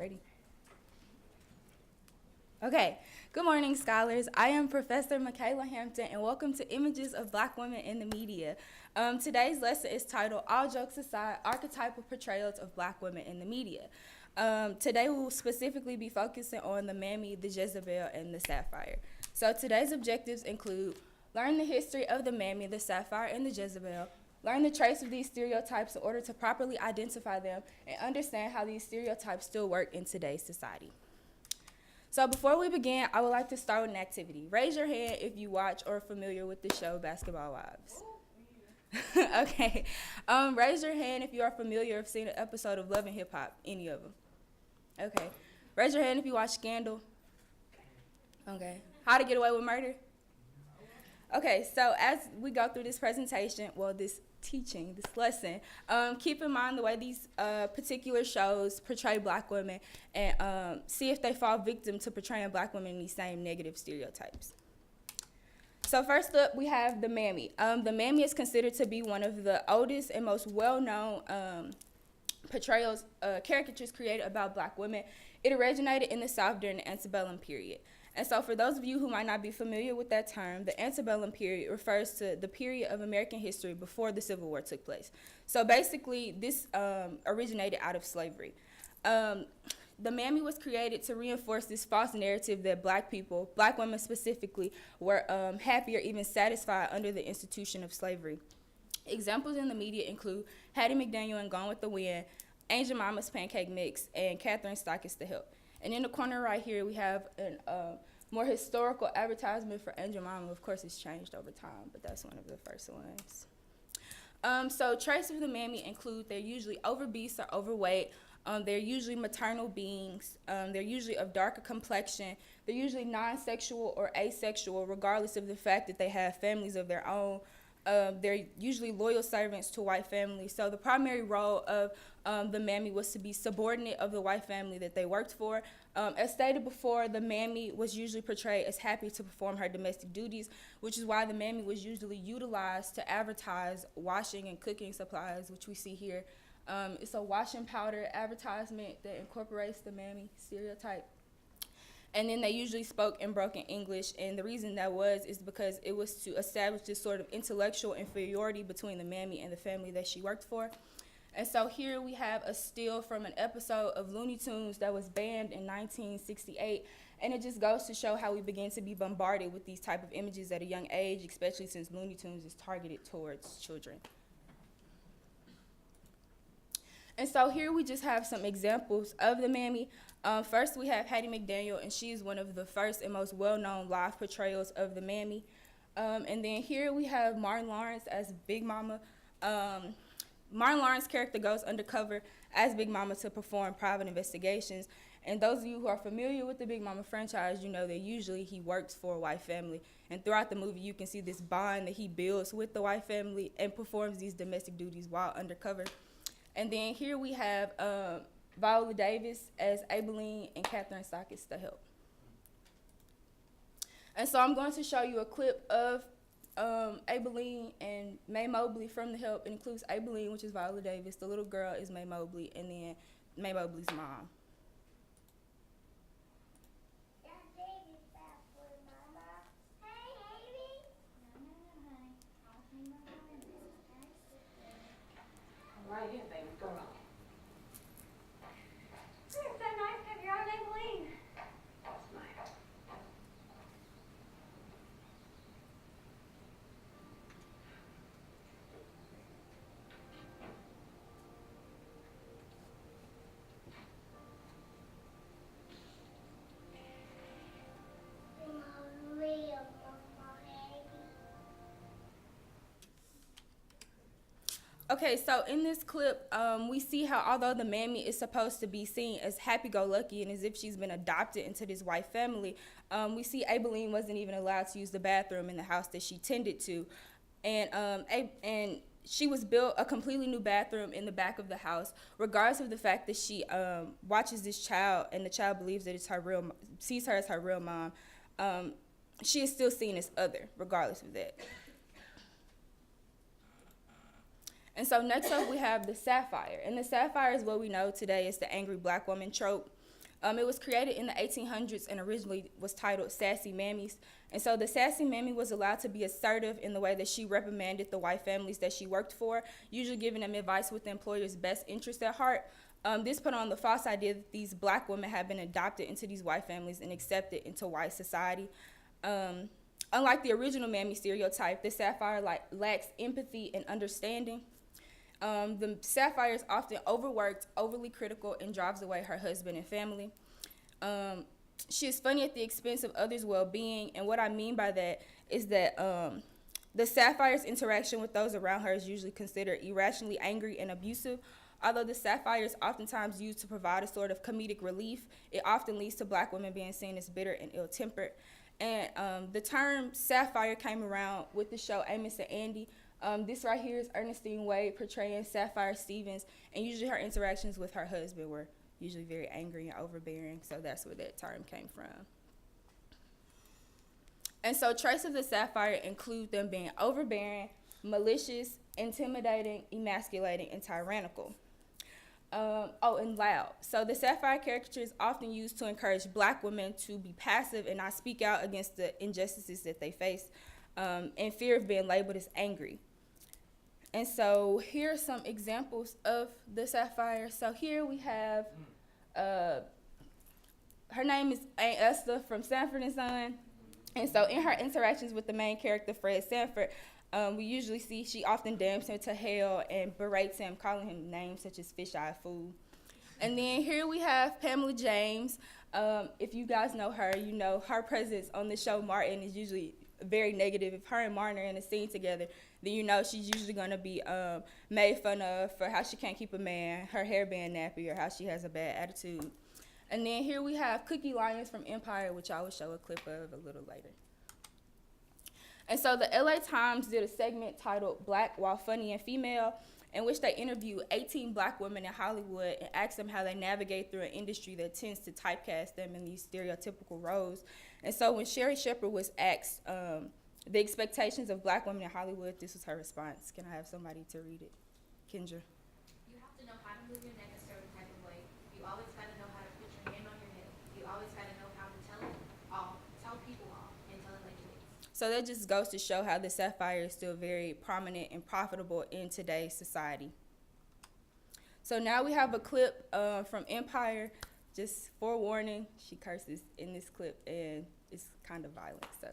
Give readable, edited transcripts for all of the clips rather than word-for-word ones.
Ready? Okay, good morning, scholars. I am Professor Michaela Hampton, and welcome to Images of Black Women in the Media. Today's lesson is titled, All Jokes Aside, Archetypal Portrayals of Black Women in the Media. Today we will specifically be focusing on the Mammy, the Jezebel, and the Sapphire. So today's objectives include learn the history of the Mammy, the Sapphire, and the Jezebel, learn the traits of these stereotypes in order to properly identify them, and understand how these stereotypes still work in today's society. So before we begin, I would like to start with an activity. Raise your hand if you watch or are familiar with the show Basketball Wives. Okay. Raise your hand if you are familiar or have seen an episode of Love and Hip Hop, any of them. Okay. Raise your hand if you watch Scandal. Okay. How to Get Away with Murder? Okay, so as we go through this presentation, this lesson, keep in mind the way these particular shows portray black women and see if they fall victim to portraying black women in these same negative stereotypes. So first up, we have the Mammy. The Mammy is considered to be one of the oldest and most well-known caricatures created about black women. It originated in the South during the antebellum period. And so for those of you who might not be familiar with that term, the antebellum period refers to the period of American history before the Civil War took place. So basically, this originated out of slavery. The Mammy was created to reinforce this false narrative that black people, black women specifically, were happy or even satisfied under the institution of slavery. Examples in the media include Hattie McDaniel and Gone with the Wind, Angel Mama's Pancake Mix, and Catherine Stockett's The Help. And in the corner right here, we have a more historical advertisement for Angel Mama. Of course, it's changed over time, but that's one of the first ones. So traits of the Mammy include they're usually obese or overweight. They're usually maternal beings. They're usually of darker complexion. They're usually non-sexual or asexual, regardless of the fact that they have families of their own. They're usually loyal servants to white families. So the primary role of the Mammy was to be subordinate of the white family that they worked for. As stated before, the Mammy was usually portrayed as happy to perform her domestic duties, which is why the Mammy was usually utilized to advertise washing and cooking supplies, which we see here. It's a washing powder advertisement that incorporates the Mammy stereotype. And then they usually spoke in broken English, and the reason that is because it was to establish this sort of intellectual inferiority between the Mammy and the family that she worked for. And so here we have a still from an episode of Looney Tunes that was banned in 1968, and it just goes to show how we begin to be bombarded with these type of images at a young age, especially since Looney Tunes is targeted towards children. And so here we just have some examples of the Mammy. First, we have Hattie McDaniel, and she is one of the first and most well-known live portrayals of the Mammy. And then here we have Martin Lawrence as Big Mama. Martin Lawrence's character goes undercover as Big Mama to perform private investigations. And those of you who are familiar with the Big Mama franchise, you know that usually he works for a white family. And throughout the movie, you can see this bond that he builds with the white family and performs these domestic duties while undercover. And then here we have Viola Davis as Aibileen and Catherine Stockett's The Help. And so I'm going to show you a clip of Aibileen and Mae Mobley from The Help. It includes Aibileen, which is Viola Davis. The little girl is Mae Mobley, and then Mae Mobley's mom. Right in, baby. Go on. It's so nice to have your own Aibileen. That's nice. Okay, so in this clip, we see how although the Mammy is supposed to be seen as happy-go-lucky and as if she's been adopted into this white family, we see Aibileen wasn't even allowed to use the bathroom in the house that she tended to. And she was built a completely new bathroom in the back of the house, regardless of the fact that she watches this child and the child believes that sees her as her real mom. She is still seen as other, regardless of that. And so next up we have the Sapphire. And the Sapphire is what we know today as the angry black woman trope. It was created in the 1800s and originally was titled Sassy Mammies. And so the Sassy Mammy was allowed to be assertive in the way that she reprimanded the white families that she worked for, usually giving them advice with the employer's best interest at heart. This put on the false idea that these black women had been adopted into these white families and accepted into white society. Unlike the original mammy stereotype, the sapphire lacks empathy and understanding. The sapphire is often overworked, overly critical, and drives away her husband and family. She is funny at the expense of others' well-being, and what I mean by that is that the sapphire's interaction with those around her is usually considered irrationally angry and abusive. Although the sapphire is oftentimes used to provide a sort of comedic relief, it often leads to black women being seen as bitter and ill-tempered. And the term sapphire came around with the show Amos and Andy. This right here is Ernestine Wade portraying Sapphire Stevens, and usually her interactions with her husband were usually very angry and overbearing, so that's where that term came from. And so traits of the sapphire include them being overbearing, malicious, intimidating, emasculating, and tyrannical. And loud. So the sapphire caricature is often used to encourage black women to be passive and not speak out against the injustices that they face, in fear of being labeled as angry. And so here are some examples of the sapphire. So here we have, her name is Aunt Esther from Sanford and Son. And so in her interactions with the main character, Fred Sanford, we usually see she often damns him to hell and berates him, calling him names such as fish-eyed fool. And then here we have Pamela James. If you guys know her, you know her presence on the show Martin is usually very negative. If her and Martin are in a scene together, then you know she's usually going to be made fun of for how she can't keep a man, her hair being nappy, or how she has a bad attitude. And then here we have Cookie Lyons from Empire, which I will show a clip of a little later. And so the LA Times did a segment titled Black While Funny and Female, in which they interviewed 18 black women in Hollywood and asked them how they navigate through an industry that tends to typecast them in these stereotypical roles. And so when Sherry Shepard was asked the expectations of black women in Hollywood, this was her response. Can I have somebody to read it? Kendra. You have to know how to move your neck a certain type of way. You always got to know how to put your hand on your hip. You always got to know how to tell people off and tell it like it is. So that just goes to show how the sapphire is still very prominent and profitable in today's society. So now we have a clip from Empire. Just forewarning, she curses in this clip and it's kind of violent. So.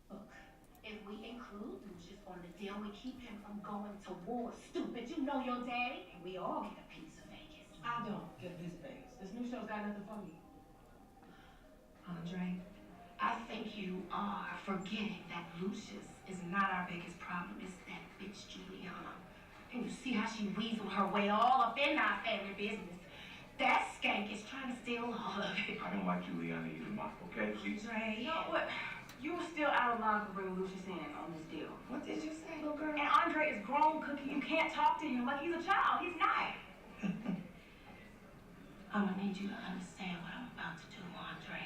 Look, if we include Lucius on the deal, we keep him from going to war. Stupid, you know your daddy, and we all get a piece of Vegas. I don't get this Vegas. This new show's got nothing for me. Andre, I think you are forgetting that Lucius is not our biggest problem. It's that bitch Juliana. And you see how she weaseled her way all up in our family business. That skank is trying to steal all of it. I don't like Juliana either, Ma, okay? Please. Andre, You know what? You were still out of line for bringing Lucius in on this deal. what did you say, little girl? And Andre is grown, Cookie. You can't talk to him like he's a child. He's not. I'm gonna need you to understand what I'm about to do, Andre.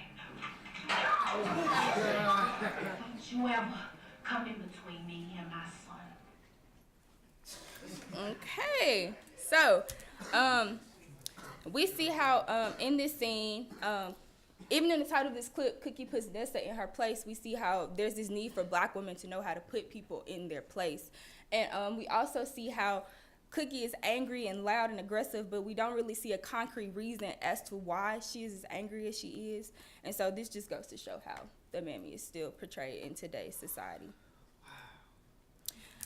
Don't you ever come in between me and my son. Okay, so we see how in this scene, even in the title of this clip, Cookie puts Nessa in her place. We see how there's this need for black women to know how to put people in their place. And we also see how Cookie is angry and loud and aggressive, but we don't really see a concrete reason as to why she is as angry as she is. And so this just goes to show how the mammy is still portrayed in today's society.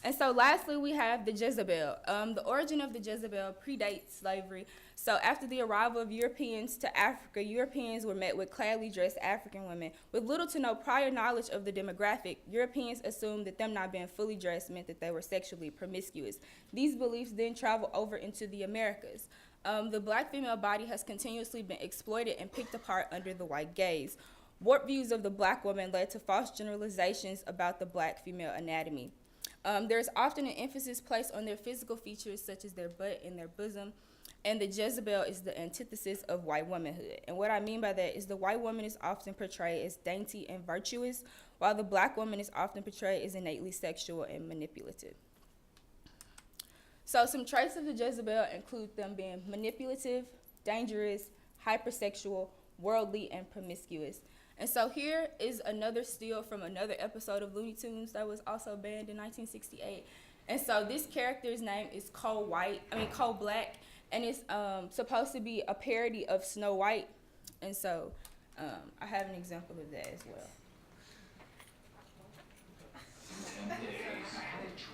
And so lastly, we have the Jezebel. The origin of the Jezebel predates slavery. So after the arrival of Europeans to Africa, Europeans were met with cladly dressed African women. With little to no prior knowledge of the demographic, Europeans assumed that them not being fully dressed meant that they were sexually promiscuous. These beliefs then traveled over into the Americas. The black female body has continuously been exploited and picked apart under the white gaze. Warped views of the black woman led to false generalizations about the black female anatomy. There's often an emphasis placed on their physical features, such as their butt and their bosom, and the Jezebel is the antithesis of white womanhood. And what I mean by that is the white woman is often portrayed as dainty and virtuous, while the black woman is often portrayed as innately sexual and manipulative. So some traits of the Jezebel include them being manipulative, dangerous, hypersexual, worldly, and promiscuous. And so here is another still from another episode of Looney Tunes that was also banned in 1968. And so this character's name is Cole Black, and it's supposed to be a parody of Snow White. And so I have an example of that as well.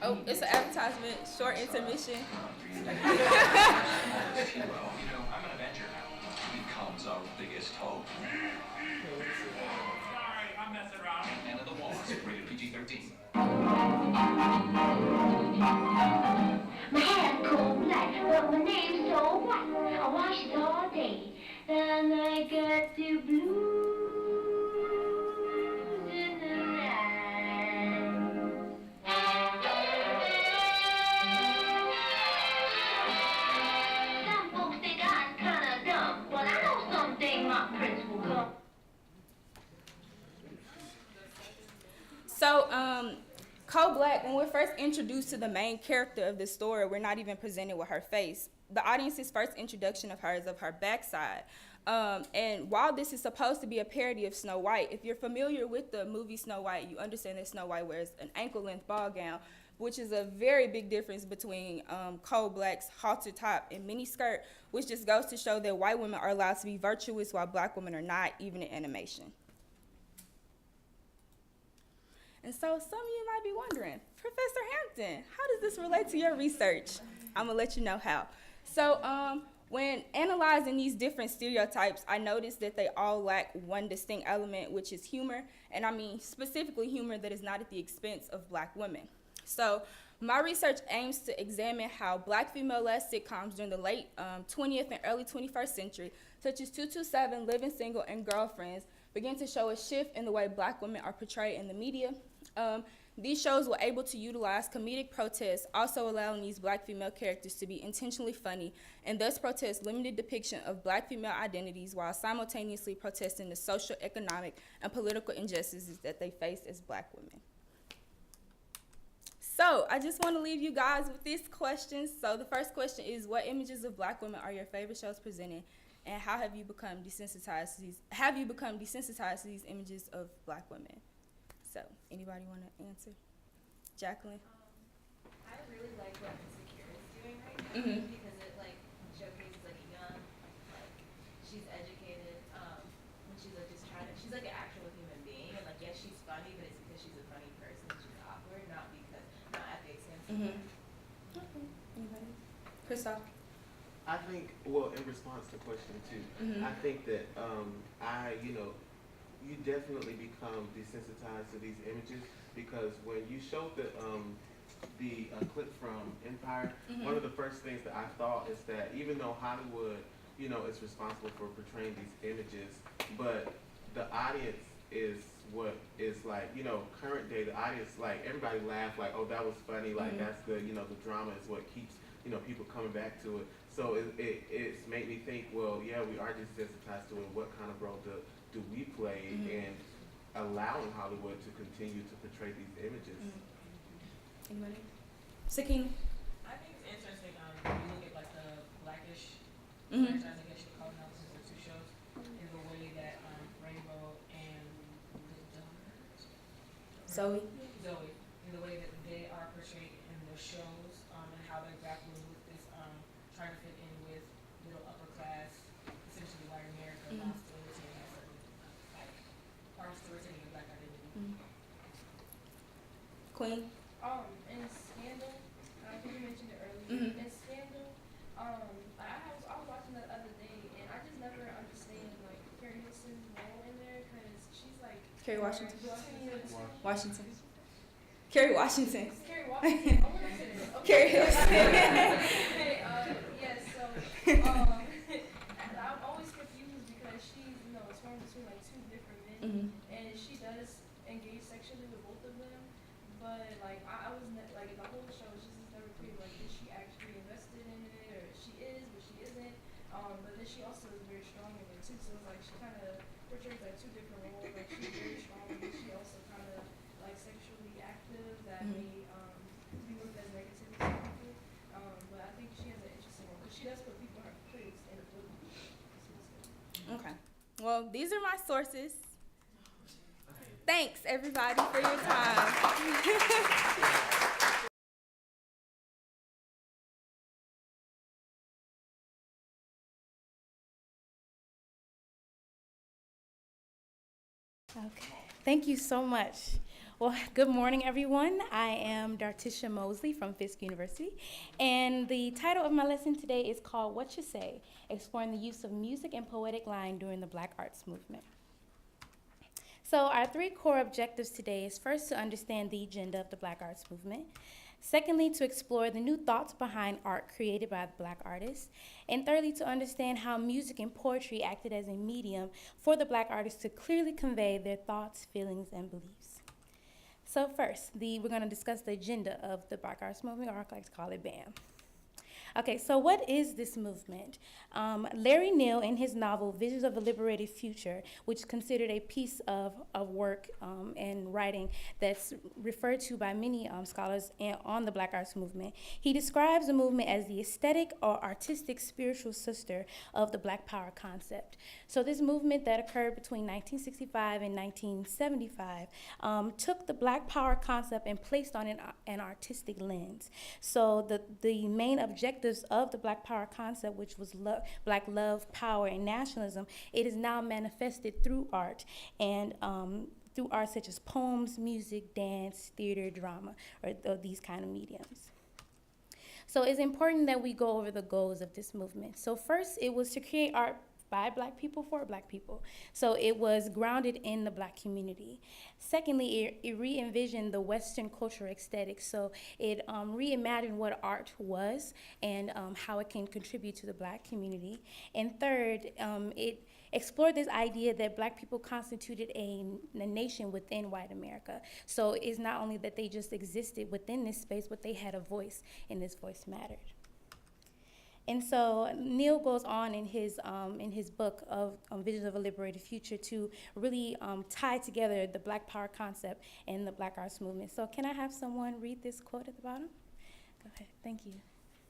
Oh, it's an advertisement, short intermission. I'm an Avenger now. He becomes our biggest hope. Sorry, I'm messing around. And of the Wasp, rated PG-13. My hair's cold black, but my name's so white. I wash it all day, then I get the blues in the night. Some folks think I'm kinda dumb, but I know someday my prince will come. So, Cole Black, when we're first introduced to the main character of this story, we're not even presented with her face. The audience's first introduction of her is of her backside. And while this is supposed to be a parody of Snow White, if you're familiar with the movie Snow White, you understand that Snow White wears an ankle-length ball gown, which is a very big difference between Cole Black's halter top and mini skirt, which just goes to show that white women are allowed to be virtuous while black women are not, even in animation. And so some of you might be wondering, Professor Hampton, how does this relate to your research? I'm gonna let you know how. So when analyzing these different stereotypes, I noticed that they all lack one distinct element, which is humor, and I mean specifically humor that is not at the expense of black women. So my research aims to examine how black female-led sitcoms during the late 20th and early 21st century, such as 227, Living Single, and Girlfriends, begin to show a shift in the way black women are portrayed in the media. These shows were able to utilize comedic protests, also allowing these black female characters to be intentionally funny, and thus protest limited depiction of black female identities while simultaneously protesting the social, economic, and political injustices that they face as black women. So I just want to leave you guys with these questions. So the first question is, what images of black women are your favorite shows presenting, and how have you become desensitized to these images of black women? So, anybody want to answer? Jacqueline? I really like what Insecure is doing right now Mhm. because it showcases a young, she's educated, when she's just trying to, she's an actual human being, and yes, she's funny, but it's because she's a funny person, she's awkward, not at the expense of Okay. Anybody? Christoph? I think, well, in response to question two, I think that you definitely become desensitized to these images because when you showed the clip from Empire, one of the first things that I thought is that even though Hollywood, is responsible for portraying these images, but the audience is what is current day, the audience, everybody laugh, oh, that was funny, that's the drama is what keeps, people coming back to it. So it's made me think, well, yeah, we are desensitized to it. What kind of role do we play in allowing Hollywood to continue to portray these images? Anybody? Sakina? I think it's interesting when you look at the Blackish franchise, I guess you call it now, since the two shows, in the way that Rainbow and Zoe? Zoe, in the way that they are portrayed in the shows, and how they're grappling with this, trying to fit in with middle upper class, essentially white America, while still retaining a certain, or still retaining a black identity. Queen? In Scandal, I think you mentioned it earlier. In Scandal, I was watching that other day, and I just never understand Carrie Hilson's role in there because she's Kerry Washington. Washington. Kerry Washington. Carrie Washington. Oh, what I said. Okay. Kerry Hilson. Okay. Yes. So, I'm always confused because she's, torn between two different men, and she does engage sexually with both of them. But I was in the whole show, she's just never clear. Is she actually invested in it, or she is, but she isn't. But then she also is very strong in it too. So it's she kind of portrays two different roles. She's very strong, but she also kind of sexually active that may be looked as negativity to people. But I think she has an interesting role because she does put people in her place in the book. So these are my sources. Thanks, everybody, for your time. Okay, thank you so much. Well, good morning, everyone. I am Dartisha Mosley from Fisk University, and the title of my lesson today is called What You Say, Exploring the Use of Music and Poetic Line During the Black Arts Movement. So our three core objectives today is first to understand the agenda of the Black Arts Movement, secondly, to explore the new thoughts behind art created by the Black artists, and thirdly, to understand how music and poetry acted as a medium for the Black artists to clearly convey their thoughts, feelings, and beliefs. So first, we're going to discuss the agenda of the Black Arts Movement, or I like to call it BAM. Okay, so what is this movement? Larry Neal, in his novel Visions of a Liberated Future, which is considered a piece of work and writing that's referred to by many scholars on the Black Arts Movement, he describes the movement as the aesthetic or artistic spiritual sister of the Black Power concept. So this movement that occurred between 1965 and 1975 took the Black Power concept and placed on an artistic lens. So the main objectives of the Black Power concept, which was Black love, power, and nationalism, it is now manifested through art and through art such as poems, music, dance, theater, drama, or these kind of mediums. So it's important that we go over the goals of this movement. So first, it was to create art by Black people for Black people. So it was grounded in the Black community. Secondly, it re-envisioned the Western cultural aesthetic. So it reimagined what art was and how it can contribute to the Black community. And third, it explored this idea that Black people constituted a nation within white America. So it's not only that they just existed within this space, but they had a voice, and this voice mattered. And so Neal goes on in his book of Visions of a Liberated Future to really tie together the Black Power concept and the Black Arts Movement. So can I have someone read this quote at the bottom? Go ahead, thank you.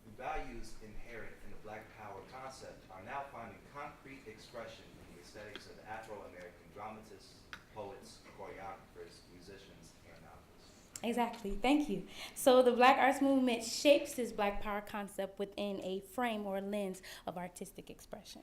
The values inherent in the Black Power concept are now finding concrete expression in the aesthetics of Afro-American dramatists, poets, choreographers, musicians, and novelists. Exactly, thank you. So the Black Arts Movement shapes this Black Power concept within a frame or lens of artistic expression.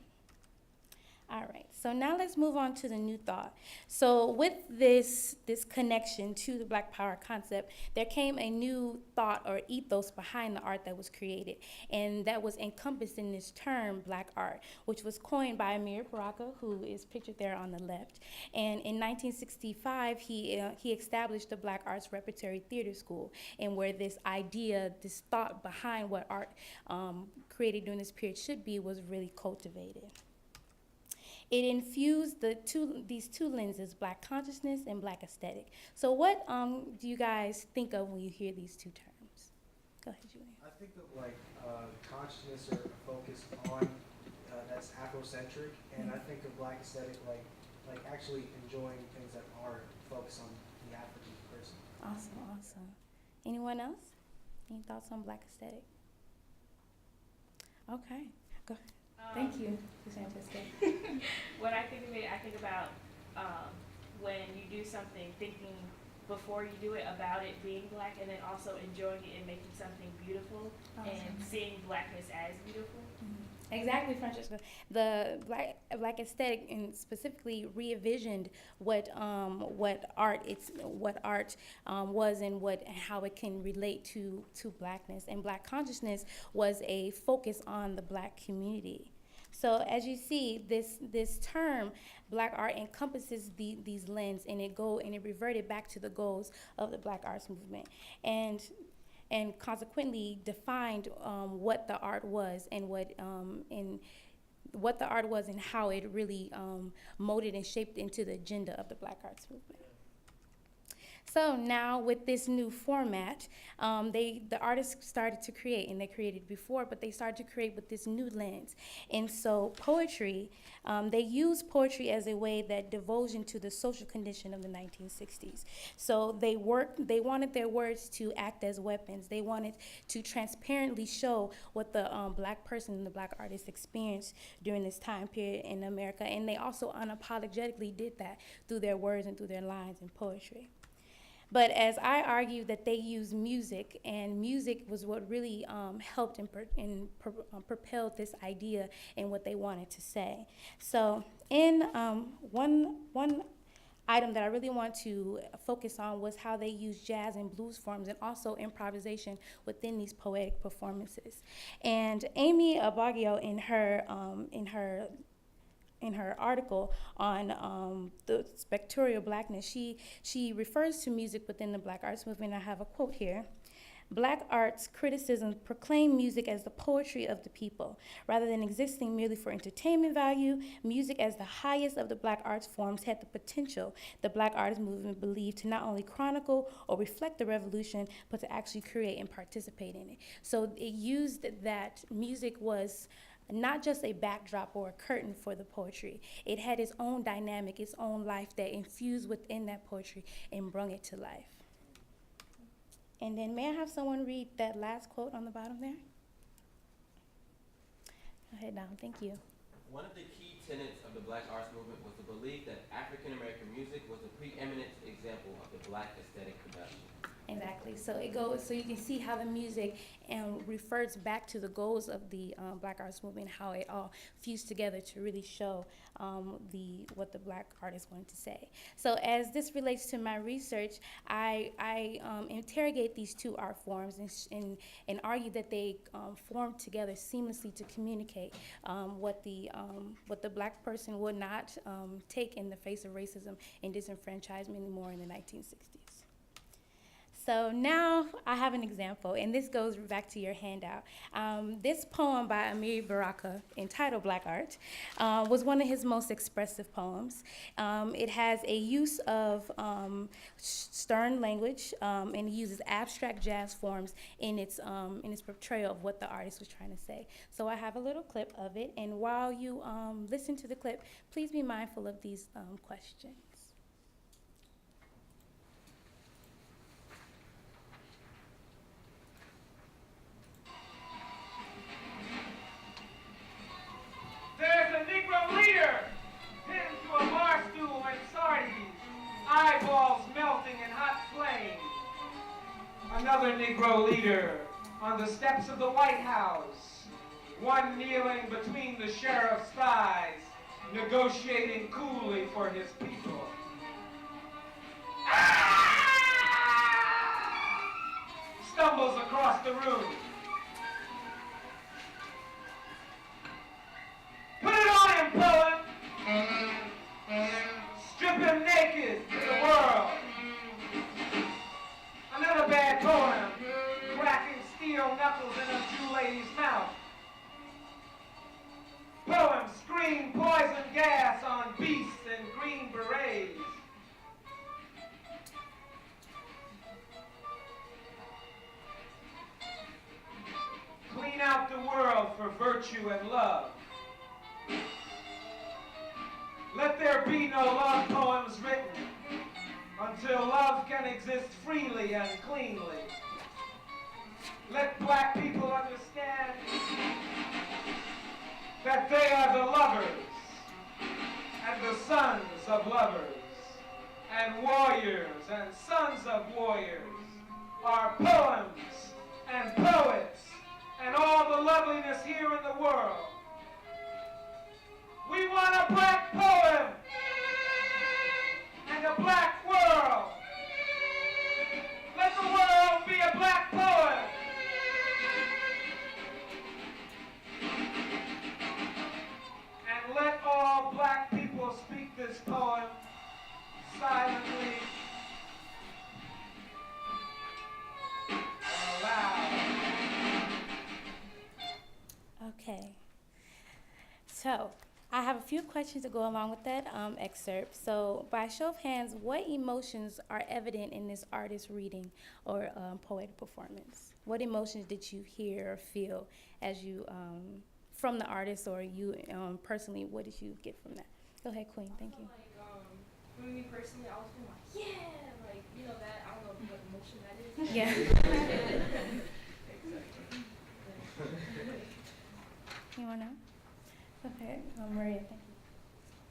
All right, so now let's move on to the new thought. So with this connection to the Black Power concept, there came a new thought or ethos behind the art that was created, and that was encompassed in this term, Black art, which was coined by Amir Baraka, who is pictured there on the left. And in 1965, he established the Black Arts Repertory Theater School, and where this idea, this thought behind what art created during this period should be was really cultivated. It infused these two lenses, Black consciousness and Black aesthetic. So what do you guys think of when you hear these two terms? Go ahead, Julian. I think of consciousness or a focus on that's Afrocentric, and I think of Black aesthetic like actually enjoying things that are focused on the African person. Awesome. Anyone else? Any thoughts on Black aesthetic? Okay, go ahead. Thank you, Francesca. When I think of it, I think about when you do something, thinking before you do it about it being Black, and then also enjoying it and making something beautiful and seeing Blackness as beautiful. Mm-hmm. Exactly, Francesca. The Black aesthetic, and specifically re-envisioned what art was and how it can relate to Blackness, and Black consciousness was a focus on the Black community. So as you see, this term, Black art, encompasses these lenses, and it reverted back to the goals of the Black Arts Movement, and consequently defined what the art was and what the art was and how it really molded and shaped into the agenda of the Black Arts Movement. So now with this new format, the artists started to create, and they created before, but they started to create with this new lens. And so poetry, they use poetry as a way that divulged into the social condition of the 1960s. So they wanted their words to act as weapons. They wanted to transparently show what the black person and the black artist experienced during this time period in America. And they also unapologetically did that through their words and through their lines in poetry. But as I argue that they used music, and music was what really helped and propelled this idea and what they wanted to say. So in one item that I really want to focus on was how they use jazz and blues forms and also improvisation within these poetic performances. And Amy Abaggio in her article on the spectral blackness, she refers to music within the black arts movement. I have a quote here. Black arts criticism proclaim music as the poetry of the people. Rather than existing merely for entertainment value, music as the highest of the black arts forms had the potential, the black arts movement believed, to not only chronicle or reflect the revolution, but to actually create and participate in it. So it used that music was not just a backdrop or a curtain for the poetry. It had its own dynamic, its own life that infused within that poetry and brought it to life. And then may I have someone read that last quote on the bottom there? Go ahead now, thank you. One of the key tenets of the Black Arts Movement was the belief that African American music was a preeminent example of the Black aesthetic production. Exactly. So it goes. So you can see how the music refers back to the goals of the Black Arts Movement, how it all fused together to really show what the Black artists wanted to say. So as this relates to my research, I interrogate these two art forms and argue that they form together seamlessly to communicate what the Black person would not take in the face of racism and disenfranchisement anymore in the 1960s. So now I have an example, and this goes back to your handout. This poem by Amiri Baraka, entitled Black Art, was one of his most expressive poems. It has a use of stern language, and it uses abstract jazz forms in its portrayal of what the artist was trying to say. So I have a little clip of it, and while you listen to the clip, please be mindful of these questions. There's a Negro leader pinned to a bar stool in Sardis, eyeballs melting in hot flame. Another Negro leader on the steps of the White House, one kneeling between the sheriff's thighs, negotiating coolly for his people. Stumbles across the room. Put it on him, poet! Strip him naked to the world. Another bad poem, cracking steel knuckles in a Jew lady's mouth. Poem, scream poison gas on beasts in green berets. Clean out the world for virtue and love. Let there be no love poems written until love can exist freely and cleanly. Let black people understand that they are the lovers and the sons of lovers, and warriors and sons of warriors are poems and poets and all the loveliness here in the world. We want a black poem and a black world. Let the world be a black poem. And let all black people speak this poem silently or aloud. Okay. So I have few questions to go along with that excerpt. So, by show of hands, what emotions are evident in this artist's reading or poetic performance? What emotions did you hear or feel as you, from the artist or you personally, what did you get from that? Go ahead, Queen, thank you. Like, for me personally, I was feeling like, yeah, like, you know that, I don't know what emotion that is. Yeah. You wanna? Okay, Maria, thank you.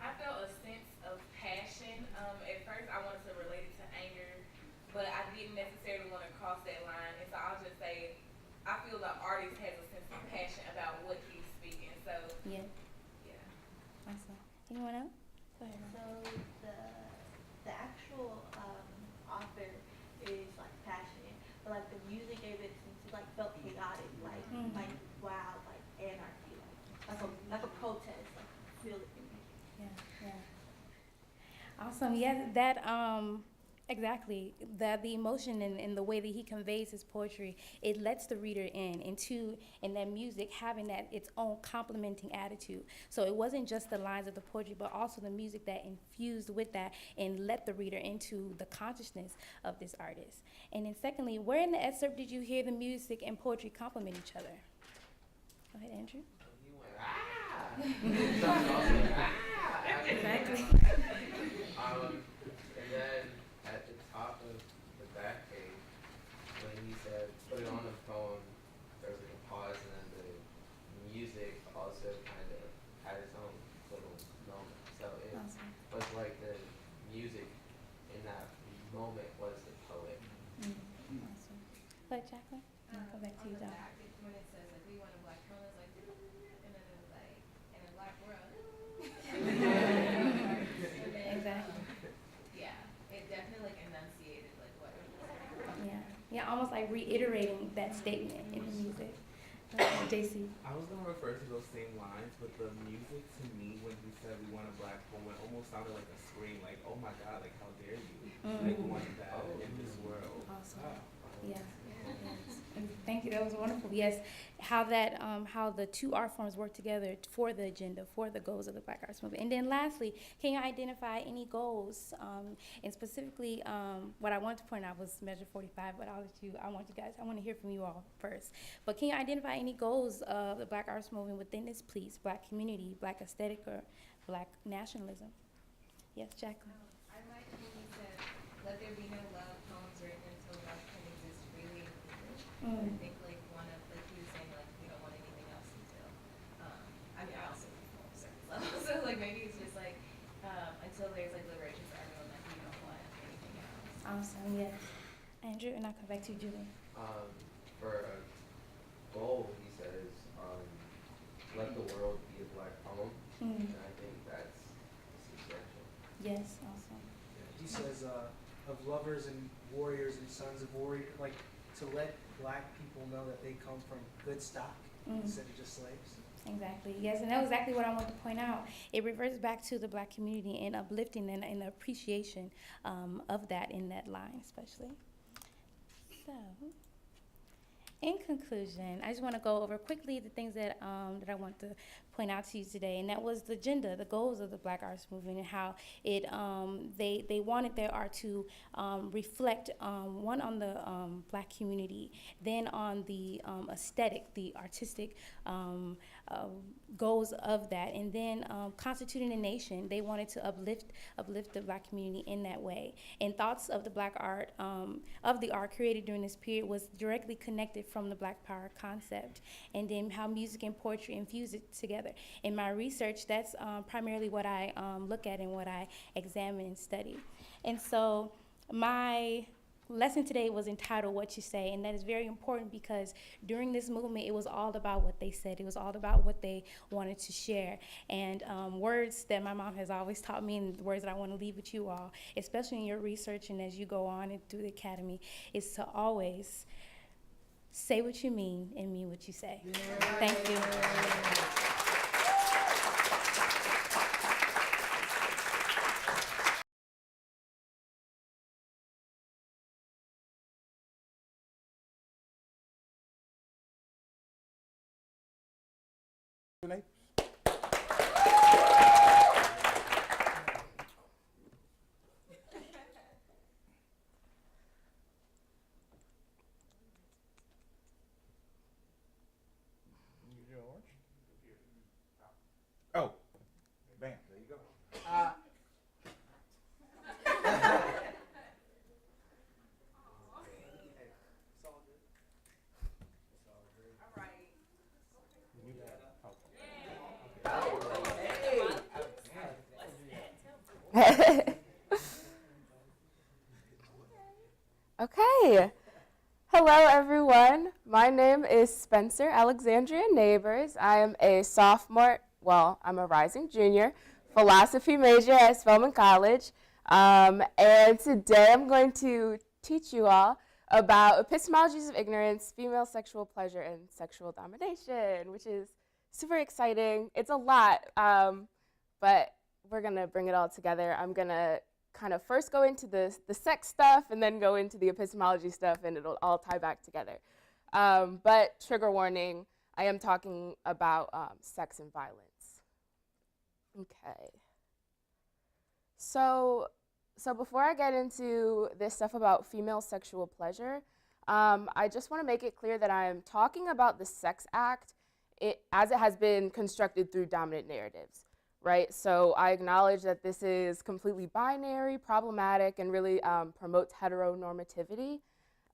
I felt a sense of passion. At first, I wanted to relate it to anger, but I didn't necessarily want to cross that line. And so I'll just say, I feel the artist has a sense of passion about what he's speaking. So Yeah. yeah. Awesome. Anyone else? Go ahead. So the actual author is like passionate, but like the music gave it since it like felt chaotic, like like wild, like anarchy, like a protest, like feel it in me. Yeah. Awesome. Yeah, that exactly. The emotion and the way that he conveys his poetry, it lets the reader into that music having that its own complementing attitude. So it wasn't just the lines of the poetry, but also the music that infused with that and let the reader into the consciousness of this artist. And then secondly, where in the excerpt did you hear the music and poetry complement each other? Go ahead, Andrew. Exactly. And then at the top of the back page, when he said, put it on the phone, there was like a pause, and then the music also kind of had its own little moment. So it was like the music in that moment was the poet. Awesome. But Jacqueline, I'll go back to you, John. When it says like we want a black phone, it's like, and then it was like, in a black world. Exactly. Yeah, it definitely like enunciated like what it was. Yeah, almost like reiterating that statement in the music. JC. I was gonna refer to those same lines, but the music to me when he said we want a black woman almost sounded like a scream, like, oh my God, like how dare you, like want that in this world. Awesome. Yeah. Thank you. That was wonderful. Yes, how that how the two art forms work together for the agenda, for the goals of the Black Arts Movement. And then lastly, can you identify any goals? And specifically, what I wanted to point out was Measure 45, but I want to hear from you all first. But can you identify any goals of the Black Arts Movement within this piece, Black community, Black aesthetic, or Black nationalism? Yes, Jacqueline. I like when he said, let there be no love poems written until love can exist freely in English. I think like one of, like he was saying, like we don't want anything else until, I mean, I also read poems, so like maybe it's just like, until there's like liberation for everyone, like we don't want anything else. Awesome, yes. Andrew, and I'll come back to you, Julie. For a goal, he says, let the world be a black poem, and I think that's substantial. Yes, awesome. He says of lovers and warriors and sons of warriors, like to let black people know that they come from good stock instead of just slaves. Exactly, yes, and that was exactly what I wanted to point out. It reverts back to the Black community and uplifting and the appreciation of that in that line, especially. So, in conclusion, I just want to go over quickly the things that that I want to point out to you today, and that was the agenda, the goals of the Black Arts Movement, and how it they wanted their art to reflect one on the Black community, then on the aesthetic, the artistic goals of that, and then constituting a nation. They wanted to uplift the Black community in that way. And thoughts of the Black art, of the art created during this period was directly connected from the Black Power concept, and then how music and poetry infuse it together. In my research, that's primarily what I look at and what I examine and study. And so my lesson today was entitled What You Say, and that is very important because during this movement, it was all about what they said. It was all about what they wanted to share. And words that my mom has always taught me, and the words that I want to leave with you all, especially in your research and as you go on and through the academy, is to always say what you mean and mean what you say. Yeah. Thank you. Okay. Hello, everyone. My name is Spencer Alexandria Nabors. I am a sophomore, well, I'm a rising junior, philosophy major at Spelman College. And today I'm going to teach you all about epistemologies of ignorance, female sexual pleasure, and sexual domination, which is super exciting. It's a lot, but we're going to bring it all together. I'm going to kind of first go into the sex stuff and then go into the epistemology stuff, and it'll all tie back together. But trigger warning, I am talking about sex and violence. Okay. So before I get into this stuff about female sexual pleasure, I just want to make it clear that I am talking about the sex act as it has been constructed through dominant narratives. Right, so I acknowledge that this is completely binary, problematic, and really promotes heteronormativity.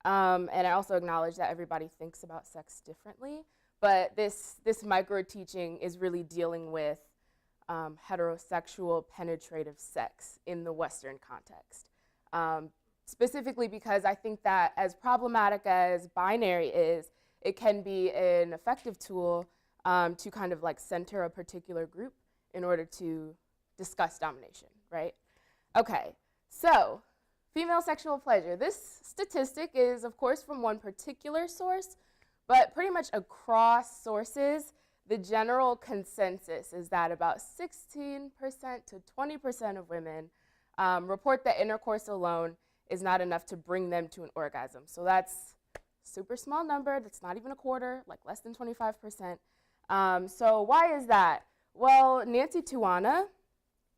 And I also acknowledge that everybody thinks about sex differently. But this micro-teaching is really dealing with heterosexual penetrative sex in the Western context. Specifically because I think that as problematic as binary is, it can be an effective tool to kind of like center a particular group in order to discuss domination, right? Okay, so female sexual pleasure. This statistic is, of course, from one particular source, but pretty much across sources, the general consensus is that about 16% to 20% of women report that intercourse alone is not enough to bring them to an orgasm. So that's a super small number. That's not even a quarter, like less than 25%. So why is that? Well, Nancy Tuana,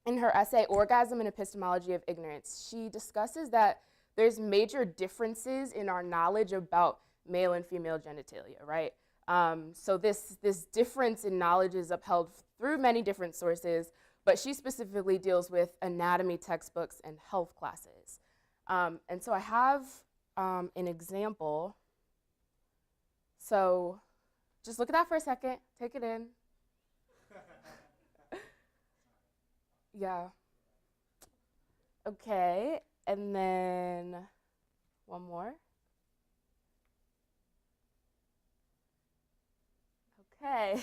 in her essay, Orgasm and Epistemology of Ignorance, she discusses that there's major differences in our knowledge about male and female genitalia, right? So this difference in knowledge is upheld through many different sources, but she specifically deals with anatomy textbooks and health classes. And so I have an example. So just look at that for a second, take it in. Yeah. Okay, and then one more. Okay.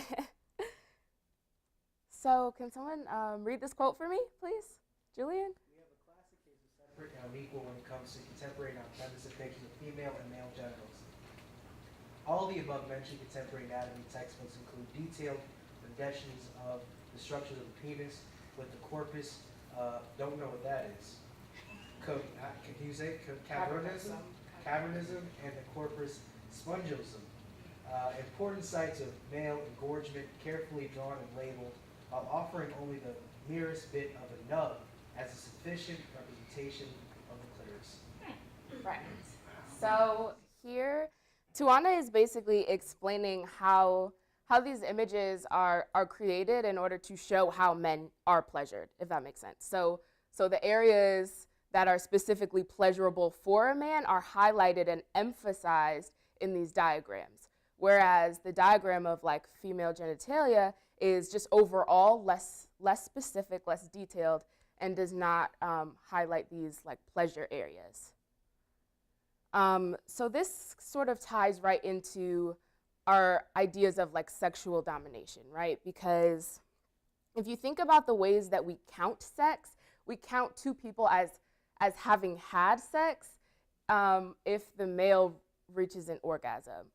So can someone read this quote for me, please? Julian? We have a classic case of separate and unequal when it comes to contemporary non-feminist depictions of female and male genitals. All the above-mentioned contemporary anatomy textbooks include detailed renditions of the structures of the penis, with the corpus, don't know what that is. Can you say cavernism, and the corpus spongosum. Important sites of male engorgement carefully drawn and labeled, while offering only the merest bit of a nub as a sufficient representation of the clitoris. Right. So here, Tuana is basically explaining how these images are created in order to show how men are pleasured, if that makes sense. So the areas that are specifically pleasurable for a man are highlighted and emphasized in these diagrams, whereas the diagram of like female genitalia is just overall less specific, less detailed, and does not highlight these like pleasure areas. So this sort of ties right into our ideas of like sexual domination, right? Because if you think about the ways that we count sex, we count two people as having had sex if the male reaches an orgasm.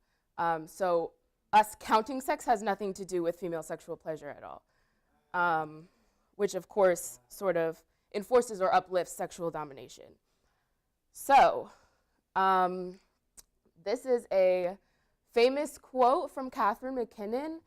So us counting sex has nothing to do with female sexual pleasure at all, which of course sort of enforces or uplifts sexual domination. So this is a famous quote from Catherine McKinnon.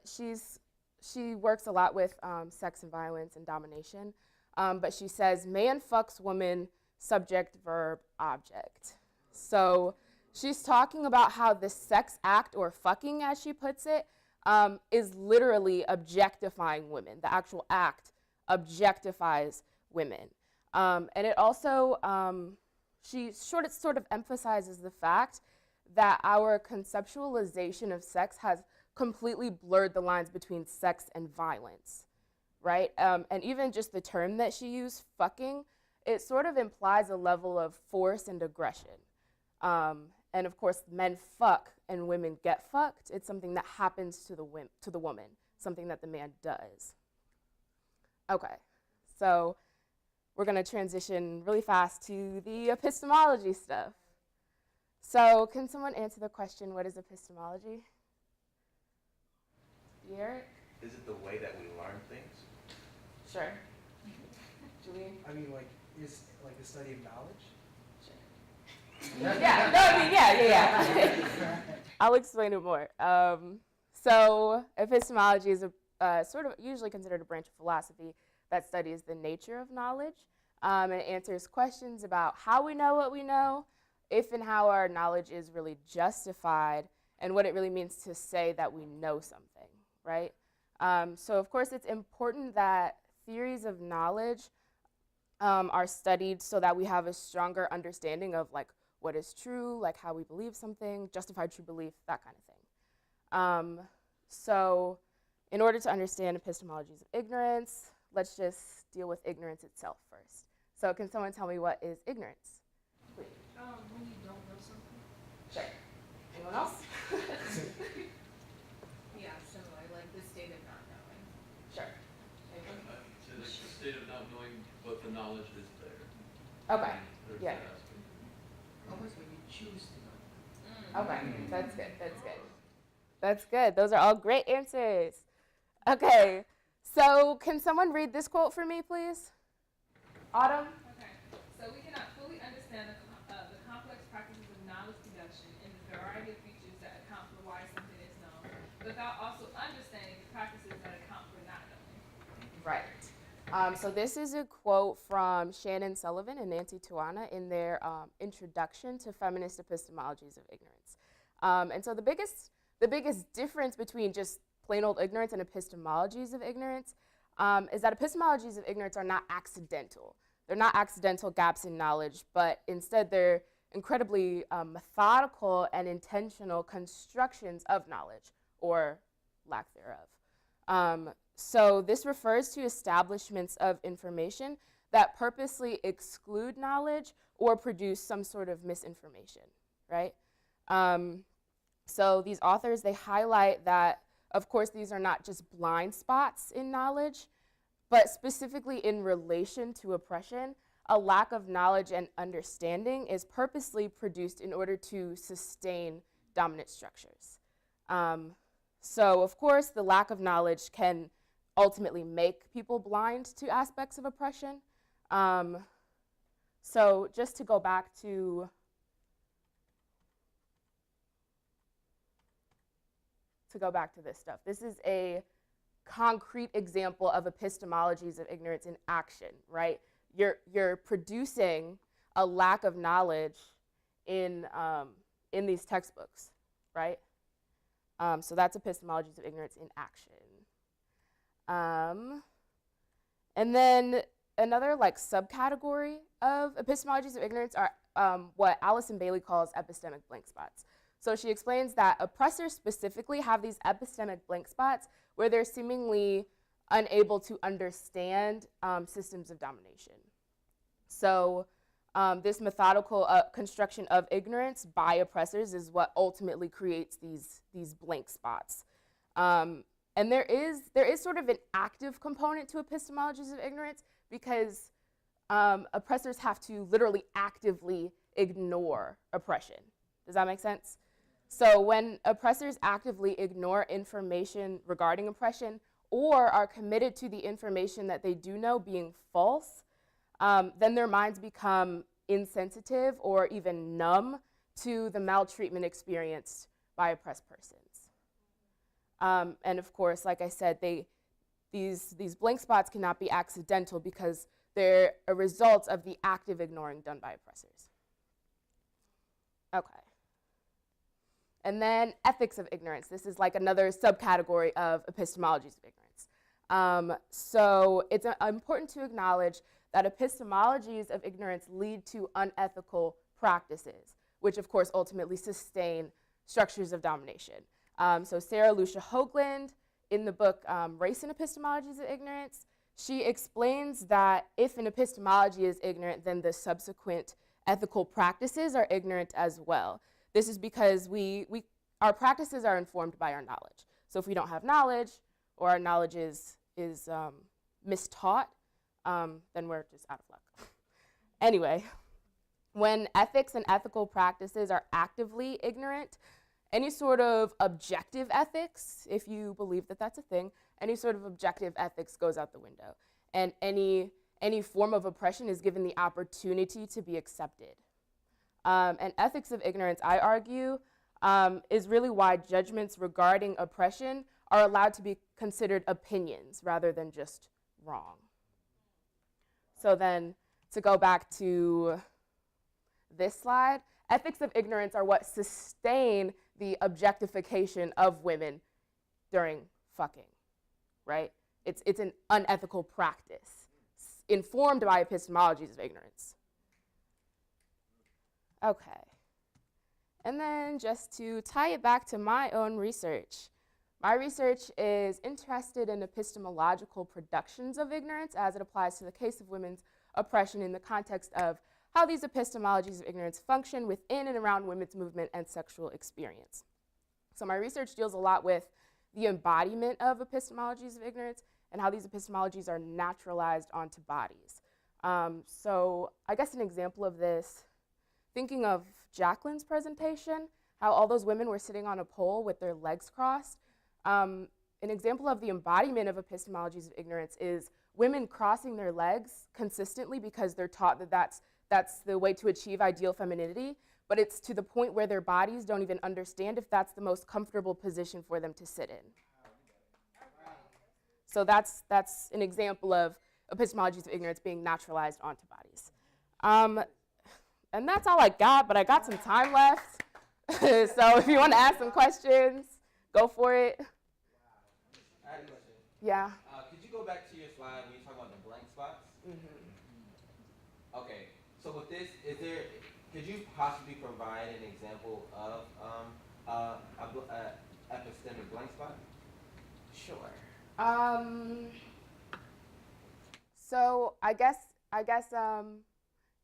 She works a lot with sex and violence and domination, but she says, man fucks woman, subject, verb, object. So she's talking about how the sex act, or fucking as she puts it, is literally objectifying women. The actual act objectifies women. And it also, she sort of emphasizes the fact that our conceptualization of sex has completely blurred the lines between sex and violence, right? And even just the term that she used, fucking, it sort of implies a level of force and aggression. And of course, men fuck and women get fucked. It's something that happens to the woman, something that the man does. Okay, so we're going to transition really fast to the epistemology stuff. So can someone answer the question, what is epistemology? Eric? Is it the way that we learn things? Sure. Julian? I mean, like, is like the study of knowledge? Yeah, no, I mean, yeah. I'll explain it more. So epistemology is a sort of usually considered a branch of philosophy that studies the nature of knowledge. And it answers questions about how we know what we know, if and how our knowledge is really justified, and what it really means to say that we know something, right? So of course it's important that theories of knowledge are studied so that we have a stronger understanding of like what is true, like how we believe something, justified true belief, that kind of thing. So in order to understand epistemologies of ignorance, let's just deal with ignorance itself first. So can someone tell me what is ignorance? Please. When you don't know something. Sure. Anyone else? Yeah, similar, like the state of not knowing. Sure. So the state of not knowing, but the knowledge is there. Okay. Yeah. Almost when you choose to know. Okay, that's good, that's good. That's good, those are all great answers. Okay, so can someone read this quote for me, please? Autumn? Okay, so we cannot fully understand the complex practices of knowledge production and the variety of features that account for why something is known, without also understanding the practices that account for not knowing. Right. So this is a quote from Shannon Sullivan and Nancy Tuana in their introduction to feminist epistemologies of ignorance. And so the biggest difference between just plain old ignorance and epistemologies of ignorance is that epistemologies of ignorance are not accidental. They're not accidental gaps in knowledge, but instead they're incredibly methodical and intentional constructions of knowledge, or lack thereof. So this refers to establishments of information that purposely exclude knowledge or produce some sort of misinformation, right? So these authors, they highlight that, of course, these are not just blind spots in knowledge, but specifically in relation to oppression, a lack of knowledge and understanding is purposely produced in order to sustain dominant structures. So, of course, the lack of knowledge can ultimately make people blind to aspects of oppression. So just to go back to this stuff. This is a concrete example of epistemologies of ignorance in action, right? You're producing a lack of knowledge in these textbooks, right? So that's epistemologies of ignorance in action. And then another like subcategory of epistemologies of ignorance are what Alison Bailey calls epistemic blank spots. So she explains that oppressors specifically have these epistemic blank spots where they're seemingly unable to understand systems of domination. So this methodical construction of ignorance by oppressors is what ultimately creates these blank spots. And there is sort of an active component to epistemologies of ignorance because oppressors have to literally actively ignore oppression. Does that make sense? So when oppressors actively ignore information regarding oppression or are committed to the information that they do know being false, then their minds become insensitive or even numb to the maltreatment experienced by oppressed persons. And of course, like I said, these blank spots cannot be accidental because they're a result of the active ignoring done by oppressors. Okay. And then ethics of ignorance. This is like another subcategory of epistemologies of ignorance. So it's important to acknowledge that epistemologies of ignorance lead to unethical practices, which of course ultimately sustain structures of domination. So Sarah Lucia Hoagland, in the book Race and Epistemologies of Ignorance, she explains that if an epistemology is ignorant, then the subsequent ethical practices are ignorant as well. This is because our practices are informed by our knowledge. So if we don't have knowledge, or our knowledge is mistaught, then we're just out of luck. Anyway, when ethics and ethical practices are actively ignorant, any sort of objective ethics, if you believe that that's a thing, any sort of objective ethics goes out the window. And any form of oppression is given the opportunity to be accepted. And ethics of ignorance, I argue, is really why judgments regarding oppression are allowed to be considered opinions rather than just wrong. So then, to go back to this slide, ethics of ignorance are what sustain the objectification of women during fucking, right? It's an unethical practice informed by epistemologies of ignorance. Okay. And then just to tie it back to my own research, my research is interested in epistemological productions of ignorance as it applies to the case of women's oppression in the context of how these epistemologies of ignorance function within and around women's movement and sexual experience. So my research deals a lot with the embodiment of epistemologies of ignorance and how these epistemologies are naturalized onto bodies. So I guess an example of this, thinking of Jacqueline's presentation, how all those women were sitting on a pole with their legs crossed. An example of the embodiment of epistemologies of ignorance is women crossing their legs consistently because they're taught that that's the way to achieve ideal femininity, but it's to the point where their bodies don't even understand if that's the most comfortable position for them to sit in. So that's an example of epistemologies of ignorance being naturalized onto bodies. And that's all I got, but I got some time left. So if you want to ask some questions, go for it. I had a question. Yeah. Could you go back to your slide when you talk about the blank spots? Okay. So with this, could you possibly provide an example of epistemic blank spot? Sure. So I guess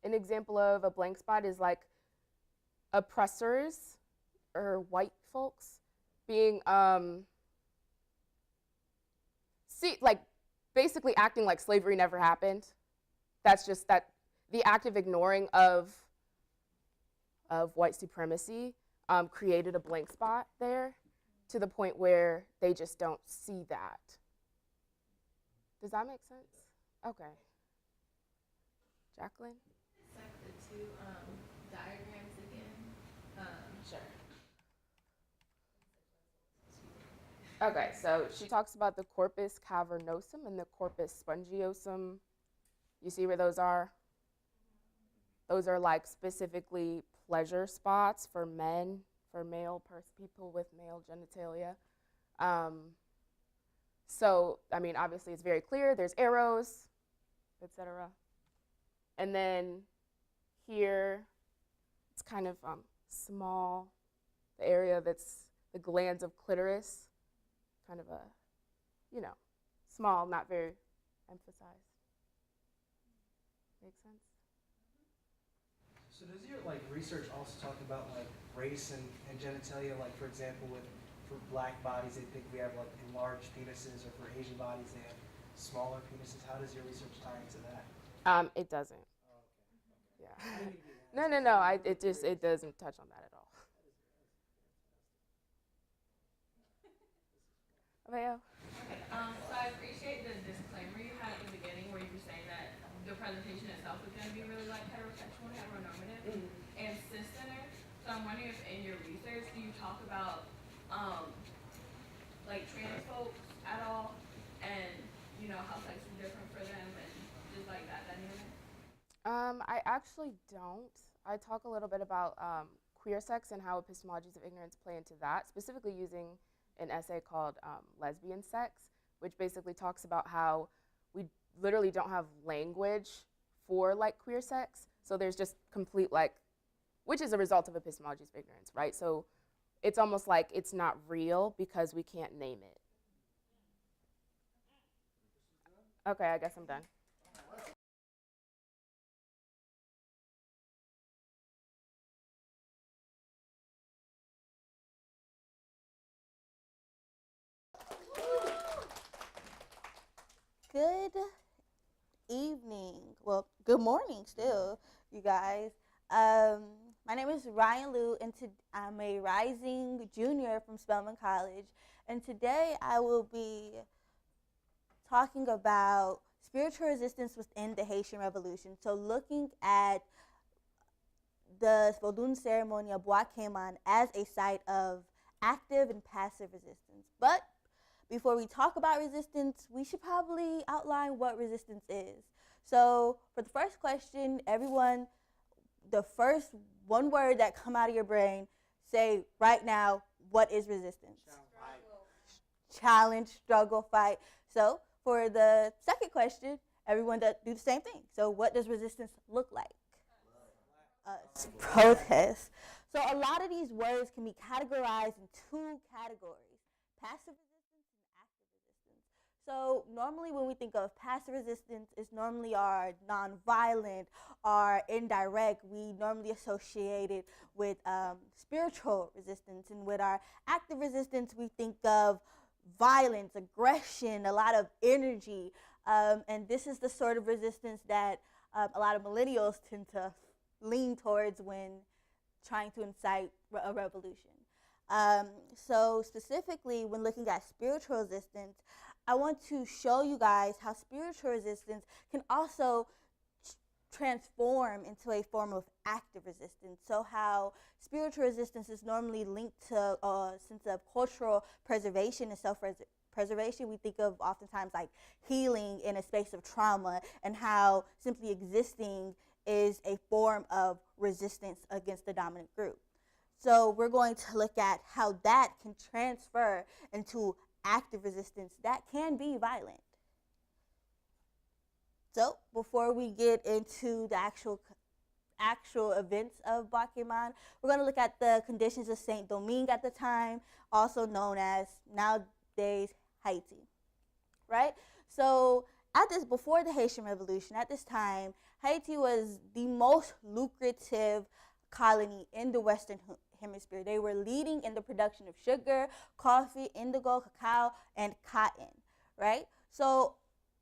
an example of a blank spot is like oppressors or white folks being basically acting like slavery never happened. That's just that the active ignoring of white supremacy created a blank spot there to the point where they just don't see that. Does that make sense? Okay. Jacqueline? It's like the two diagrams again. Sure. Okay, so she talks about the corpus cavernosum and the corpus spongiosum. You see where those are? Those are like specifically pleasure spots for men, for people with male genitalia. So, I mean, obviously it's very clear. There's arrows, etc. And then here, it's kind of small. The area that's the glands of clitoris, kind of a, small, not very emphasized. Make sense? So does your research also talk about race and genitalia? Like for example, for black bodies, they think we have enlarged penises, or for Asian bodies, they have smaller penises. How does your research tie into that? It doesn't. Oh, okay. Yeah. No. It doesn't touch on that at all. Aveo. Okay, so I appreciate the disclaimer you had at the beginning where you were saying that the presentation itself is going to be really heterosexual, heteronormative, and cisgender. So I'm wondering if in your research do you talk about trans folks at all, and how sex is different for them, and just like that dynamic? I actually don't. I talk a little bit about queer sex and how epistemologies of ignorance play into that, specifically using an essay called Lesbian Sex, which basically talks about how we literally don't have language for queer sex. So there's just complete which is a result of epistemologies of ignorance, right? So it's almost like it's not real because we can't name it. Okay, I guess I'm done. Good evening. Well, good morning still, you guys. My name is Ryan Liu, and I'm a rising junior from Spelman College. And today I will be talking about spiritual resistance within the Haitian Revolution. So looking at the Spodun ceremony of Bois Cayman as a site of active and passive resistance. But before we talk about resistance, we should probably outline what resistance is. So for the first question, everyone, the first one word that come out of your brain, say right now, what is resistance? Challenge, struggle, fight. So for the second question, everyone do the same thing. So what does resistance look like? Protest. So a lot of these words can be categorized in two categories: passive resistance and active resistance. So normally when we think of passive resistance, it's normally our nonviolent, our indirect. We normally associate it with spiritual resistance. And with our active resistance, we think of violence, aggression, a lot of energy. And this is the sort of resistance that a lot of millennials tend to lean towards when trying to incite a revolution. So specifically, when looking at spiritual resistance, I want to show you guys how spiritual resistance can also transform into a form of active resistance. So how spiritual resistance is normally linked to a sense of cultural preservation and self-preservation. We think of oftentimes like healing in a space of trauma, and how simply existing is a form of resistance against the dominant group. So we're going to look at how that can transfer into active resistance that can be violent. So before we get into the actual events of Bois Cayman, we're going to look at the conditions of Saint Domingue at the time, also known as nowadays Haiti, right? So before the Haitian Revolution, at this time, Haiti was the most lucrative colony in the Western Hemisphere. They were leading in the production of sugar, coffee, indigo, cacao, and cotton, right? So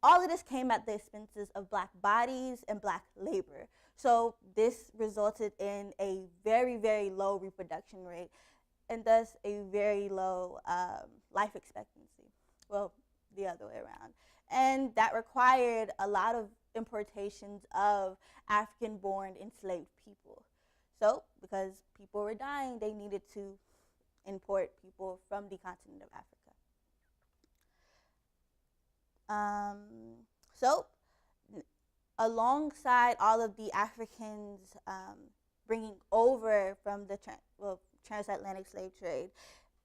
all of this came at the expenses of black bodies and black labor. So this resulted in a very, very low reproduction rate, and thus a very low life expectancy. Well, the other way around. And that required a lot of importations of African-born enslaved people. So because people were dying, they needed to import people from the continent of Africa. So alongside all of the Africans bringing over from the transatlantic slave trade,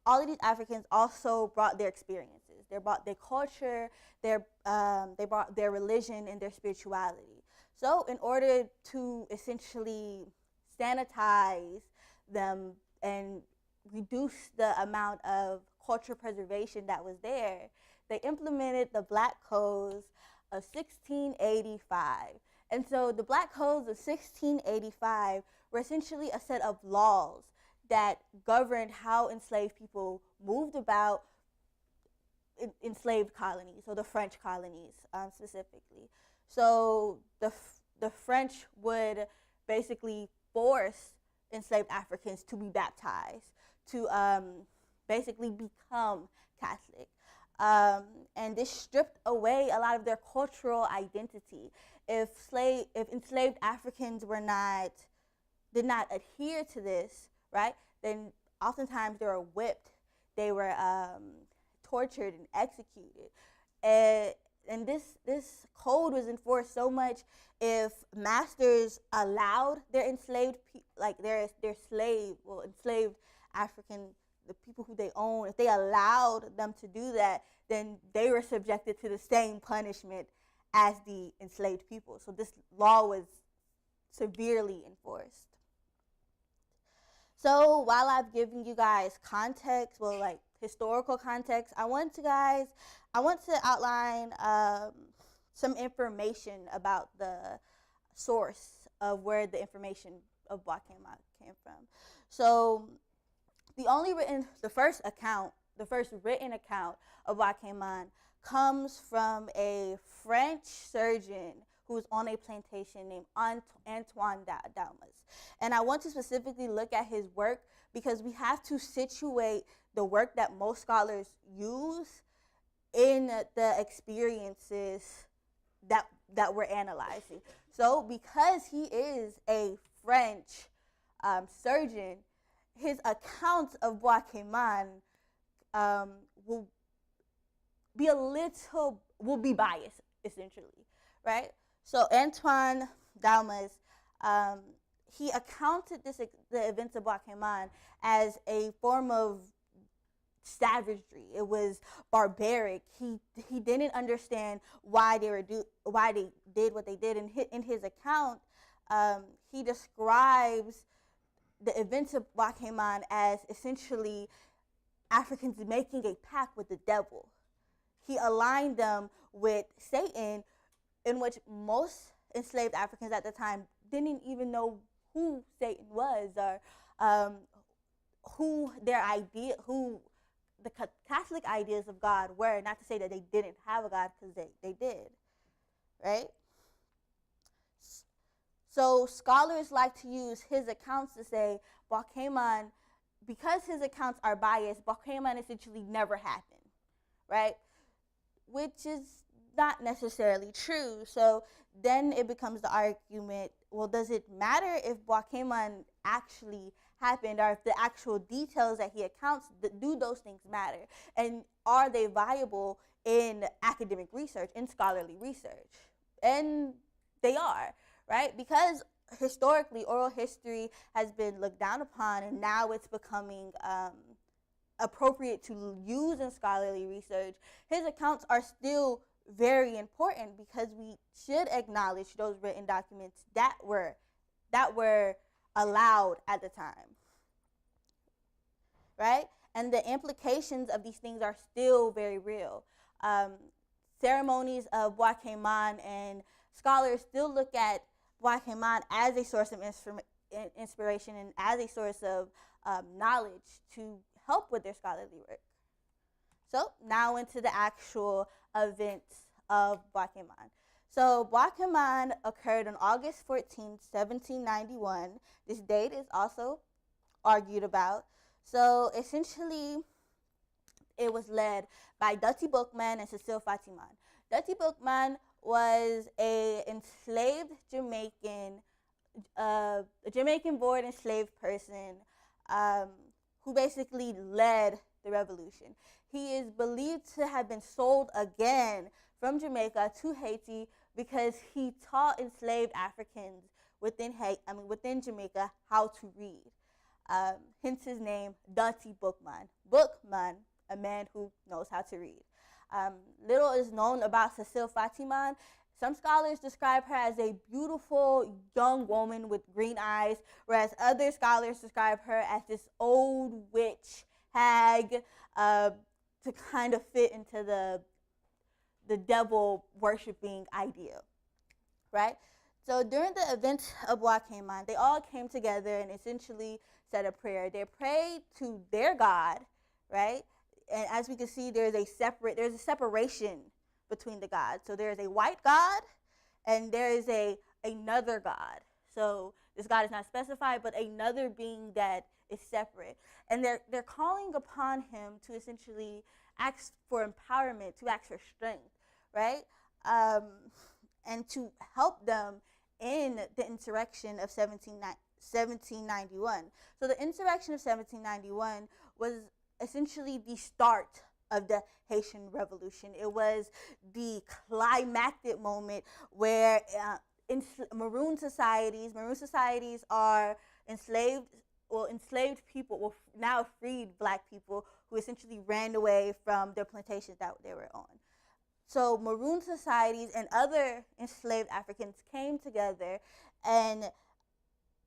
all of these Africans also brought their experiences. They brought their culture, they brought their religion and their spirituality. So in order to essentially sanitize them and reduce the amount of cultural preservation that was there, they implemented the Black Codes of 1685. And so the Black Codes of 1685 were essentially a set of laws that governed how enslaved people moved about enslaved colonies, so the French colonies specifically. So the French would basically force enslaved Africans to be baptized, to basically become Catholic. And this stripped away a lot of their cultural identity. If enslaved Africans did not adhere to this, right, then oftentimes they were whipped, they were tortured and executed. And this code was enforced so much if masters allowed their enslaved enslaved African, the people who they own, if they allowed them to do that, then they were subjected to the same punishment as the enslaved people. So this law was severely enforced. So while I've given you guys context, historical context, I want to outline some information about the source of where the information of Bois-Quémant came from. So the first written account of Bois-Quémant comes from a French surgeon who was on a plantation named Antoine Daumas. And I want to specifically look at his work because we have to situate the work that most scholars use in the experiences that we're analyzing. So because he is a French surgeon, his accounts of Bois-Quémant will be biased, essentially, right? So Antoine Daumas, he accounted the events of Bois-Quémant as a form of savagery. It was barbaric. He didn't understand why they did what they did. In his account, he describes the events of Bois-Quémant as essentially Africans making a pact with the devil. He aligned them with Satan, in which most enslaved Africans at the time didn't even know who Satan was or who the Catholic ideas of God were. Not to say that they didn't have a God, because they did, right? So scholars like to use his accounts to say Bois-Quémant, because his accounts are biased, Bois-Quémant essentially never happened, right? Which is not necessarily true. So then it becomes the argument, well, does it matter if Bois-Quémant actually happened, or if the actual details that he accounts, do those things matter? And are they viable in academic research, in scholarly research? And they are, right? Because historically, oral history has been looked down upon, and now it's becoming appropriate to use in scholarly research. His accounts are still very important because we should acknowledge those written documents that were allowed at the time, right? And the implications of these things are still very real. Ceremonies of Bois-Quémant, and scholars still look at Bois-Quémant as a source of inspiration and as a source of knowledge to help with their scholarly work. So now into the actual events of Bois-Quémant. So Bois-Quémant occurred on August 14, 1791. This date is also argued about. So essentially, it was led by Dutty Boukman and Cecile Fatiman. Dutty Boukman was a enslaved Jamaican, a Jamaican-born enslaved person who basically led the revolution. He is believed to have been sold again from Jamaica to Haiti because he taught enslaved Africans within Jamaica how to read. Hence his name, Dutty Boukman. Boukman, a man who knows how to read. Little is known about Cecile Fatiman. Some scholars describe her as a beautiful young woman with green eyes, whereas other scholars describe her as this old witch hag to kind of fit into the devil worshiping idea, right? So during the events of Bois-Quémant, they all came together and essentially said a prayer. They prayed to their God, right? And as we can see, there's a separation between the gods. So there's a white God and there is another God. So this God is not specified, but another being that is separate. And they're calling upon him to essentially ask for empowerment, to ask for strength, right? And to help them in the insurrection of 1791. So the insurrection of 1791 was essentially the start of the Haitian Revolution. It was the climactic moment where maroon societies are enslaved people, well, now freed black people who essentially ran away from their plantations that they were on. So maroon societies and other enslaved Africans came together and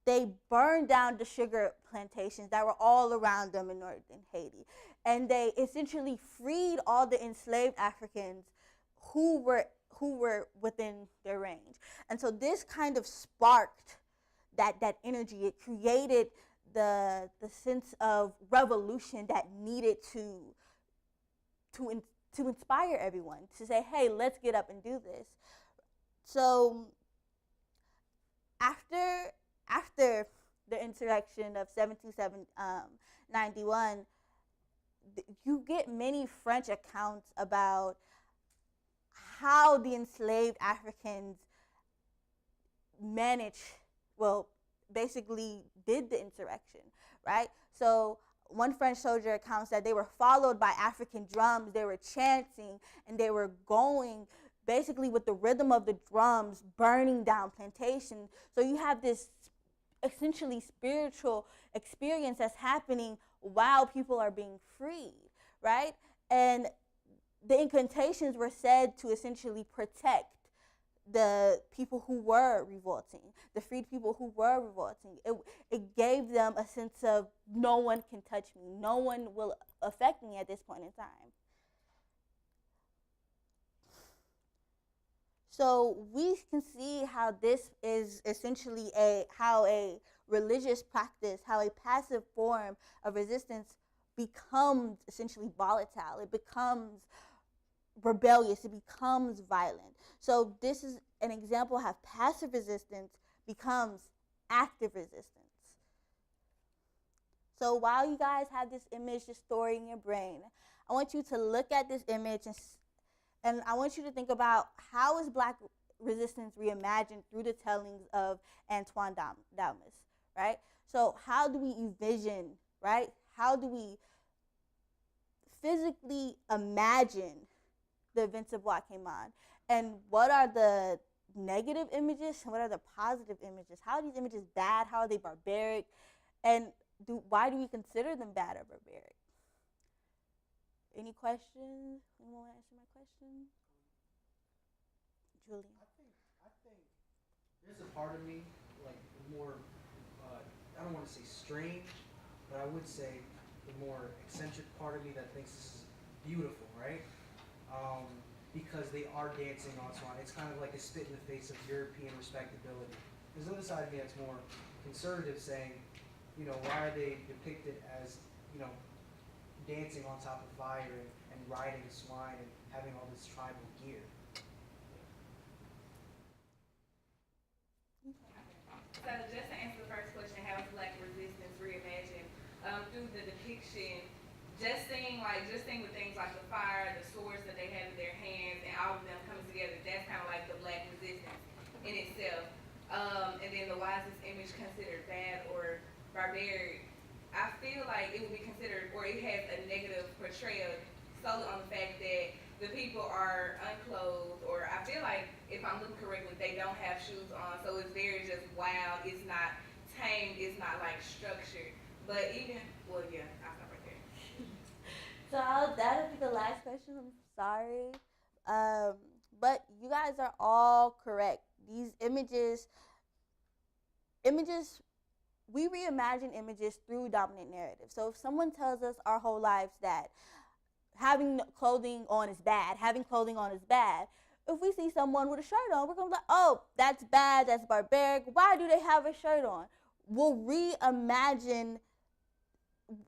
they burned down the sugar plantations that were all around them in northern Haiti. And they essentially freed all the enslaved Africans who who were within their range. And so this kind of sparked that energy. It created the sense of revolution that needed to inspire everyone to say, hey, let's get up and do this. So after the insurrection of 1791, you get many French accounts about how the enslaved Africans basically did the insurrection, right? So one French soldier accounts that they were followed by African drums, they were chanting, and they were going basically with the rhythm of the drums, burning down plantations. So you have this essentially spiritual experience that's happening while people are being freed, right? And the incantations were said to essentially protect the people who were revolting, the freed people who were revolting. It gave them a sense of, no one can touch me, no one will affect me at this point in time. So we can see how this is essentially how a religious practice, how a passive form of resistance becomes essentially volatile. It becomes rebellious, it becomes violent. So this is an example how passive resistance becomes active resistance. So while you guys have this image, this story in your brain, I want you to look at this image and I want you to think about, how is Black resistance reimagined through the tellings of Antoine Damas, right? So how do we envision, right? How do we physically imagine the events of what came on? And what are the negative images and what are the positive images? How are these images bad? How are they barbaric? And why do we consider them bad or barbaric? Any questions? Anyone want to answer my question? Julian. I think there's a part of me, like more, I don't want to say strange, but I would say the more eccentric part of me that thinks this is beautiful, right? Because they are dancing on Swan. It's kind of like a spit in the face of European respectability. There's another side of me that's more conservative, saying, why are they depicted as, dancing on top of fire and riding a swine and having all this tribal gear? So just to answer the first question, how is Black resistance reimagined? Through the depiction, just seeing with things like the fire, the swords that they have in their hands, and all of them coming together, that's kind of like the Black resistance in itself. And then the why is this image considered bad or barbaric? I feel like it would be considered, or it has a negative portrayal solely on the fact that the people are unclothed, or I feel like, if I'm looking correctly, they don't have shoes on, so it's very just wild, it's not tamed, it's not like structured. But even, well, yeah, I'll stop right there. So that'll be the last question, I'm sorry. But you guys are all correct. These images, we reimagine images through dominant narrative. So if someone tells us our whole lives that having clothing on is bad, if we see someone with a shirt on, we're going to be like, oh, that's bad, that's barbaric. Why do they have a shirt on? We'll reimagine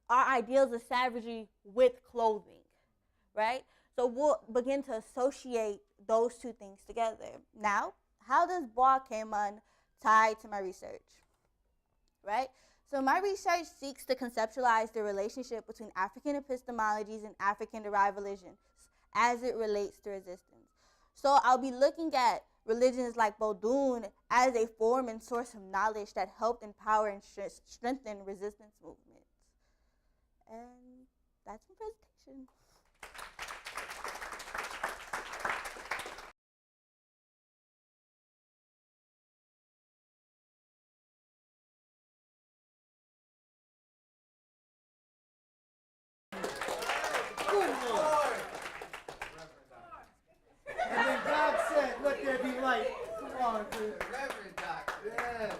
our ideals of savagery with clothing, right? So we'll begin to associate those two things together. Now, how does Bois Cayman tie to my research? Right? So my research seeks to conceptualize the relationship between African epistemologies and African-derived religions as it relates to resistance. So I'll be looking at religions like Bodun as a form and source of knowledge that helped empower and strengthen resistance movements. And that's my presentation. And then God said, let there be light. Come on, dude. Reverend Doctor. Yes.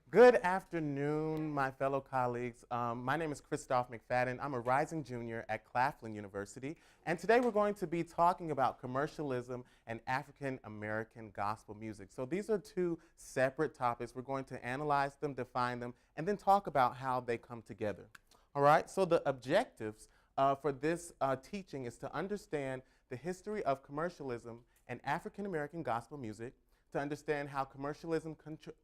Good Good afternoon, my fellow colleagues. My name is Christoph McFadden. I'm a rising junior at Claflin University, and today we're going to be talking about commercialism and African American gospel music. So these are two separate topics. We're going to analyze them, define them, and then talk about how they come together. All right, so the objectives for this teaching is to understand the history of commercialism and African American gospel music, to understand how commercialism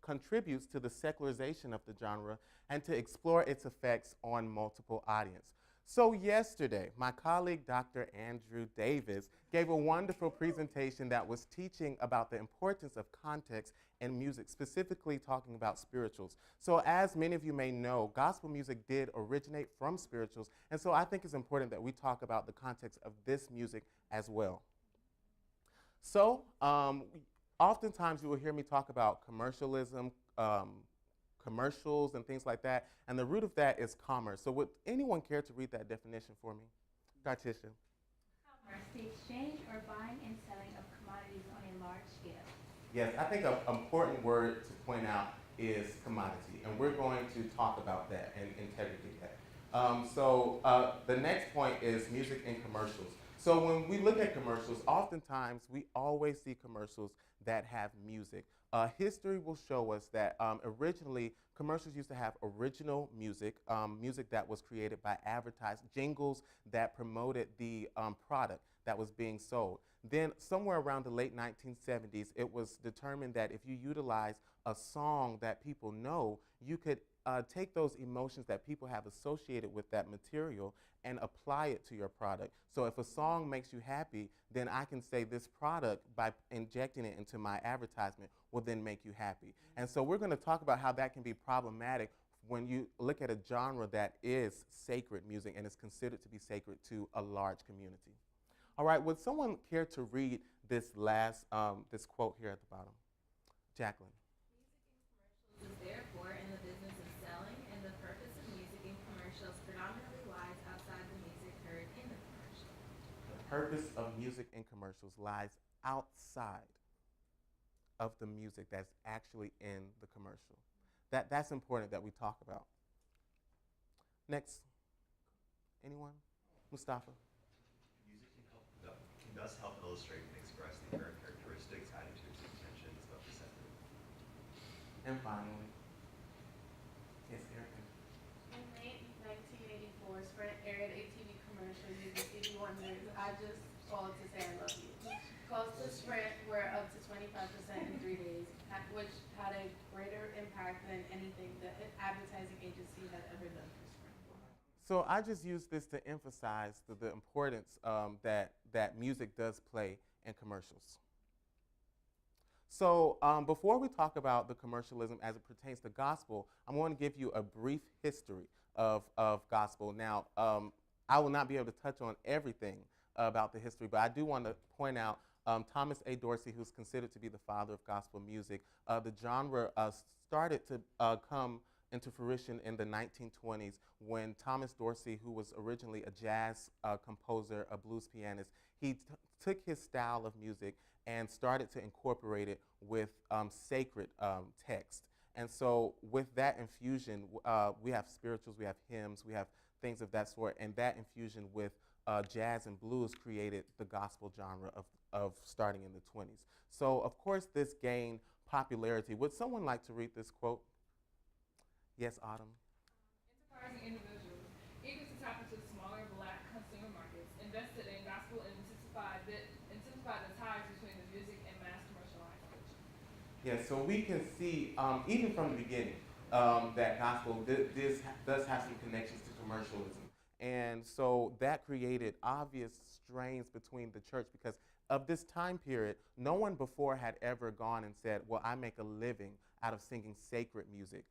contributes to the secularization of the genre, and to explore its effects on multiple audiences. So yesterday, my colleague Dr. Andrew Davis gave a wonderful presentation that was teaching about the importance of context in music, specifically talking about spirituals. So as many of you may know, gospel music did originate from spirituals, and so I think it's important that we talk about the context of this music as well. So, oftentimes you will hear me talk about commercialism, commercials and things like that, and the root of that is commerce. So would anyone care to read that definition for me? Dietitian. Commerce, the exchange or buying and selling of commodities on a large scale. Yes, I think an important word to point out is commodity, and we're going to talk about that and integrate that. The next point is music and commercials. So when we look at commercials, oftentimes we always see commercials that have music. History will show us that originally commercials used to have original music, music that was created by advertised jingles that promoted the product that was being sold. Then somewhere around the late 1970s, it was determined that if you utilize a song that people know, you could take those emotions that people have associated with that material and apply it to your product. So if a song makes you happy, then I can say this product, by injecting it into my advertisement, will then make you happy. And so we're going to talk about how that can be problematic when you look at a genre that is sacred music and is considered to be sacred to a large community. All right, would someone care to read this last, this quote here at the bottom? Jacqueline. Music and commercials is therefore in the business of selling, and the purpose of music and commercials predominantly lies outside the music heard in the commercial. The purpose of music and commercials lies outside of the music that's actually in the commercial. That's important that we talk about. Next. Anyone? Mustafa. Music can thus help illustrate and express the inherent characteristics, attitudes, and intentions of the sender. And finally, yes, Erica. In late 1984, Sprint aired a TV commercial using Stevie Wonder's "I Just Called to Say I Love You." Calls to Sprint were up to 25% in 3 days, which had a greater impact than anything the advertising agency had ever done for Sprint. So I just use this to emphasize the importance that music does play in commercials. So before we talk about the commercialism as it pertains to gospel, I'm going to give you a brief history of gospel. Now, I will not be able to touch on everything about the history, but I do want to point out Thomas A. Dorsey, who's considered to be the father of gospel music. The genre started to come into fruition in the 1920s when Thomas Dorsey, who was originally a jazz composer, a blues pianist, he took his style of music and started to incorporate it with sacred text. And so with that infusion, we have spirituals, we have hymns, we have things of that sort, and that infusion with jazz and blues created the gospel genre of starting in the 20s. So of course this gained popularity. Would someone like to read this quote? Yes, Autumn. Enterprising individuals, eager to tap into the smaller black consumer markets, invested in gospel and intensified the ties between the music and mass commercialized culture. Yeah, so we can see, even from the beginning, that gospel does have some connections to commercialism. And so that created obvious strains between the church because of this time period, no one before had ever gone and said, well, I make a living out of singing sacred music.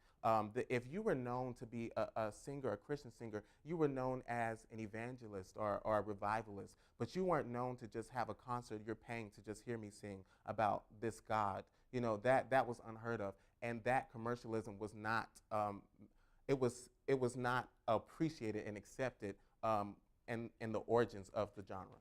If you were known to be a singer, a Christian singer, you were known as an evangelist or a revivalist, but you weren't known to just have a concert you're paying to just hear me sing about this God. You know, that was unheard of, and that commercialism was not, it was not appreciated and accepted in the origins of the genre.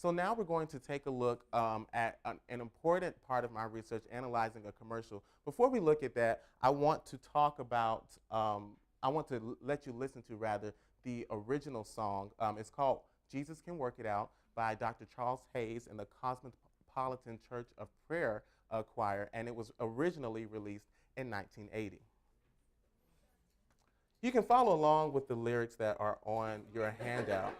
So now we're going to take a look at an important part of my research, analyzing a commercial. Before we look at that, I want to talk about, I want to let you listen to, rather, the original song. It's called Jesus Can Work It Out by Dr. Charles Hayes and the Cosmopolitan Church of Prayer Choir, and it was originally released in 1980. You can follow along with the lyrics that are on your handout.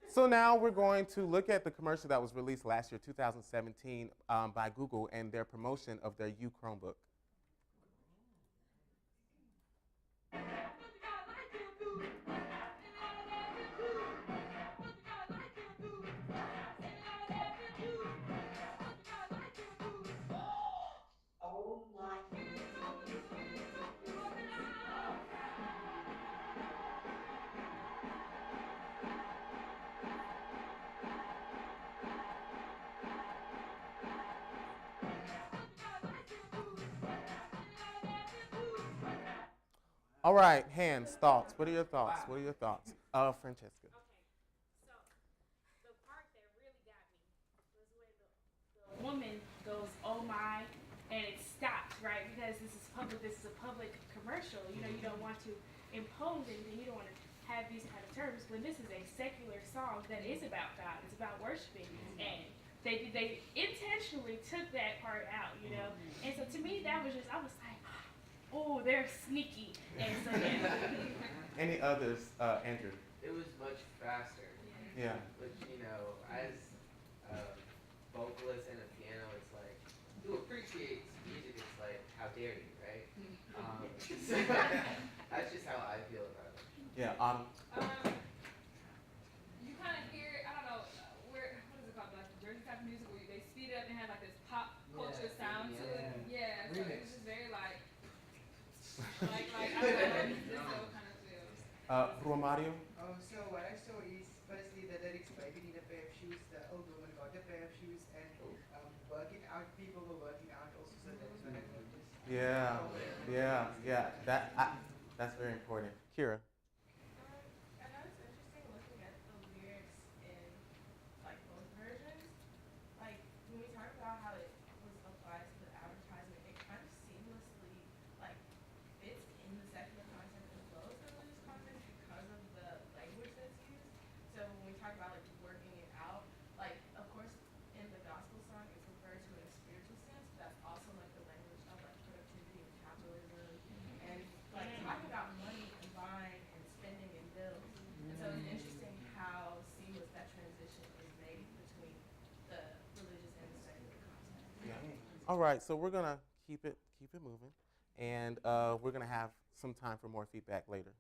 So now we're going to look at the commercial that was released last year, 2017, by Google and their promotion of their U Chromebook. All right, hands, thoughts. What are your thoughts? What are your thoughts? Francesca. Okay, so the part that really got me was when the woman goes, "Oh my," and it stops, right? Because this is a public commercial. You know, you don't want to impose anything. You don't want to have these kind of terms. When this is a secular song that is about God, it's about worshiping, and they intentionally took that part out, you know. And so to me, that was just, I was like, oh, they're sneaky. And so yeah. Any others, Andrew? It was much faster. Yeah. Which, you know, as a vocalist and a piano, it's like, who appreciates music, it's like, how dare you, right? So that's just how I feel about it. Yeah, Autumn. You kind of hear, I don't know, what is it called, like Jersey type of music where they speed it up and have like this pop culture sound to it. Yeah, so it was just very like I don't know, this kind of feels. Romario? So what I saw is firstly the lyrics by "We need a pair of shoes." The old woman got a pair of shoes, and working out, people were working out also. So that is what I noticed. Yeah. That's very important. Kira. I know it's interesting looking at the lyrics in like both versions. Like when we talk about how it was applied to the advertisement, it kind of seamlessly like fits in the secular content as well as the religious content because of the language that's used. So when we talk about like working it out, like of course in the gospel song it's referred to in a spiritual sense, but that's also like the language of like productivity and capitalism and like talking about money and buying and spending and bills. And so it's interesting how seamless that transition is made between the religious and the secular content. Yeah. All right, so we're gonna keep it moving, and we're gonna have some time for more feedback later.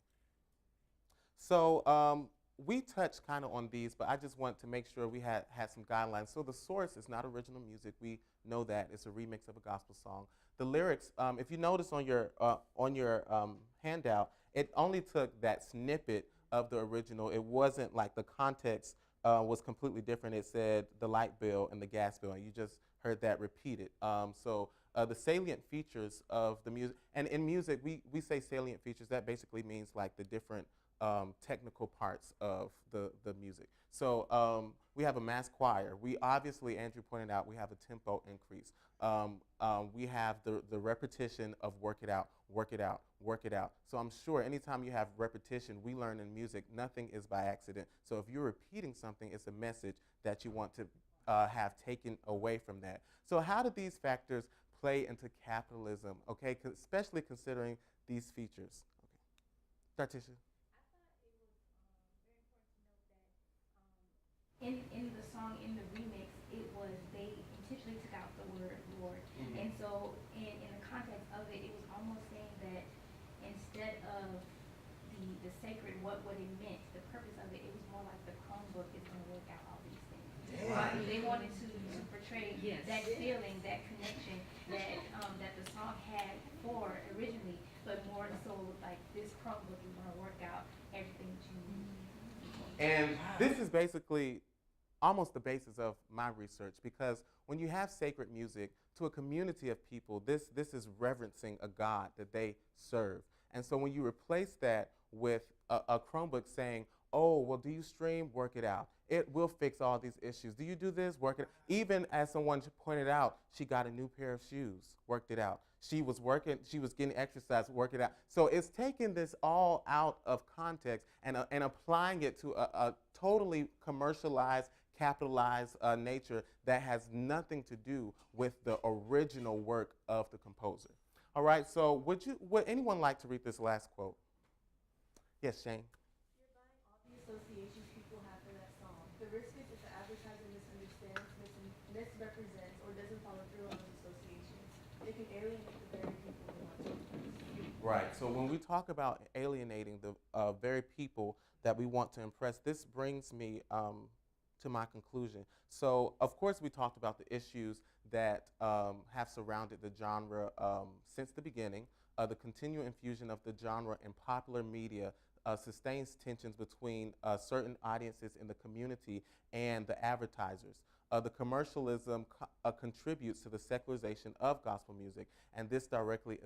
So we touched kind of on these, but I just want to make sure we had some guidelines. So the source is not original music. We know that it's a remix of a gospel song. The lyrics, if you notice on your handout, it only took that snippet of the original. It wasn't like the context was completely different. It said the light bill and the gas bill, and you just heard that repeated. So the salient features of the music, and in music we say salient features. That basically means like the different technical parts of the music. So we have a mass choir. We obviously, Andrew pointed out, we have a tempo increase. We have the repetition of work it out, work it out, work it out. So I'm sure anytime you have repetition, we learn in music, nothing is by accident. So if you're repeating something, it's a message that you want to have taken away from that. So how do these factors play into capitalism, okay, especially considering these features? Okay. Dartisha? In the song, in the remix, it was, they intentionally took out the word Lord. And so in the context of it, it was almost saying that instead of the sacred, what it meant, the purpose of it, it was more like the Chromebook is going to work out all these things. Right? They wanted to portray that feeling, that connection that the song had for originally, but more so like this Chromebook is going to work out everything that you need. And this is basically almost the basis of my research, because when you have sacred music to a community of people, this is reverencing a God that they serve. And so when you replace that with a Chromebook saying, oh, well, do you stream? Work it out. It will fix all these issues. Do you do this? Work it out. Even as someone pointed out, she got a new pair of shoes, worked it out. She was working, she was getting exercise, work it out. So it's taking this all out of context and applying it to a totally commercialized, capitalized nature that has nothing to do with the original work of the composer. All right, so would anyone like to read this last quote? Yes, Shane. The associations people have for that song. The risk is if the advertiser misunderstands, misrepresents, or doesn't follow through on those associations, they can alienate the very people they want to impress. Right. So when we talk about alienating the very people that we want to impress, this brings me to my conclusion. So, of course, we talked about the issues that have surrounded the genre since the beginning. The continual infusion of the genre in popular media sustains tensions between certain audiences in the community and the advertisers. The commercialism contributes to the secularization of gospel music, and this directly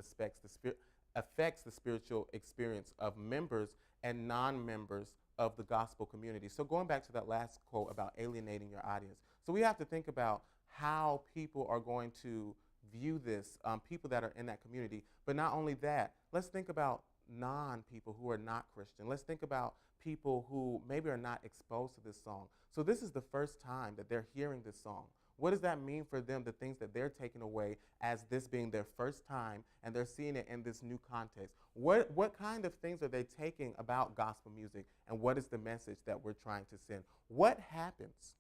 affects the spiritual experience of members and non-members of the gospel community. So going back to that last quote about alienating your audience, so we have to think about how people are going to view this, people that are in that community. But not only that, let's think about non-people who are not Christian. Let's think about people who maybe are not exposed to this song. So this is the first time that they're hearing this song. What does that mean for them, the things that they're taking away as this being their first time and they're seeing it in this new context? What kind of things are they taking about gospel music, and what is the message that we're trying to send? What happens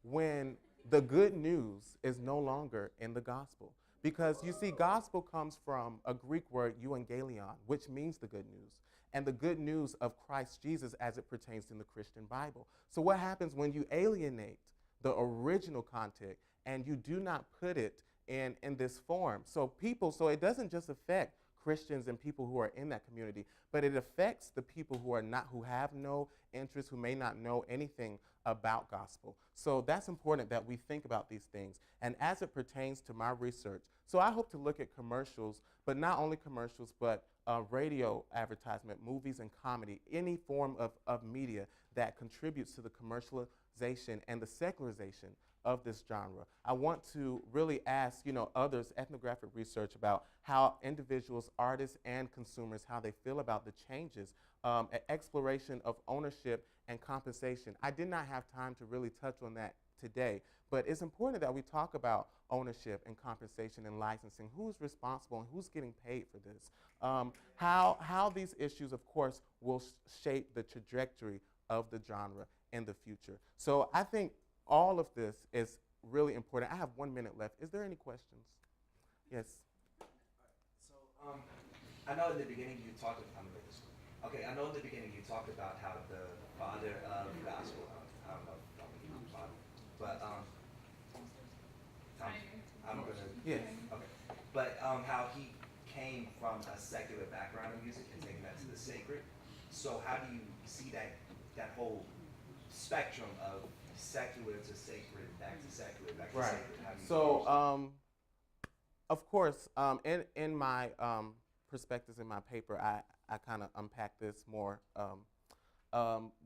when the good news is no longer in the gospel? Because you see, gospel comes from a Greek word, euangelion, which means the good news, and the good news of Christ Jesus as it pertains in the Christian Bible. So what happens when you alienate the original content and you do not put it in this form? So it doesn't just affect Christians and people who are in that community, but it affects the people who have no interest, who may not know anything about gospel. So that's important that we think about these things. And as it pertains to my research, so I hope to look at commercials, but not only commercials, but radio advertisement, movies and comedy, any form of media that contributes to the commercialization and the secularization of this genre. I want to really ask, others, ethnographic research about how individuals, artists, and consumers, how they feel about the changes, exploration of ownership and compensation. I did not have time to really touch on that today, but it's important that we talk about ownership and compensation and licensing. Who's responsible and who's getting paid for this? How these issues, of course, will shape the trajectory of the genre in the future. So I think all of this is really important. I have 1 minute left. Is there any questions? Yes. So I know in the beginning you talked about, I know in the beginning you talked about how the father of gospel, I don't know if I'm gonna use father, but I'm gonna, yes. Okay. But how he came from a secular background in music and taking that to the sacred. So how do you see that whole spectrum of secular to sacred, back to secular, back to sacred? How do you So, of course, in my perspectives in my paper, I kind of unpack this more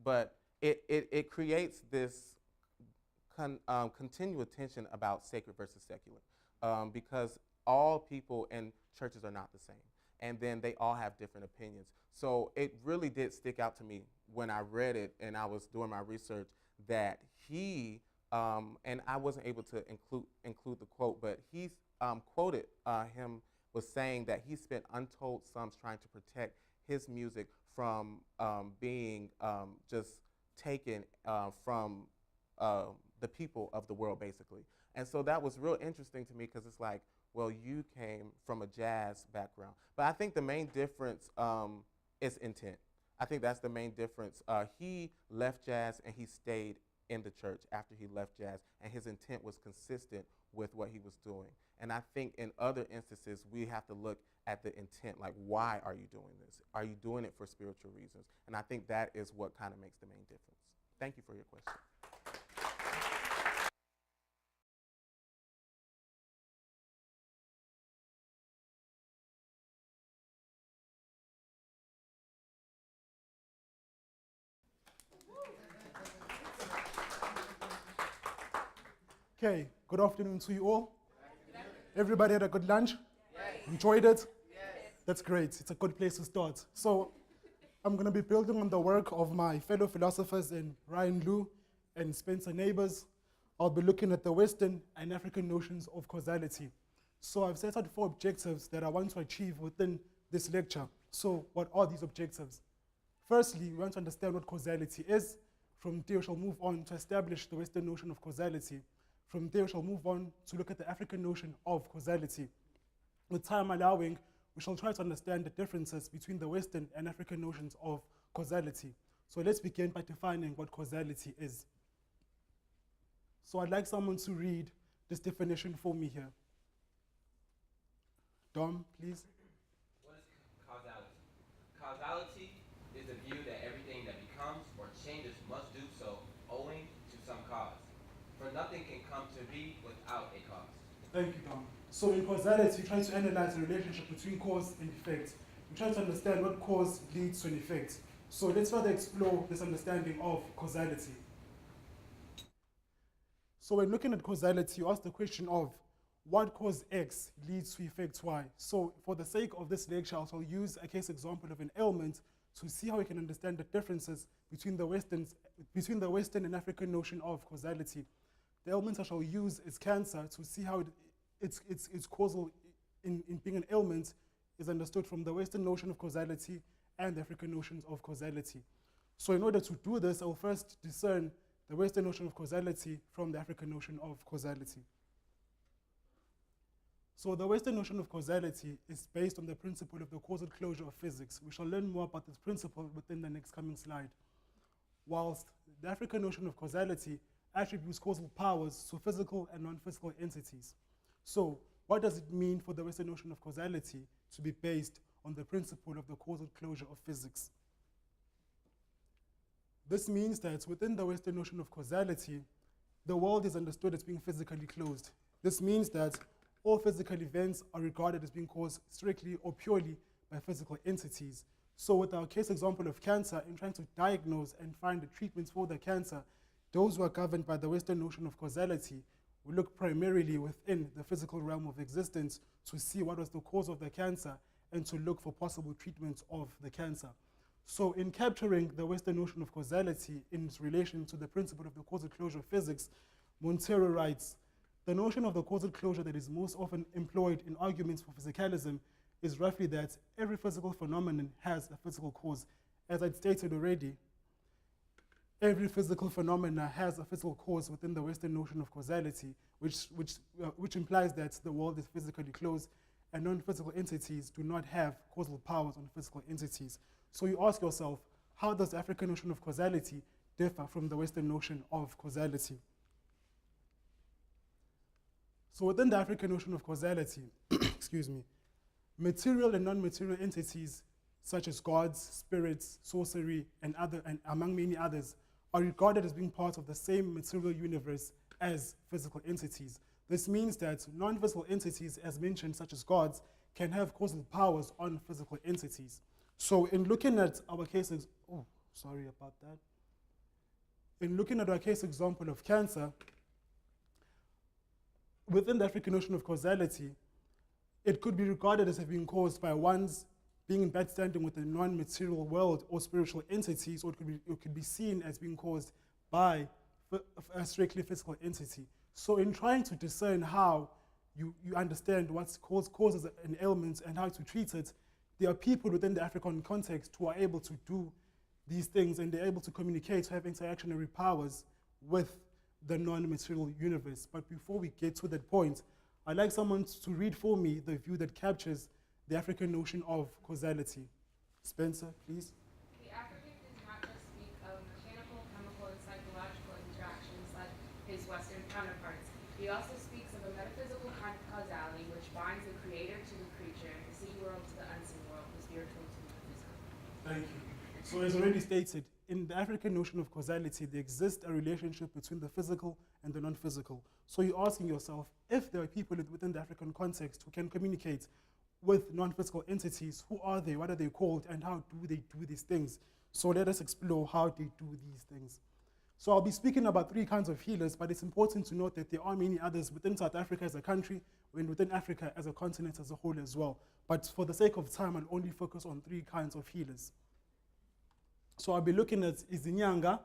But it creates this continual tension about sacred versus secular, because all people in churches are not the same, and then they all have different opinions. So it really did stick out to me when I read it and I was doing my research that he, and I wasn't able to include the quote, but he quoted him was saying that he spent untold sums trying to protect his music from being just taken from the people of the world, basically. And so that was real interesting to me because it's like, well, you came from a jazz background. But I think the main difference is intent. I think that's the main difference. He left jazz and he stayed in the church after he left jazz, and his intent was consistent with what he was doing. And I think in other instances, we have to look at the intent, like, why are you doing this? Are you doing it for spiritual reasons? And I think that is what kind of makes the main difference. Thank you for your question. Okay, good afternoon to you all. Everybody had a good lunch? Enjoyed it? That's great. It's a good place to start. So I'm going to be building on the work of my fellow philosophers in Ryan Liu and Spencer Nabors. I'll be looking at the Western and African notions of causality. So I've set out 4 objectives that I want to achieve within this lecture. So what are these objectives? Firstly, we want to understand what causality is. From there, we shall move on to establish the Western notion of causality. From there, we shall move on to look at the African notion of causality. With time allowing, we shall try to understand the differences between the Western and African notions of causality. So let's begin by defining what causality is. So I'd like someone to read this definition for me here. Dom, please. What is causality? Causality is the view that everything that becomes or changes must do so owing to some cause. For nothing can come to be without a cause. Thank you, Dom. So in causality, we try to analyze the relationship between cause and effect. We try to understand what cause leads to an effect. So let's further explore this understanding of causality. So when looking at causality, you ask the question of what cause X leads to effect Y. So for the sake of this lecture, I shall use a case example of an ailment to see how we can understand the differences between the Western and African notion of causality. The ailment I shall use is cancer to see how its causal in being an ailment is understood from the Western notion of causality and the African notions of causality. So in order to do this, I will first discern the Western notion of causality from the African notion of causality. So the Western notion of causality is based on the principle of the causal closure of physics. We shall learn more about this principle within the next coming slide. Whilst the African notion of causality attributes causal powers to physical and non-physical entities. So what does it mean for the Western notion of causality to be based on the principle of the causal closure of physics? This means that within the Western notion of causality, the world is understood as being physically closed. This means that all physical events are regarded as being caused strictly or purely by physical entities. So with our case example of cancer, in trying to diagnose and find the treatments for the cancer, those who are governed by the Western notion of causality will look primarily within the physical realm of existence to see what was the cause of the cancer and to look for possible treatments of the cancer. So in capturing the Western notion of causality in its relation to the principle of the causal closure of physics, Montero writes, the notion of the causal closure that is most often employed in arguments for physicalism is roughly that every physical phenomenon has a physical cause. As I'd stated already, every physical phenomena has a physical cause within the Western notion of causality, which implies that the world is physically closed and non-physical entities do not have causal powers on physical entities. So you ask yourself, how does the African notion of causality differ from the Western notion of causality? So within the African notion of causality, excuse me, material and non-material entities such as gods, spirits, sorcery, and among many others, are regarded as being part of the same material universe as physical entities. This means that non-physical entities, as mentioned, such as gods, can have causal powers on physical entities. So in looking at our cases, Sorry about that. In looking at our case example of cancer, within the African notion of causality, it could be regarded as having caused by one's being in bad standing with the non-material world or spiritual entities, or it could be seen as being caused by a strictly physical entity. So in trying to discern how you understand what causes an ailment and how to treat it, there are people within the African context who are able to do these things, and they're able to communicate, to have interactionary powers with the non-material universe. But before we get to that point, I'd like someone to read for me the view that captures the African notion of causality. Spencer, please. The African does not just speak of mechanical, chemical, and psychological interactions like his Western counterparts. He also speaks of a metaphysical kind of causality which binds the creator to the creature, the seen world to the unseen world, the spiritual to the physical. Thank you. So as already stated, in the African notion of causality, there exists a relationship between the physical and the non-physical. So you're asking yourself, if there are people within the African context who can communicate with non-physical entities, who are they, what are they called, and how do they do these things? So let us explore how they do these things. So I'll be speaking about 3 kinds of healers, but it's important to note that there are many others within South Africa as a country and within Africa as a continent as a whole as well. But for the sake of time, I'll only focus on 3 kinds of healers. So I'll be looking at Izinyanga.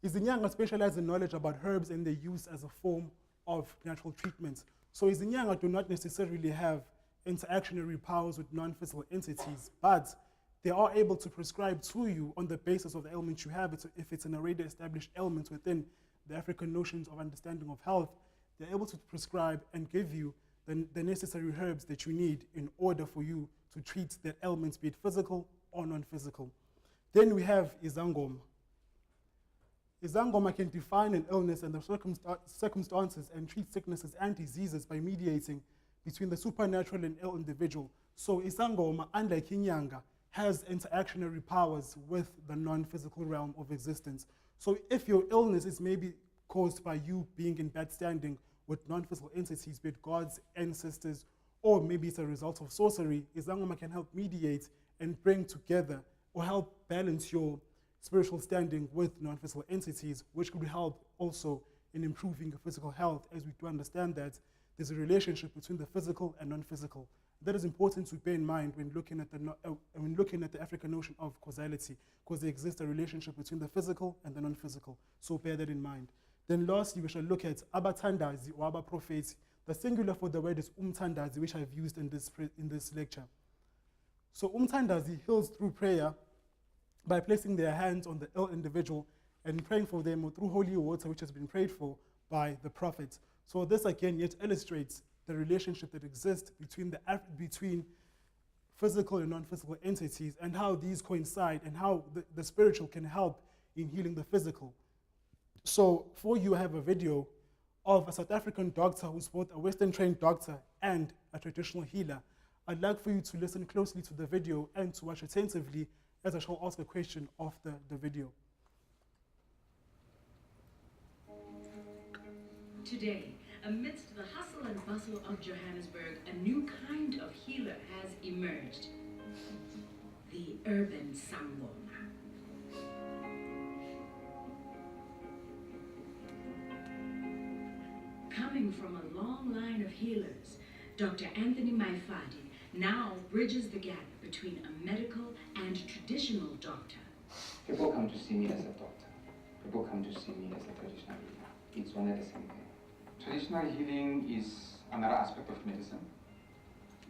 Izinyanga specialize in knowledge about herbs and their use as a form of natural treatment. So Izinyanga do not necessarily have interactionary powers with non-physical entities, but they are able to prescribe to you on the basis of the ailment you have. If it's an already established ailment within the African notions of understanding of health, they're able to prescribe and give you the necessary herbs that you need in order for you to treat that ailment, be it physical or non-physical. Then we have Izangoma. Izangoma can define an illness and the circumstances and treat sicknesses and diseases by mediating between the supernatural and ill individual. So Izangoma, unlike Inyanga, has interactionary powers with the non-physical realm of existence. So if your illness is maybe caused by you being in bad standing with non-physical entities, be it gods, ancestors, or maybe it's a result of sorcery, Izangoma can help mediate and bring together or help balance your spiritual standing with non-physical entities, which could help also in improving your physical health, as we do understand that there's a relationship between the physical and non-physical. That is important to bear in mind when looking at the African notion of causality, because there exists a relationship between the physical and the non-physical. So bear that in mind. Then lastly, we shall look at abatandazi or abaprofeti. The singular for the word is umtandazi, which I've used in this lecture. So umtandazi heals through prayer by placing their hands on the ill individual and praying for them through holy water, which has been prayed for by the prophet. So this again yet illustrates the relationship that exists between physical and non-physical entities, and how these coincide, and how the spiritual can help in healing the physical. So for you, I have a video of a South African doctor who's both a Western trained doctor and a traditional healer. I'd like for you to listen closely to the video and to watch attentively as I shall ask a question of the video. Today, amidst the hustle and bustle of Johannesburg, a new kind of healer has emerged. The urban sangoma. Coming from a long line of healers, Dr. Anthony McFadden now bridges the gap between a medical and traditional doctor. People come to see me as a doctor. People come to see me as a traditional healer. It's one and the same thing. Traditional healing is another aspect of medicine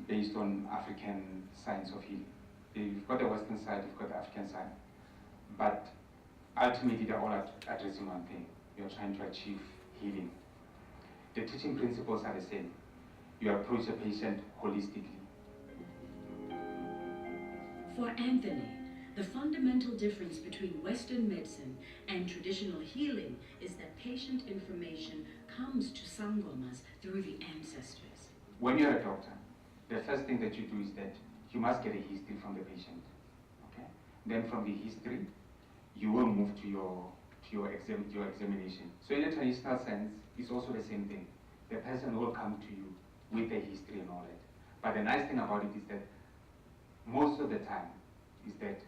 based on African science of healing. You've got the Western side, you've got the African side. But ultimately, they're all addressing one thing. You're trying to achieve healing. The teaching principles are the same. You approach a patient holistically. For Anthony, the fundamental difference between Western medicine and traditional healing is that patient information comes to sangomas through the ancestors. When you're a doctor, the first thing that you do is that you must get a history from the patient. Okay? Then from the history, you will move to your examination. So in a traditional sense, it's also the same thing. The person will come to you with a history and all that. But the nice thing about it is that most of the time is that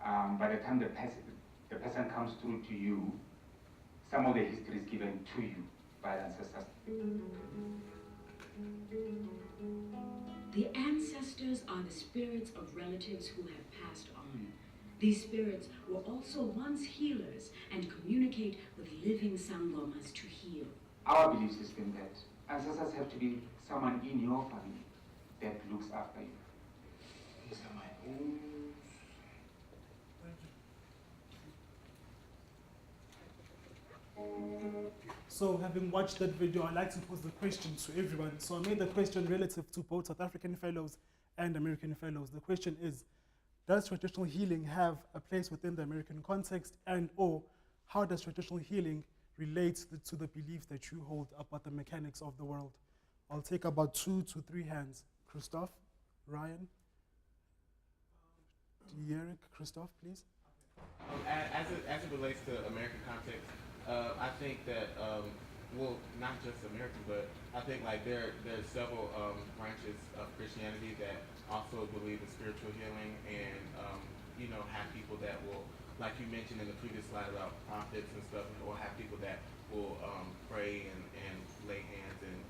by the time the person comes through to you, some of the history is given to you by the ancestors. The ancestors are the spirits of relatives who have passed on. These spirits were also once healers and communicate with living sangomas to heal. Our belief system that ancestors have to be someone in your family that looks after you. These are my own. So having watched that video, I'd like to pose the question to everyone. So I made the question relative to both South African fellows and American fellows. The question is, does traditional healing have a place within the American context, and or how does traditional healing relate to the beliefs that you hold about the mechanics of the world? I'll take about 2 to 3 hands. Christophe, Ryan, Eric, Christophe, please. As it relates to American context, I think that, well, not just American, but I think like there are several branches of Christianity that also believe in spiritual healing and, you know, have people that will, like you mentioned in the previous slide about prophets and stuff, or have people that will pray and lay hands and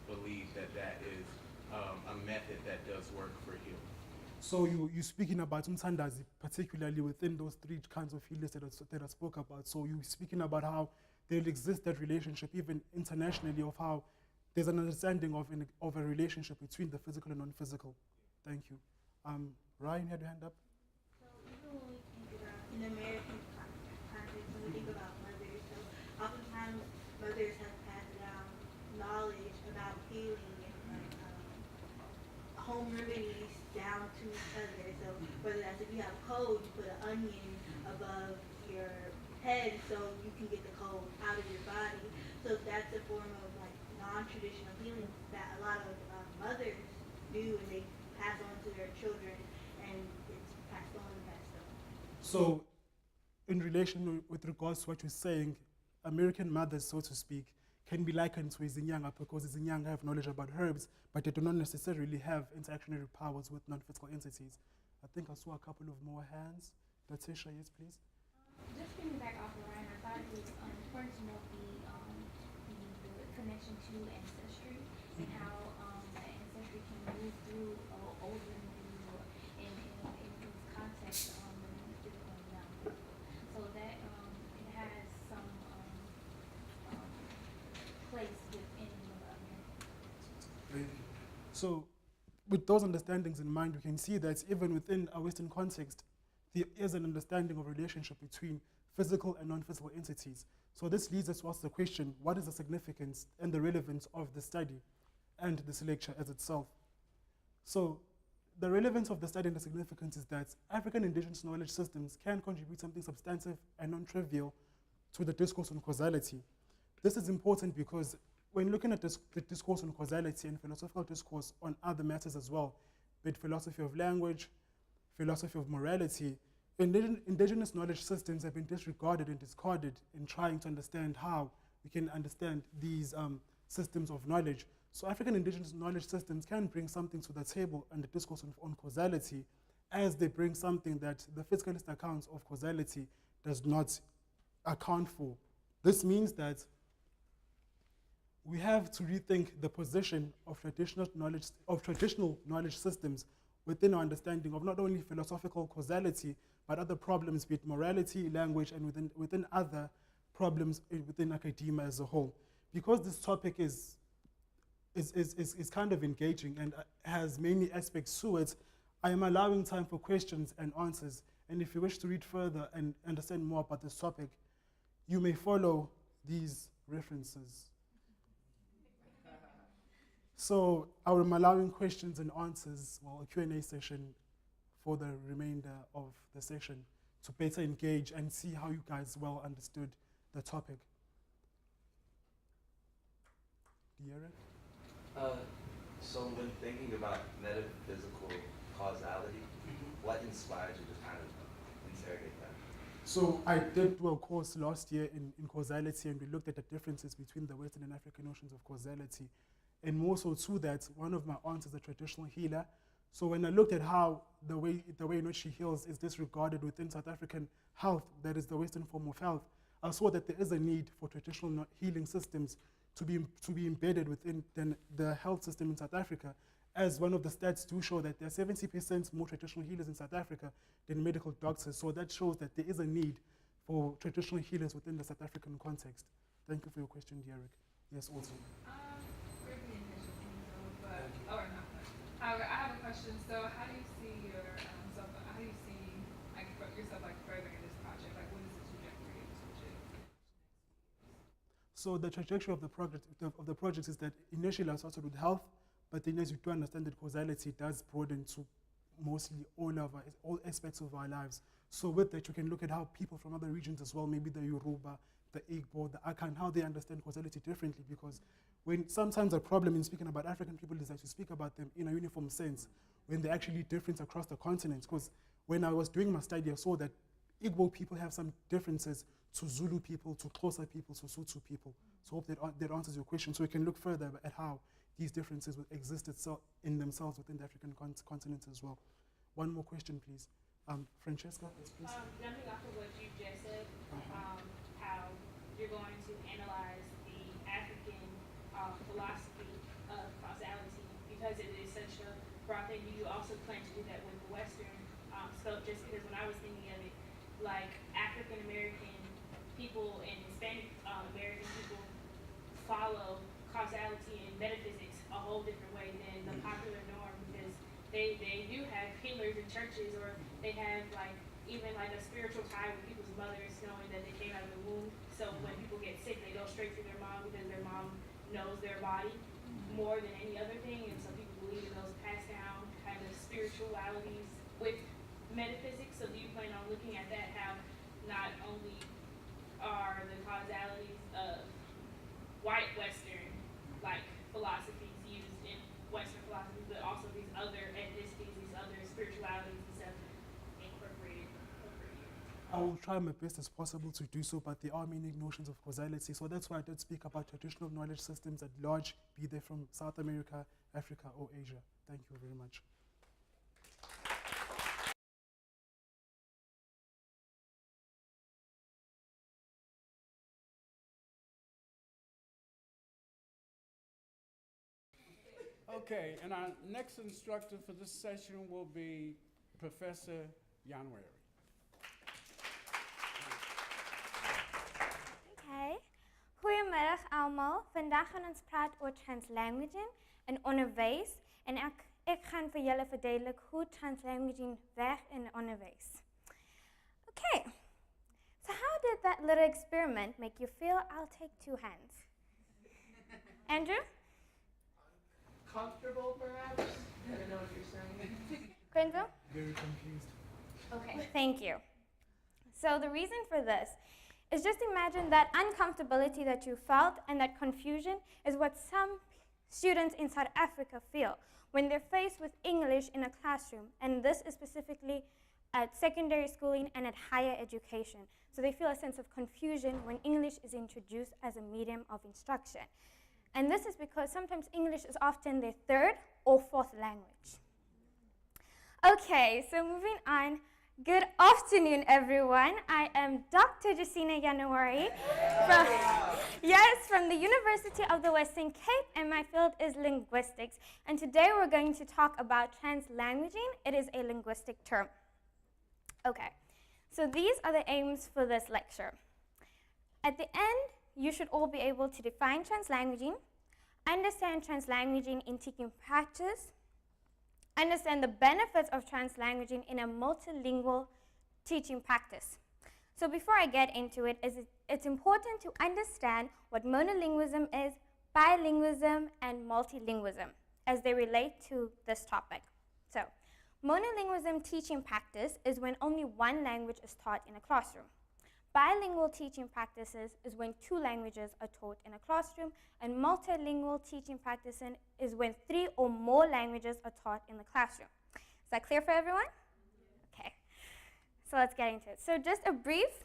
believe that that is a method that does work for healing. So you're speaking about umthandazi, particularly within those 3 kinds of healers that I spoke about. So you're speaking about how there exists that relationship, even internationally, of how there's an understanding of a relationship between the physical and non-physical. Thank you. Ryan, you had your hand up. So even when we think about, in American context, when we think about mothers, so oftentimes mothers have passed down knowledge about healing and like home remedies down to each other. So whether that's if you have a cold, you put an onion above your head so you can get the cold out of your body. So that's a form of like non-traditional healing that a lot of mothers do, and they pass on to their children, and it's passed on and passed on. So in relation with regards to what you're saying, American mothers, so to speak, can be likened to izinyanga because izinyanga have knowledge about herbs, but they do not necessarily have interactionary powers with non-physical entities. I think I saw a couple of more hands. Letitia, yes, please. Just getting back off of Ryan, I thought it was important to note the connection to ancestry and how that ancestry can move through older individual in this context the physical and non-physical. So that it has some place within the American. So with those understandings in mind, we can see that even within a Western context, there is an understanding of relationship between physical and non-physical entities. So this leads us to ask the question, what is the significance and the relevance of the study and this lecture as itself? So the relevance of the study and the significance is that African indigenous knowledge systems can contribute something substantive and non-trivial to the discourse on causality. This is important because when looking at the discourse on causality and philosophical discourse on other matters as well, be it philosophy of language, philosophy of morality, indigenous knowledge systems have been disregarded and discarded in trying to understand how we can understand these systems of knowledge. So African indigenous knowledge systems can bring something to the table and the discourse on causality, as they bring something that the physicalist accounts of causality does not account for. This means that we have to rethink the position of traditional knowledge systems within our understanding of not only philosophical causality, but other problems, be it morality, language, and within other problems within academia as a whole. Because this topic is kind of engaging and has many aspects to it, I am allowing time for questions and answers. And if you wish to read further and understand more about this topic, you may follow these references. So I am allowing questions and answers, well, a Q&A session for the remainder of the session to better engage and see how you guys well understood the topic. Diarra? So when thinking about metaphysical causality, what inspired you to kind of interrogate that? So I did do a course last year in causality, and we looked at the differences between the Western and African notions of causality. And more so to that, one of my aunts is a traditional healer, So when I looked at how the way in which she heals is disregarded within South African health, that is the Western form of health, I saw that there is a need for traditional healing systems to be embedded within the health system in South Africa, as one of the stats do show that there are 70% more traditional healers in South Africa than medical doctors. So that shows that there is a need for traditional healers within the South African context. Thank you for your question, Derek. Yes, also. We're being initial but or not. However, I have a question. So, how do you see yourself? How do you see yourself furthering this project? Like, what is the trajectory of this project? So the trajectory of the project is that initially I started with health, but then as you do understand that causality does broaden to mostly all aspects of our lives. So with that, you can look at how people from other regions as well, maybe the Yoruba, the Igbo, the Akan, how they understand causality differently, because when sometimes a problem in speaking about African people is that you speak about them in a uniform sense, when they're actually different across the continent. Because when I was doing my study, I saw that Igbo people have some differences to Zulu people, to Xhosa people, to Sotho people. So I hope that answers your question. So we can look further at how these differences exist in themselves within the African continent as well. One more question, please. Francesca, yes, please. Jumping off of what you just said, how you're going to analyze the African philosophy of causality, because it is such a broad thing. Do you also plan to do that with the Western scope? Just because when I was thinking of it, like African American people and Hispanic American people follow causality and metaphysics a whole different way than the popular norm, because they do have healers in churches, or they have even a spiritual tie with people's mothers, knowing that they came out of the womb. So when people get sick, they go straight to their mom because their mom knows their body more than any other thing. And so people believe in those passed down kind of spiritualities with metaphysics. So do you plan on looking at that, how not only are the causalities of white Western philosophies used in Western philosophy, but also these other ethnicities, these other spiritualities and stuff incorporated? I will try my best as possible to do so, but there are many notions of causality. So that's why I did speak about traditional knowledge systems at large, be they from South America, Africa, or Asia. Thank you very much. Okay, and our next instructor for this session will be Professor Januarie. Okay. Goedemiddag allemaal. Vandaag gaan ons praat oor translanguaging en onderwijs. En ek gaan vir julle verduidelik hoe translanguaging werk in onderwijs. Okay. So how did that little experiment make you feel? I'll take 2 hands. Andrew? Comfortable, perhaps? I don't know what you're saying. Quentin? Very confused. Okay, thank you. So the reason for this is just imagine that uncomfortability that you felt and that confusion is what some students in South Africa feel when they're faced with English in a classroom, and this is specifically at secondary schooling and at higher education. So they feel a sense of confusion when English is introduced as a medium of instruction. And this is because sometimes English is often their 3rd or 4th language. Okay, so moving on. Good afternoon, everyone. I am Dr. Jacinta Januarie from the University of the Western Cape, and my field is linguistics. And today we're going to talk about translanguaging. It is a linguistic term. Okay, so these are the aims for this lecture. At the end, you should all be able to define translanguaging, understand translanguaging in teaching practice, understand the benefits of translanguaging in a multilingual teaching practice. So before I get into it, it's important to understand what monolingualism is, bilingualism, and multilingualism as they relate to this topic. So, monolingualism teaching practice is when only one language is taught in a classroom. Bilingual teaching practices is when 2 languages are taught in a classroom, and multilingual teaching practices is when 3 or more languages are taught in the classroom. Is that clear for everyone? Okay, so let's get into it. So just a brief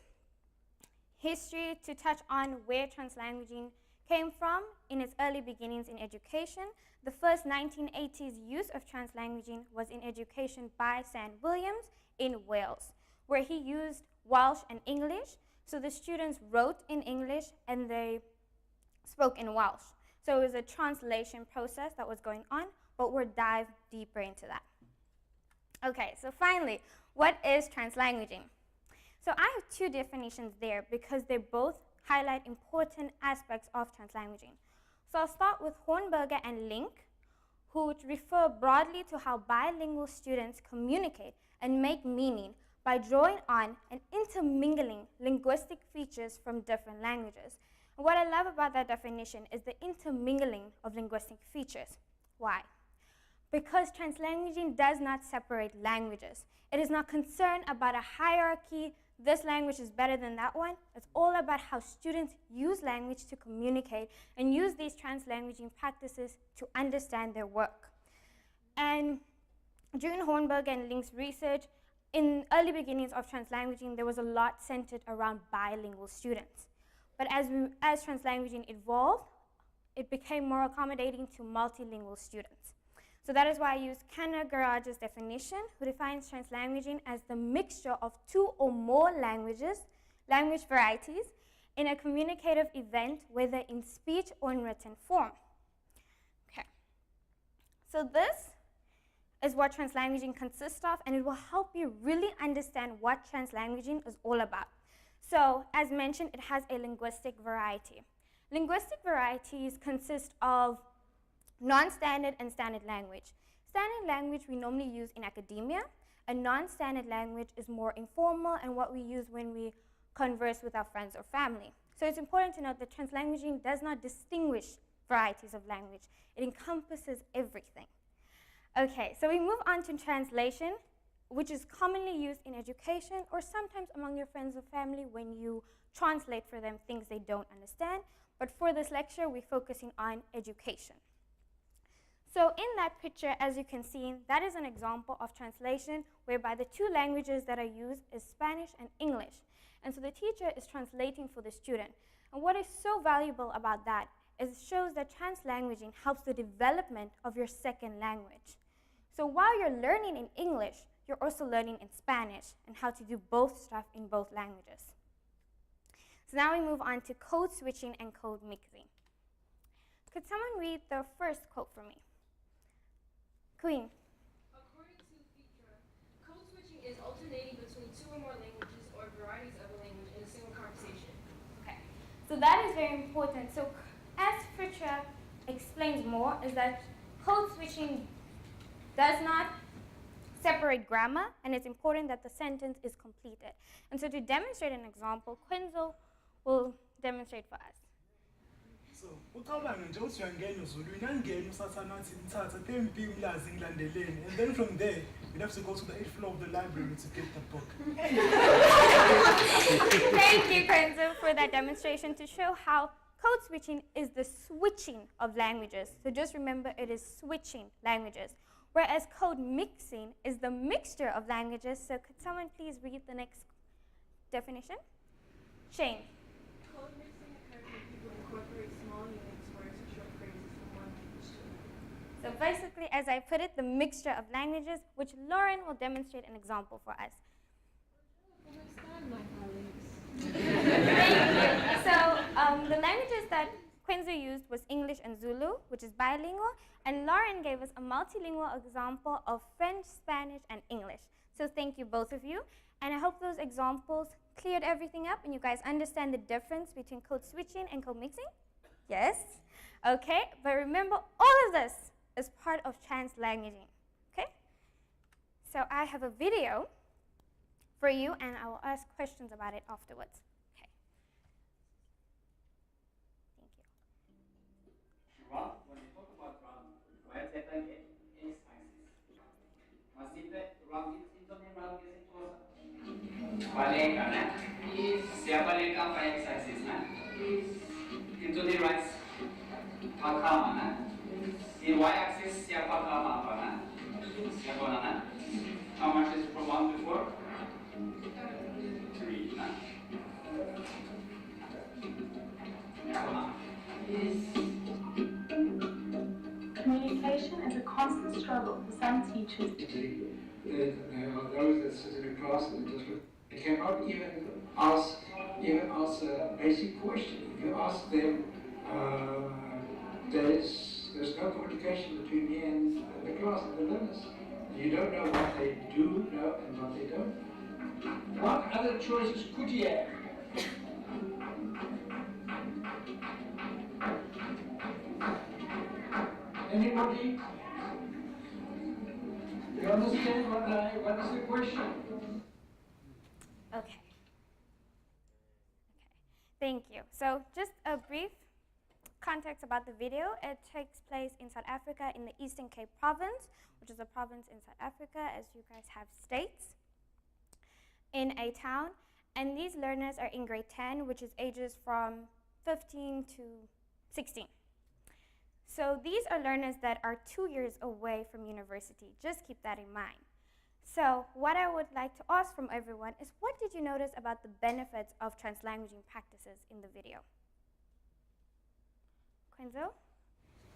history to touch on where translanguaging came from in its early beginnings in education. The first 1980s use of translanguaging was in education by St. Williams in Wales, where he used Welsh and English. So the students wrote in English and they spoke in Welsh. So it was a translation process that was going on, but we'll dive deeper into that. Okay, so finally, what is translanguaging? So I have two definitions there because they both highlight important aspects of translanguaging. So I'll start with Hornberger and Link, who refer broadly to how bilingual students communicate and make meaning by drawing on and intermingling linguistic features from different languages. And what I love about that definition is the intermingling of linguistic features. Why? Because translanguaging does not separate languages. It is not concerned about a hierarchy, this language is better than that one. It's all about how students use language to communicate and use these translanguaging practices to understand their work. And during Hornberger and Link's research, in early beginnings of translanguaging, there was a lot centered around bilingual students. But as translanguaging evolved, it became more accommodating to multilingual students. So that is why I use Kenna Garage's definition, who defines translanguaging as the mixture of two or more language varieties, in a communicative event, whether in speech or in written form. Okay. So this is what translanguaging consists of, and it will help you really understand what translanguaging is all about. So, as mentioned, it has a linguistic variety. Linguistic varieties consist of non-standard and standard language. Standard language we normally use in academia, and non-standard language is more informal and what we use when we converse with our friends or family. So it's important to note that translanguaging does not distinguish varieties of language. It encompasses everything. Okay, so we move on to translation, which is commonly used in education or sometimes among your friends or family when you translate for them things they don't understand. But for this lecture, we're focusing on education. So in that picture, as you can see, that is an example of translation whereby the two languages that are used is Spanish and English. And so the teacher is translating for the student. And what is so valuable about that is it shows that translanguaging helps the development of your second language. So while you're learning in English, you're also learning in Spanish and how to do both stuff in both languages. So now we move on to code switching and code mixing. Could someone read the first quote for me? Queen. According to Fitra, code switching is alternating between two or more languages or varieties of a language in a single conversation. Okay, so that is very important. So as Fitra explains more, is that code switching does not separate grammar, and it's important that the sentence is completed. And so to demonstrate an example, Quenzo will demonstrate for us. So, ucabanga nje uthi uyangena ezulwini angena usathanathi nithatha tempi umlazi ngilandeleni, and then from there you'd have to go to the 8th floor of the library to get the book. Thank you, Quenzo, for that demonstration to show how code switching is the switching of languages. So just remember, it is switching languages. Whereas code mixing is the mixture of languages. So could someone please read the next definition? Shane. Code mixing occurs when people incorporate small units, words, or short phrases from one language to another. So basically, as I put it, the mixture of languages, which Lauren will demonstrate an example for us. My colleagues. Thank you. So the languages that Quenzo used was English and Zulu, which is bilingual, and Lauren gave us a multilingual example of French, Spanish, and English. So thank you, both of you, and I hope those examples cleared everything up and you guys understand the difference between code switching and code mixing? Yes? Okay, but remember, all of this is part of translanguaging, okay? So I have a video for you, and I will ask questions about it afterwards. Okay. Thank you. Run, when we talk about run, right, that like any sciences. Masih run itu ni run biasa cosa. Balik kanan, siapa lagi apa yang sciences na? Into the right, maka mana? The y-axis siapa kama apa na? Siapa na? How much is from 1 to 4? 3 na? Siapa na? is communication is a constant struggle for some teachers. There are those that sit in a class and just look. They cannot even answer a basic question. If you ask them, there's no communication between me and the class and the learners. You don't know what they do know and what they don't. What other choices could you have? Anybody? You understand what is the question? Okay. Thank you. So just a brief context about the video. It takes place in South Africa in the Eastern Cape province, which is a province in South Africa, as you guys have states, in a town. And these learners are in grade 10, which is ages from 15 to 16. So these are learners that are 2 years away from university. Just keep that in mind. So what I would like to ask from everyone is, what did you notice about the benefits of translanguaging practices in the video? Quenzo?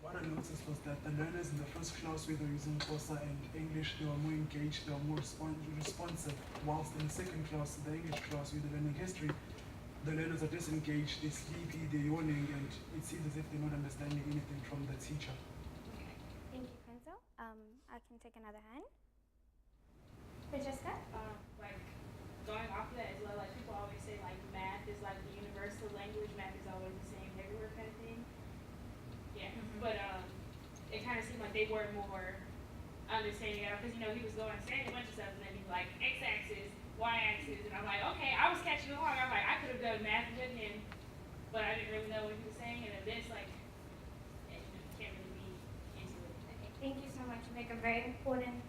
What I noticed was that the learners in the first class, where they were using Xhosa and English, they were more engaged, they were more responsive, whilst in the second class, the English class, where they're learning history, the learners are disengaged, they're sleepy, they're yawning, and it seems as if they're not understanding anything from the teacher. Okay. Thank you, Quenzo. I can take another hand. Francesca? Like, going off of that as well, like people always say like math is like the universal language, math is always the same everywhere kind of thing. Yeah, but it kind of seemed like they were more understanding it, because, you know, he was going saying a bunch of stuff, and then he was like, x-axis, y-axis, and I'm like, okay, I was catching along. I'm like, I could have done math with him, but I didn't really know what he was saying, and then this, like, yeah, you can't really be into it. Okay, thank you so much. You make a very important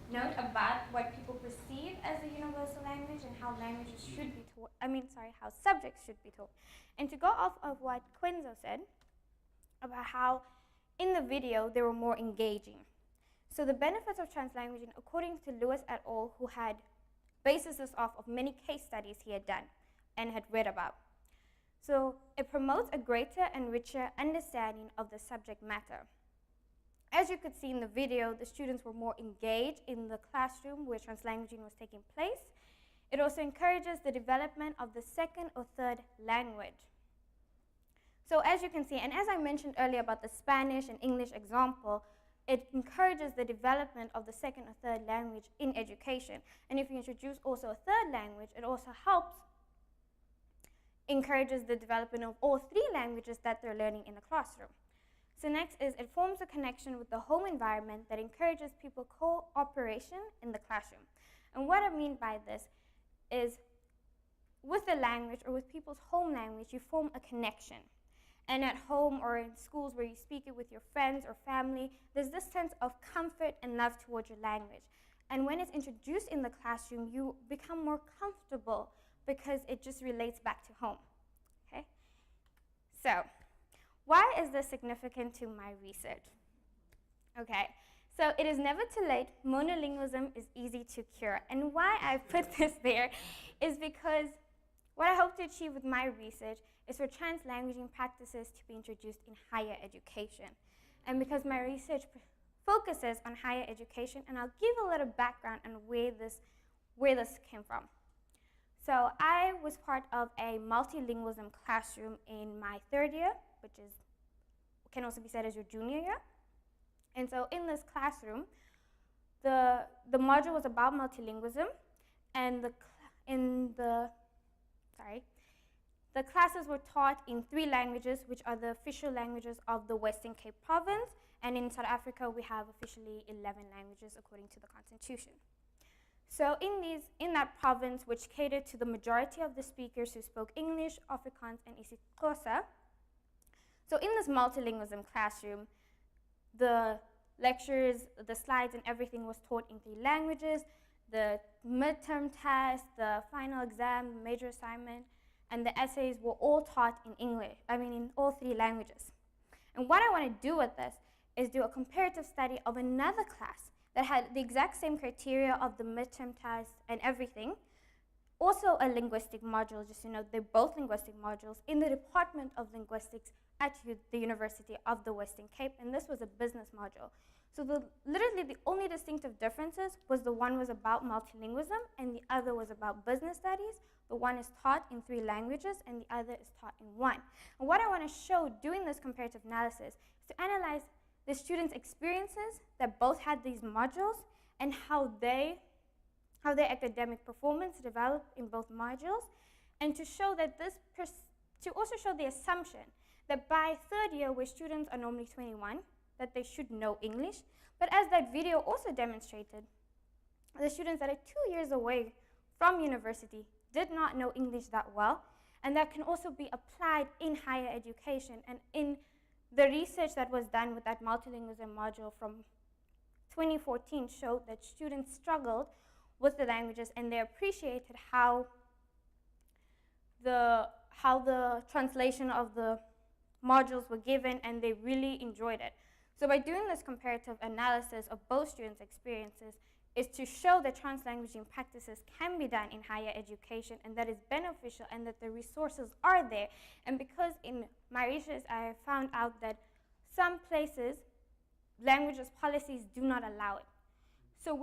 note about what people perceive as a universal language and how languages should be taught. How subjects should be taught. And to go off of what Quenzo said about how in the video they were more engaging. So the benefits of translanguaging, according to Lewis et al., who had bases this off of many case studies he had done and had read about. So it promotes a greater and richer understanding of the subject matter. As you could see in the video, the students were more engaged in the classroom where translanguaging was taking place. It also encourages the development of the second or third language. So as you can see, and as I mentioned earlier about the Spanish and English example, it encourages the development of the second or third language in education. And if you introduce also a third language, it also encourages the development of all three languages that they're learning in the classroom. So next is, it forms a connection with the home environment that encourages people cooperation in the classroom. And what I mean by this is, with the language or with people's home language, you form a connection. And at home or in schools where you speak it with your friends or family, there's this sense of comfort and love towards your language. And when it's introduced in the classroom, you become more comfortable because it just relates back to home. Okay? So, why is this significant to my research? Okay, so it is never too late. Monolingualism is easy to cure. And why I put this there is because what I hope to achieve with my research is for translanguaging practices to be introduced in higher education. And because my research focuses on higher education, and I'll give a little background on where this came from. So I was part of a multilingualism classroom in my third year, which can also be said as your junior year. And so in this classroom, the module was about multilingualism, and the classes were taught in 3 languages, which are the official languages of the Western Cape province, and in South Africa we have officially 11 languages according to the Constitution. So in that province, which catered to the majority of the speakers who spoke English, Afrikaans, and isiXhosa, so in this multilingualism classroom, the lectures, the slides, and everything was taught in 3 languages. The midterm test, the final exam, the major assignment, and the essays were all taught in in all 3 languages. And what I want to do with this is do a comparative study of another class that had the exact same criteria of the midterm test and everything, also a linguistic module, just they're both linguistic modules in the Department of Linguistics at the University of the Western Cape, and this was a business module. So literally the only distinctive differences was the one was about multilingualism and the other was about business studies. The one is taught in 3 languages and the other is taught in 1. And what I want to show doing this comparative analysis is to analyze the students' experiences that both had these modules and how their academic performance developed in both modules, and to show that to also show the assumption that by 3rd year, where students are normally 21, that they should know English. But as that video also demonstrated, the students that are 2 years away from university did not know English that well, and that can also be applied in higher education. And in the research that was done with that multilingualism module from 2014 showed that students struggled with the languages and they appreciated how the translation of the modules were given, and they really enjoyed it. So by doing this comparative analysis of both students' experiences is to show that translanguaging practices can be done in higher education and that is beneficial and that the resources are there. And because in my research I found out that some places languages policies do not allow it. So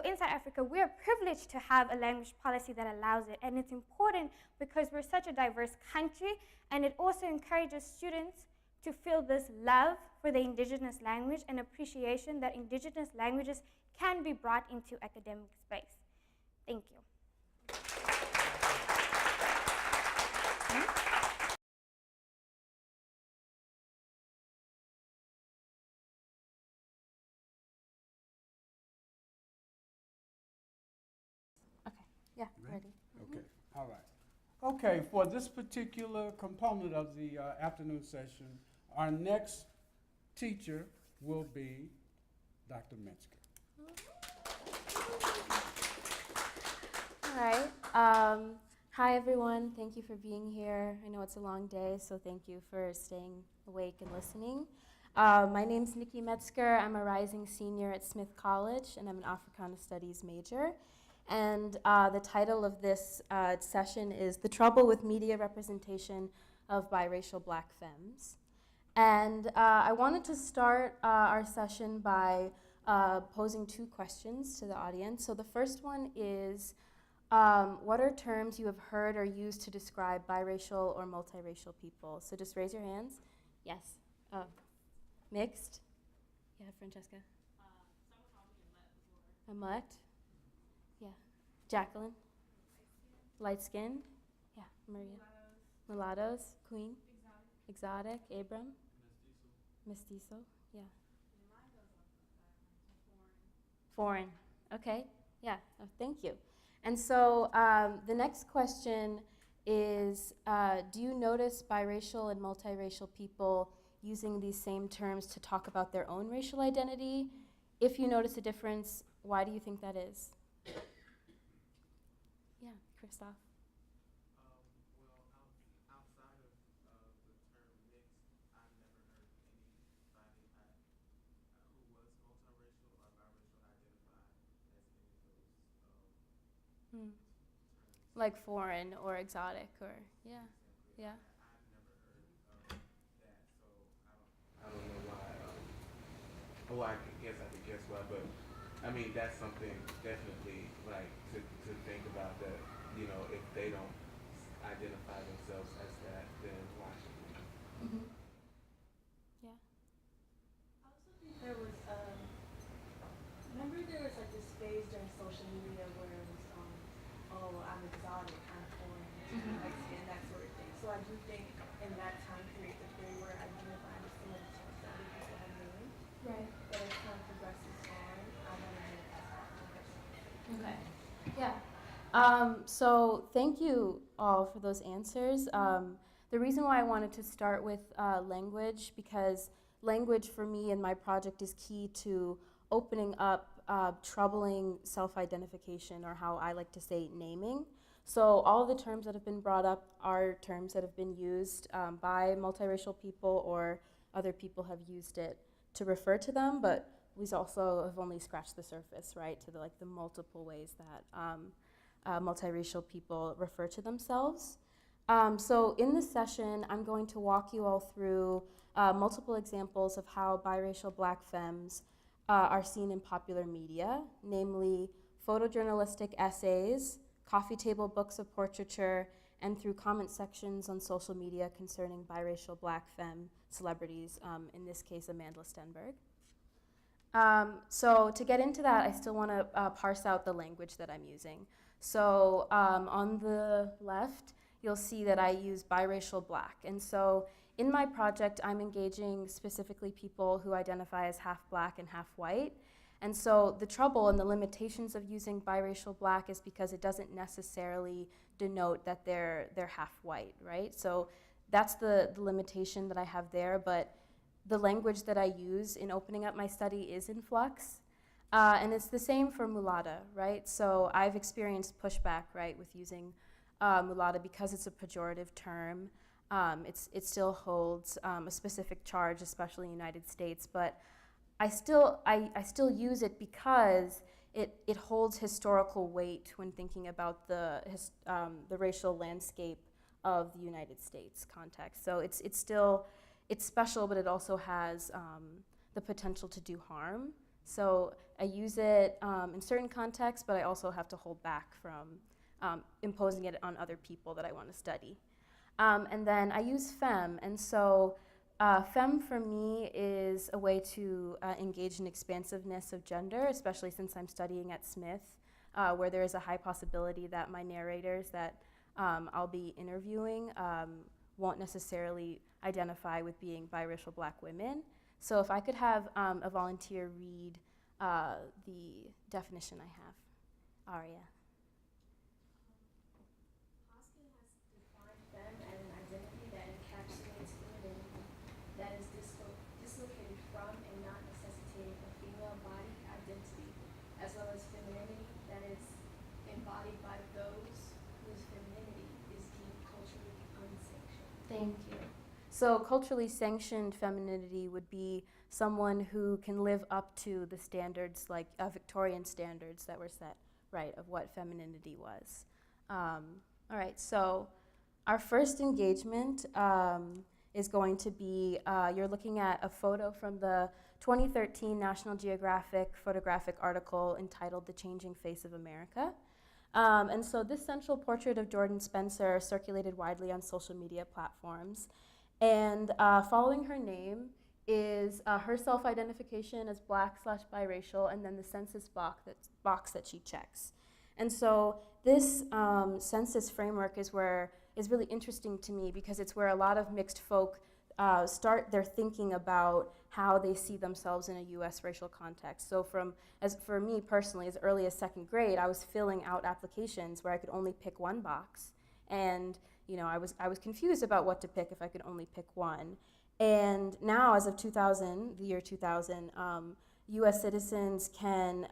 in South Africa, we are privileged to have a language policy that allows it, and it's important because we're such a diverse country, and it also encourages students to feel this love for the indigenous language and appreciation that indigenous languages can be brought into academic space. Thank you. Yeah, ready. Okay, all right. Okay, for this particular component of the afternoon session, our next teacher will be Dr. Metzger. All right. Hi, everyone. Thank you for being here. I know it's a long day, so thank you for staying awake and listening. My name's Nikki Metzger. I'm a rising senior at Smith College, and I'm an Africana Studies major. And the title of this session is The Trouble with Media Representation of Biracial Black Femmes. And I wanted to start our session by posing 2 questions to the audience. So the first one is, what are terms you have heard or used to describe biracial or multiracial people? So just raise your hands. Yes. Mixed? Yeah, Francesca. A mutt? Yeah. Jacqueline? Light-skinned? Yeah. Maria? Mulattoes? Queen? Exotic? Abram? Mestizo? Yeah. Foreign. Okay. Yeah. Oh, thank you. And so the next question is, do you notice biracial and multiracial people using these same terms to talk about their own racial identity? If you notice a difference, why do you think that is? Yeah, Christoph. Like foreign or exotic or, yeah, yeah. I don't know why, I guess I could guess why, but I mean, that's something definitely like to think about, that, you know, if they don't identify themselves as that, then why should we? Mm-hmm. Yeah. I also think there was, remember there was like this phase during social media where it was, oh, I'm exotic, I'm foreign, like skin, that sort of thing. So I do think in that time period that they were identifying with some of the terms that other people had named. Right. But as time progresses on, I want to make that happen. Okay. Yeah. So thank you all for those answers. The reason why I wanted to start with language, because language for me in my project is key to opening up troubling self-identification, or how I like to say naming. So all the terms that have been brought up are terms that have been used by multiracial people, or other people have used it to refer to them, but we also have only scratched the surface, right, to the multiple ways that multiracial people refer to themselves. So in this session, I'm going to walk you all through multiple examples of how biracial black femmes are seen in popular media, namely photojournalistic essays, coffee table books of portraiture, and through comment sections on social media concerning biracial black femme celebrities, in this case, Amanda Stenberg. So to get into that, I still want to parse out the language that I'm using. So on the left, you'll see that I use biracial black. And so in my project, I'm engaging specifically people who identify as half black and half white. And so the trouble and the limitations of using biracial black is because it doesn't necessarily denote that they're half white, right? So that's the limitation that I have there, but the language that I use in opening up my study is in flux. And it's the same for mulatta, right? So I've experienced pushback, right, with using mulatta because it's a pejorative term. It still holds a specific charge, especially in the United States, but I still use it because it holds historical weight when thinking about the racial landscape of the United States context. So it's special, but it also has the potential to do harm. So I use it in certain contexts, but I also have to hold back from imposing it on other people that I want to study. And then I use femme, and so femme for me is a way to engage in expansiveness of gender, especially since I'm studying at Smith, where there is a high possibility that my narrators that I'll be interviewing won't necessarily identify with being biracial black women. So if I could have a volunteer read the definition I have. Aria. Hoskin has defined femme as an identity that encapsulates femininity, that is dislocated from and not necessitating a female body identity, as well as femininity that is embodied by those whose femininity is deemed culturally unsanctioned. Thank you. So culturally sanctioned femininity would be someone who can live up to the standards, like Victorian standards that were set, right, of what femininity was. All right, so our first engagement is going to be, you're looking at a photo from the 2013 National Geographic photographic article entitled The Changing Face of America. And so this central portrait of Jordan Spencer circulated widely on social media platforms. And following her name is her self-identification as black/biracial, and then the census box that she checks. And so this census framework is really interesting to me because it's where a lot of mixed folk start their thinking about how they see themselves in a U.S. racial context. So for me personally, as early as second grade, I was filling out applications where I could only pick one box, and I was confused about what to pick if I could only pick one. And now, as of 2000, the year 2000, U.S. citizens can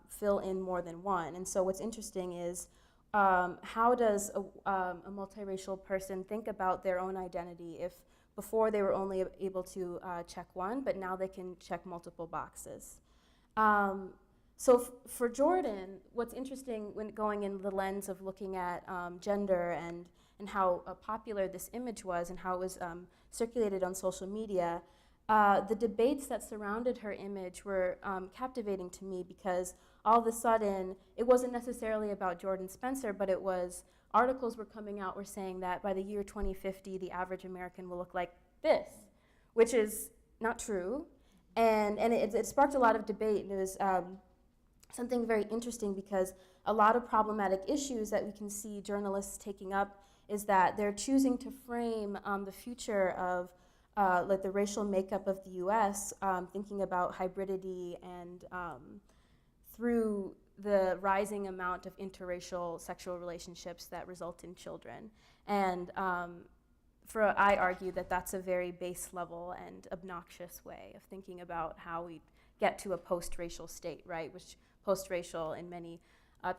fill in more than one. And so what's interesting is how does a multiracial person think about their own identity if before they were only able to check one, but now they can check multiple boxes. So for Jordan, what's interesting when going in the lens of looking at gender and how popular this image was and how it was circulated on social media, the debates that surrounded her image were captivating to me because all of a sudden, it wasn't necessarily about Jordan Spencer, but it was articles were coming out were saying that by the year 2050, the average American will look like this, which is not true. And it sparked a lot of debate, and it was something very interesting because a lot of problematic issues that we can see journalists taking up is that they're choosing to frame the future of like the racial makeup of the U.S., thinking about hybridity and through the rising amount of interracial sexual relationships that result in children. And I argue that that's a very base level and obnoxious way of thinking about how we get to a post-racial state, right? Which post-racial in many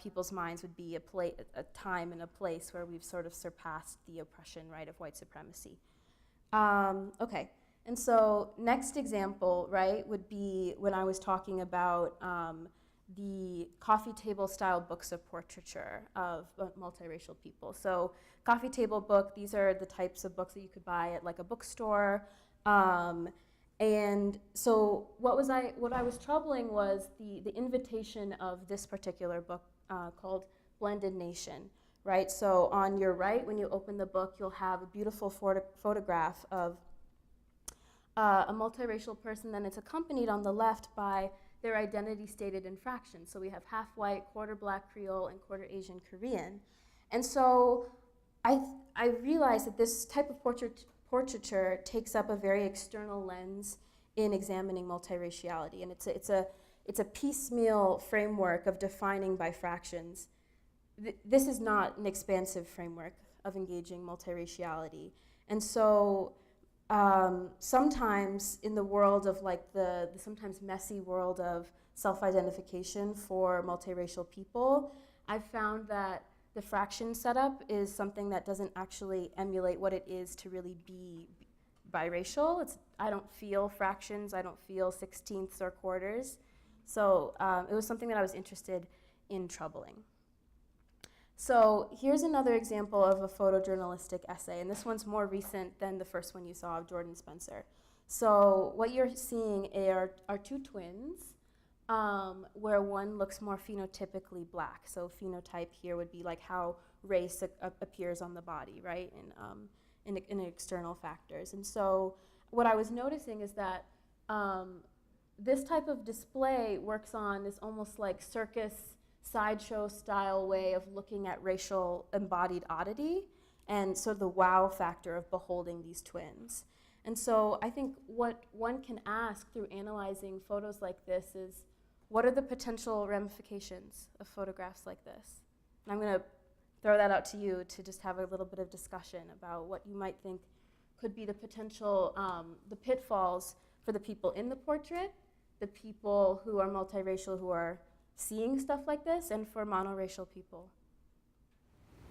people's minds would be a time and a place where we've sort of surpassed the oppression, right, of white supremacy. Okay, and so next example, right, would be when I was talking about the coffee table style books of portraiture of multiracial people. So coffee table book, these are the types of books that you could buy at like a bookstore. And so what I was troubling was the invitation of this particular book called Blended Nation, right? So on your right, when you open the book, you'll have a beautiful photograph of a multiracial person, then it's accompanied on the left by their identity stated in fractions. So we have half white, quarter black Creole, and quarter Asian Korean. And so I realized that this type of portraiture takes up a very external lens in examining multiraciality. And it's a piecemeal framework of defining by fractions. This is not an expansive framework of engaging multiraciality. And so sometimes in the world of like the sometimes messy world of self-identification for multiracial people, I've found that the fraction setup is something that doesn't actually emulate what it is to really be biracial. I don't feel fractions, I don't feel sixteenths or quarters. So it was something that I was interested in troubling. So here's another example of a photojournalistic essay, and this one's more recent than the first one you saw of Jordan Spencer. So what you're seeing are two twins, where one looks more phenotypically black. So phenotype here would be like how race appears on the body, right, in external factors. And so what I was noticing is that this type of display works on this almost like circus sideshow style way of looking at racial embodied oddity and sort of the wow factor of beholding these twins. And so I think what one can ask through analyzing photos like this is, what are the potential ramifications of photographs like this? And I'm going to throw that out to you to just have a little bit of discussion about what you might think could be the potential, the pitfalls for the people in the portrait, the people who are multiracial who are seeing stuff like this, and for monoracial people.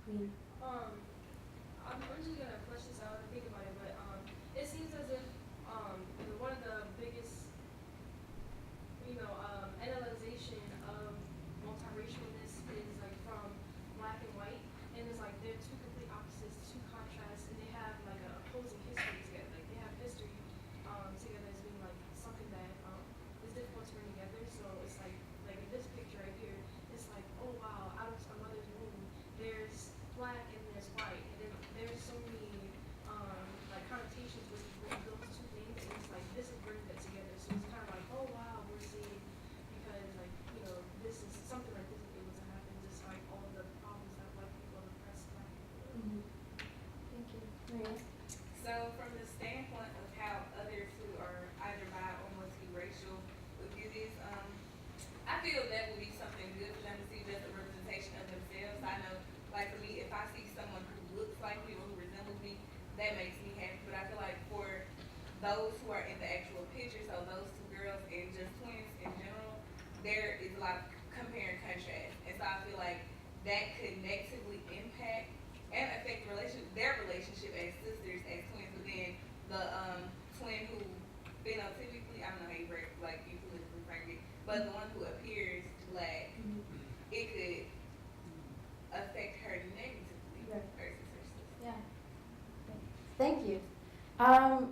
Queen. I'm just gonna flesh this out and think about it, but it seems as if one of the biggest, analyzation of multiracialness is like from black and white, and it's like they're two complete opposites, two contrasts, and they have like an opposing history together. Like they have history together as being like something that is difficult to bring together. So it's like in this picture right here, it's like, oh wow, out of a mother's womb, there's black and there's white, and then there's so many like connotations with those two things, and it's like this is bringing that together. So it's kind of like, oh wow, we're seeing, because like this is something like this is able to happen, just like all of the problems that black people oppress black people. Thank you. Maria? So from the standpoint of how others who are either bi or multiracial would view this, I feel that would be something good for them to see, just a representation of themselves. I know, like for me, if I see someone who looks like me or who resembles me, that makes me happy. But I feel like for those who are in the actual picture, so those two girls and just twins in general, there is a lot of compare and contrast. And so I feel like that could negatively impact and affect their relationship as sisters, as twins. But then the twin who phenotypically, I don't know how you politically frame it, but the one who appears black, it could affect her negatively versus her sister. Yeah. Thank you.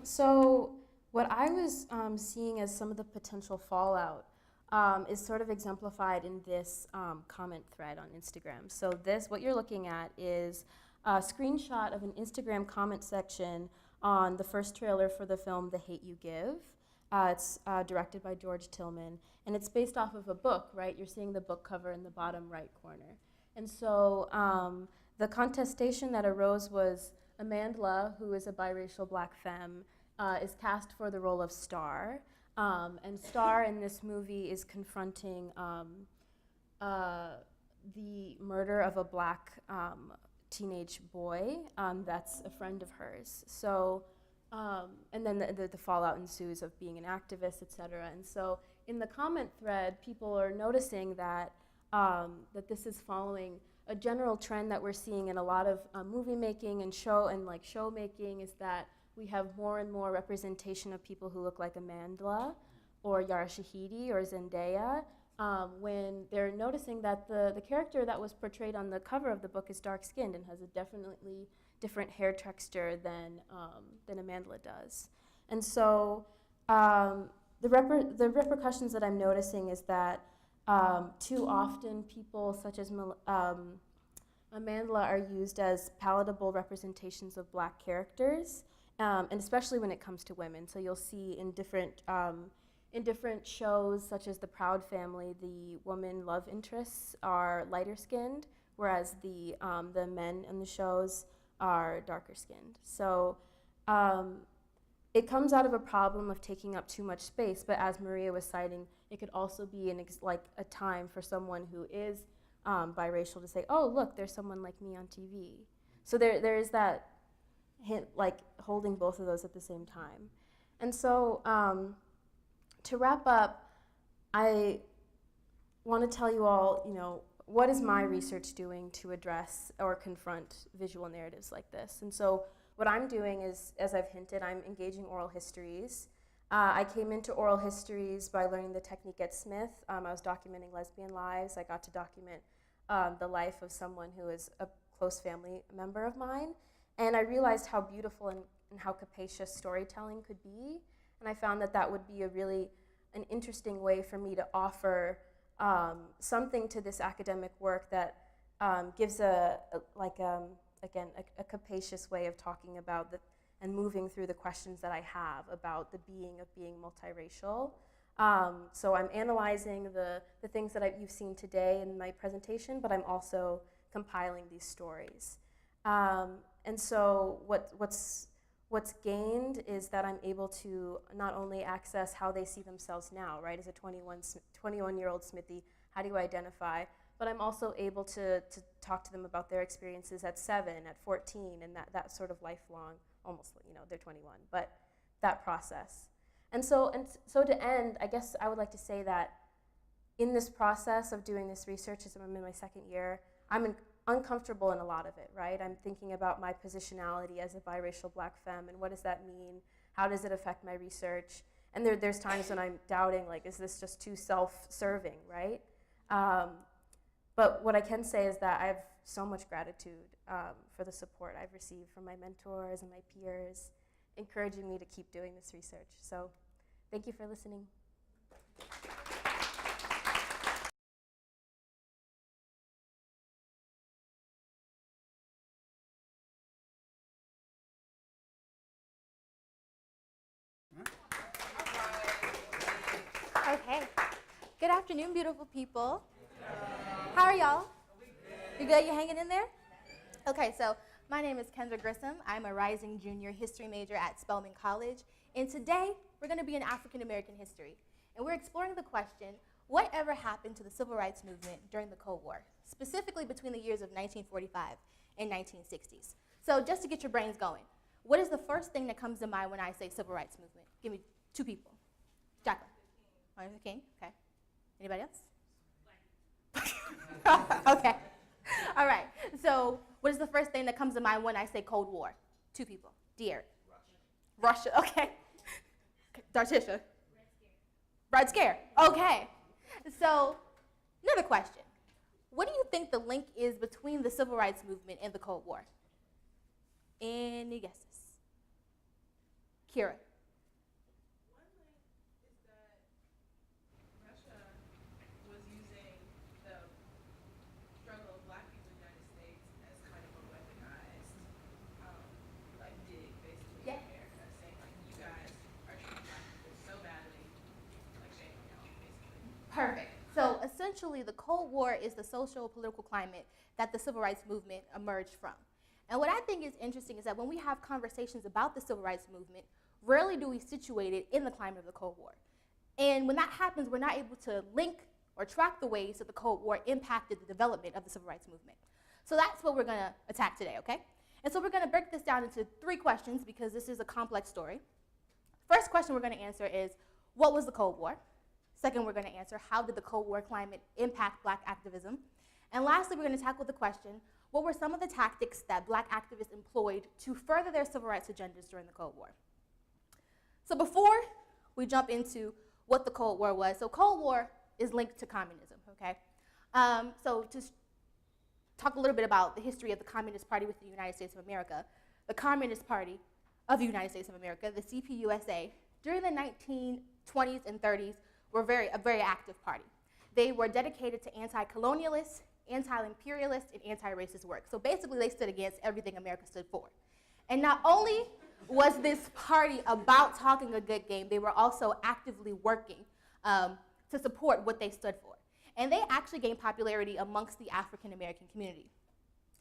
So what I was seeing as some of the potential fallout is sort of exemplified in this comment thread on Instagram. So what you're looking at is a screenshot of an Instagram comment section on the first trailer for the film The Hate You Give. It's directed by George Tillman, and it's based off of a book, right? You're seeing the book cover in the bottom right corner. And so the contestation that arose was Amandla, who is a biracial black femme, is cast for the role of Star. And Star in this movie is confronting the murder of a black teenage boy that's a friend of hers. So, and then the fallout ensues of being an activist, et cetera. And so in the comment thread, people are noticing that this is following a general trend that we're seeing in a lot of movie making and show making, is that we have more and more representation of people who look like Amandla or Yara Shahidi or Zendaya when they're noticing that the character that was portrayed on the cover of the book is dark-skinned and has a definitely different hair texture than Amandla does. And so the repercussions that I'm noticing is that too often people such as Amandla are used as palatable representations of black characters, and especially when it comes to women. So you'll see in different shows, such as The Proud Family, the woman love interests are lighter skinned, whereas the men in the shows are darker skinned. So it comes out of a problem of taking up too much space, but as Maria was citing, it could also be like a time for someone who is biracial to say, oh, look, there's someone like me on TV. So there is that hint, like holding both of those at the same time. And so to wrap up, I want to tell you all, what is my research doing to address or confront visual narratives like this? And so what I'm doing is, as I've hinted, I'm engaging oral histories. I came into oral histories by learning the technique at Smith. I was documenting lesbian lives. I got to document the life of someone who is a close family member of mine. And I realized how beautiful and how capacious storytelling could be. And I found that that would be an interesting way for me to offer something to this academic work that gives a capacious way of talking about and moving through the questions that I have about the being of being multiracial. So I'm analyzing the things that you've seen today in my presentation, but I'm also compiling these stories. And so what's gained is that I'm able to not only access how they see themselves now, right? As a 21-year-old Smithy, how do you identify? But I'm also able to talk to them about their experiences at 7, at 14, and that sort of lifelong, almost, they're 21, but that process. And so to end, I guess I would like to say that in this process of doing this research, as I'm in my second year, I'm uncomfortable in a lot of it, right? I'm thinking about my positionality as a biracial black femme, and what does that mean? How does it affect my research? And there's times when I'm doubting, like, is this just too self-serving, right? But what I can say is that I have so much gratitude for the support I've received from my mentors and my peers, encouraging me to keep doing this research. So thank you for listening. Okay. Good afternoon, beautiful people. How are y'all? You good? You hanging in there? Okay, so my name is Kendra Grissom. I'm a rising junior history major at Spelman College. And today, we're going to be in African American history. And we're exploring the question, whatever happened to the civil rights movement during the Cold War, specifically between the years of 1945 and 1960s. So just to get your brains going, what is the first thing that comes to mind when I say civil rights movement? Give me 2 people. Jacqueline. Martin Luther King, okay. Anybody else? Okay. All right. So what is the first thing that comes to mind when I say Cold War? 2 people. Dear. Russia. Okay. Dartisha. Red Scare. Okay. So another question. What do you think the link is between the civil rights movement and the Cold War? Any guesses? Kira. Perfect. So essentially, the Cold War is the social political climate that the civil rights movement emerged from. And what I think is interesting is that when we have conversations about the civil rights movement, rarely do we situate it in the climate of the Cold War. And when that happens, we're not able to link or track the ways that the Cold War impacted the development of the civil rights movement. So that's what we're going to attack today, okay? And so we're going to break this down into 3 questions because this is a complex story. First question we're going to answer is, what was the Cold War? Second, we're going to answer, how did the Cold War climate impact black activism? And lastly, we're going to tackle the question, what were some of the tactics that black activists employed to further their civil rights agendas during the Cold War? So before we jump into what the Cold War was, so Cold War is linked to communism, okay? So to talk a little bit about the history of the Communist Party within the United States of America, the Communist Party of the United States of America, the CPUSA, during the 1920s and 30s were a very active party. They were dedicated to anti-colonialist, anti-imperialist, and anti-racist work. So basically they stood against everything America stood for. And not only was this party about talking a good game, they were also actively working to support what they stood for. And they actually gained popularity amongst the African American community.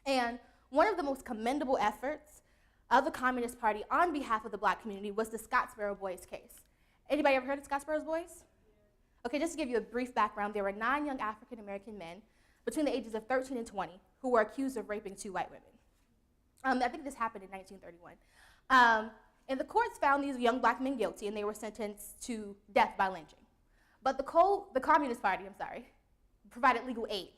And one of the most commendable efforts of the Communist Party on behalf of the black community was the Scottsboro Boys case. Anybody ever heard of Scottsboro Boys? Okay, just to give you a brief background, there were 9 young African American men between the ages of 13 and 20 who were accused of raping 2 white women. I think this happened in 1931. And the courts found these young black men guilty, and they were sentenced to death by lynching. But the Communist Party, provided legal aid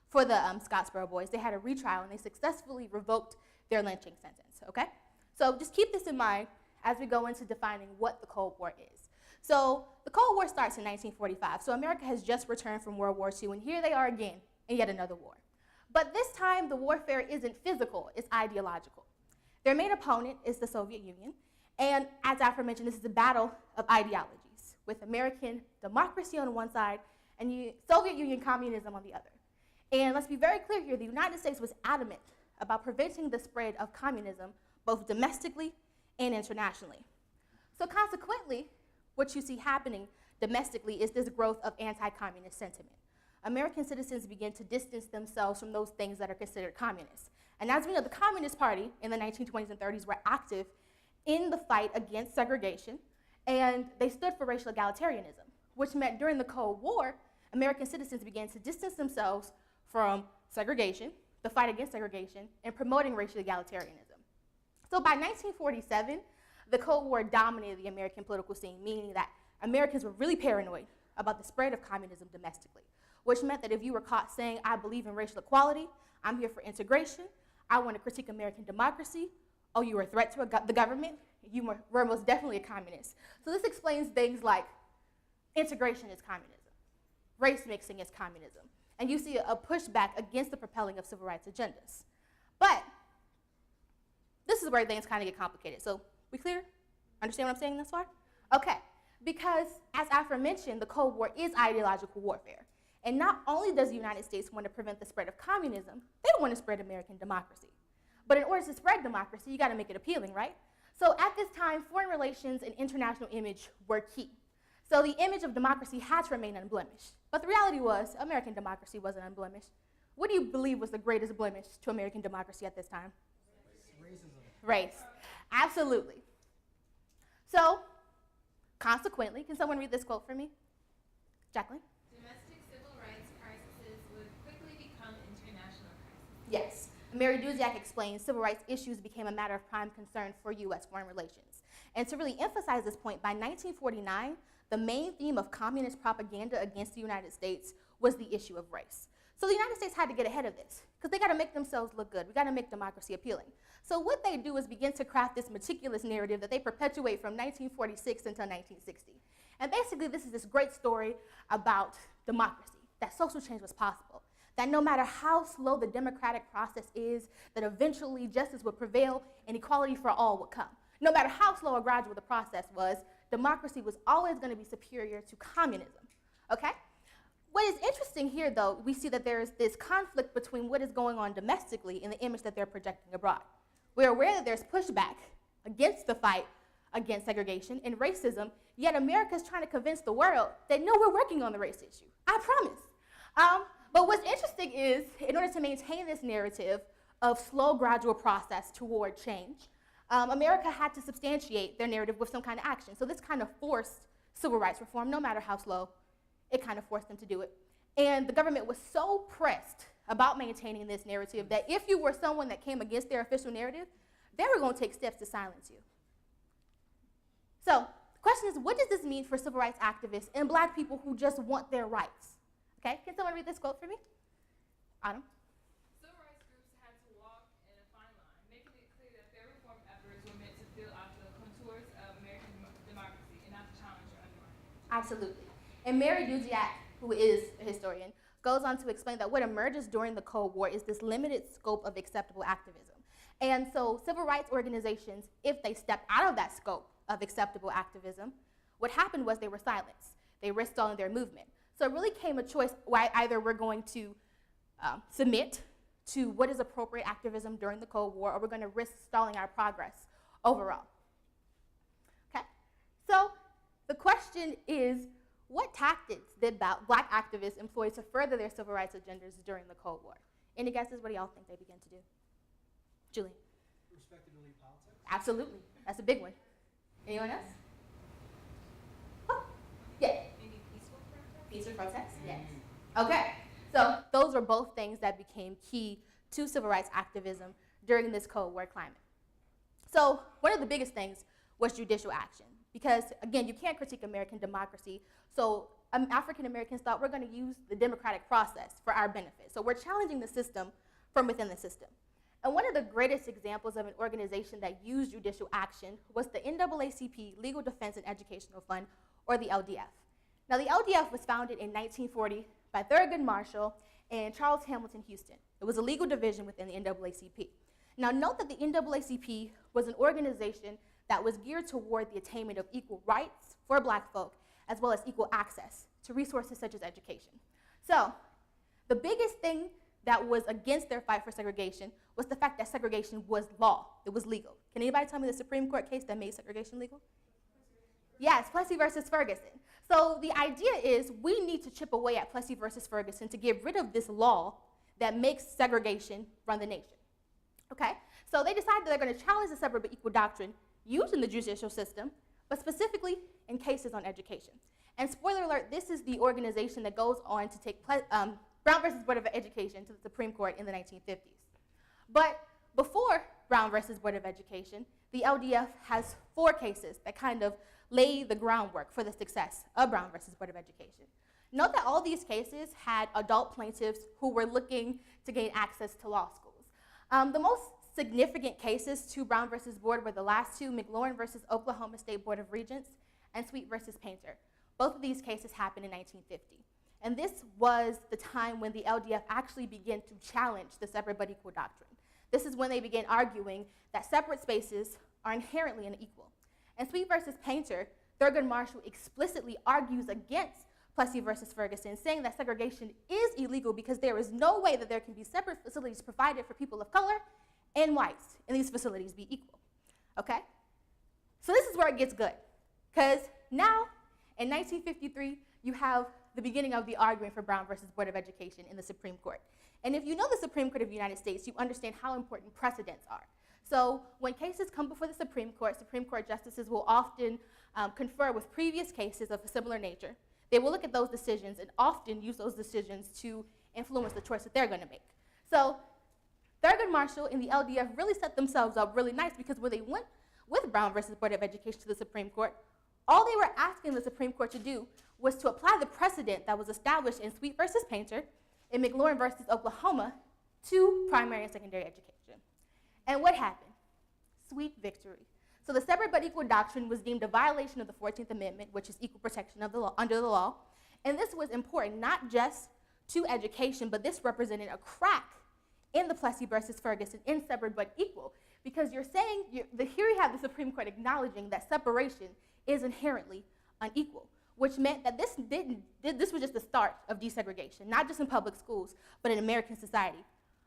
for the Scottsboro Boys. They had a retrial, and they successfully revoked their lynching sentence, okay? So just keep this in mind as we go into defining what the Cold War is. So the Cold War starts in 1945. So America has just returned from World War II, and here they are again in yet another war. But this time, the warfare isn't physical, it's ideological. Their main opponent is the Soviet Union, and as aforementioned, this is a battle of ideologies, with American democracy on one side and Soviet Union communism on the other. And let's be very clear here, the United States was adamant about preventing the spread of communism, both domestically and internationally. So consequently, what you see happening domestically is this growth of anti-communist sentiment. American citizens begin to distance themselves from those things that are considered communist. And as we know, the Communist Party in the 1920s and 30s were active in the fight against segregation, and they stood for racial egalitarianism, which meant during the Cold War, American citizens began to distance themselves from segregation, the fight against segregation, and promoting racial egalitarianism. So by 1947, the Cold War dominated the American political scene, meaning that Americans were really paranoid about the spread of communism domestically, which meant that if you were caught saying, I believe in racial equality, I'm here for integration, I want to critique American democracy, oh, you were a threat to the government, you were most definitely a communist. So this explains things like integration is communism, race mixing is communism, and you see a pushback against the propelling of civil rights agendas. But this is where things kind of get complicated. So we clear? Understand what I'm saying thus far? Okay, because as aforementioned, the Cold War is ideological warfare. And not only does the United States want to prevent the spread of communism, they want to spread American democracy. But in order to spread democracy, you got to make it appealing, right? So at this time, foreign relations and international image were key. So the image of democracy had to remain unblemished. But the reality was, American democracy wasn't unblemished. What do you believe was the greatest blemish to American democracy at this time? Racism. Race. Absolutely. So, consequently, can someone read this quote for me? Jacqueline? Domestic civil rights crises would quickly become international crises. Yes. Mary Duziak explains civil rights issues became a matter of prime concern for U.S. foreign relations. And to really emphasize this point, by 1949, the main theme of communist propaganda against the United States was the issue of race. So the United States had to get ahead of this, because they got to make themselves look good. We got to make democracy appealing. So what they do is begin to craft this meticulous narrative that they perpetuate from 1946 until 1960. And basically, this is this great story about democracy, that social change was possible, that no matter how slow the democratic process is, that eventually justice would prevail and equality for all would come. No matter how slow or gradual the process was, democracy was always going to be superior to communism, okay? What is interesting here, though, we see that there is this conflict between what is going on domestically and the image that they're projecting abroad. We're aware that there's pushback against the fight against segregation and racism, yet America's trying to convince the world that, no, we're working on the race issue. I promise. But what's interesting is, in order to maintain this narrative of slow, gradual process toward change, America had to substantiate their narrative with some kind of action. So this kind of forced civil rights reform, no matter how slow, it kind of forced them to do it. And the government was so pressed about maintaining this narrative that if you were someone that came against their official narrative, they were going to take steps to silence you. So the question is, what does this mean for civil rights activists and black people who just want their rights? Okay, can someone read this quote for me? Autumn? Civil rights groups had to walk in a fine line, making it clear that their reform efforts were meant to fill out the contours of American democracy and not to challenge or undermine it. Absolutely. And Mary Duziak, who is a historian, goes on to explain that what emerges during the Cold War is this limited scope of acceptable activism. And so civil rights organizations, if they stepped out of that scope of acceptable activism, what happened was they were silenced. They risked stalling their movement. So it really came a choice why either we're going to submit to what is appropriate activism during the Cold War, or we're going to risk stalling our progress overall. Okay, so the question is, what tactics did Black activists employ to further their civil rights agendas during the Cold War? Any guesses? What do y'all think they began to do? Julie? Respectability politics? Absolutely. That's a big one. Anyone else? Oh, yeah. Maybe peaceful protest? Peaceful protests? Yes. Okay. So those were both things that became key to civil rights activism during this Cold War climate. So one of the biggest things was judicial action. Because, again, you can't critique American democracy. So African Americans thought we're going to use the democratic process for our benefit. So we're challenging the system from within the system. And one of the greatest examples of an organization that used judicial action was the NAACP Legal Defense and Educational Fund, or the LDF. Now, the LDF was founded in 1940 by Thurgood Marshall and Charles Hamilton Houston. It was a legal division within the NAACP. Now, note that the NAACP was an organization that was geared toward the attainment of equal rights for Black folk, as well as equal access to resources such as education. So, the biggest thing that was against their fight for segregation was the fact that segregation was law. It was legal. Can anybody tell me the Supreme Court case that made segregation legal? Yes, Plessy versus Ferguson. So the idea is we need to chip away at Plessy versus Ferguson to get rid of this law that makes segregation run the nation. Okay? So they decided they're going to challenge the separate but equal doctrine used in the judicial system, but specifically in cases on education. And spoiler alert, this is the organization that goes on to take Brown versus Board of Education to the Supreme Court in the 1950s. But before Brown versus Board of Education, the LDF has 4 cases that kind of lay the groundwork for the success of Brown versus Board of Education. Note that all these cases had adult plaintiffs who were looking to gain access to law schools. The most significant cases to Brown versus Board were the last 2, McLaurin versus Oklahoma State Board of Regents and Sweet versus Painter. Both of these cases happened in 1950. And this was the time when the LDF actually began to challenge the separate but equal doctrine. This is when they began arguing that separate spaces are inherently unequal. And Sweet versus Painter, Thurgood Marshall explicitly argues against Plessy versus Ferguson, saying that segregation is illegal because there is no way that there can be separate facilities provided for people of color and whites, and these facilities be equal. Okay? So this is where it gets good, because now, in 1953, you have the beginning of the argument for Brown versus Board of Education in the Supreme Court. And if you know the Supreme Court of the United States, you understand how important precedents are. So when cases come before the Supreme Court justices will often confer with previous cases of a similar nature. They will look at those decisions and often use those decisions to influence the choice that they're going to make. So Thurgood Marshall and the LDF really set themselves up really nice, because when they went with Brown versus Board of Education to the Supreme Court, all they were asking the Supreme Court to do was to apply the precedent that was established in Sweet versus Painter and McLaurin versus Oklahoma to primary and secondary education. And what happened? Sweet victory. So the separate but equal doctrine was deemed a violation of the 14th Amendment, which is equal protection of the law, under the law. And this was important not just to education, but this represented a crack in the Plessy versus Ferguson in separate but equal, because you're saying, here you have the Supreme Court acknowledging that separation is inherently unequal, which meant that this was just the start of desegregation, not just in public schools, but in American society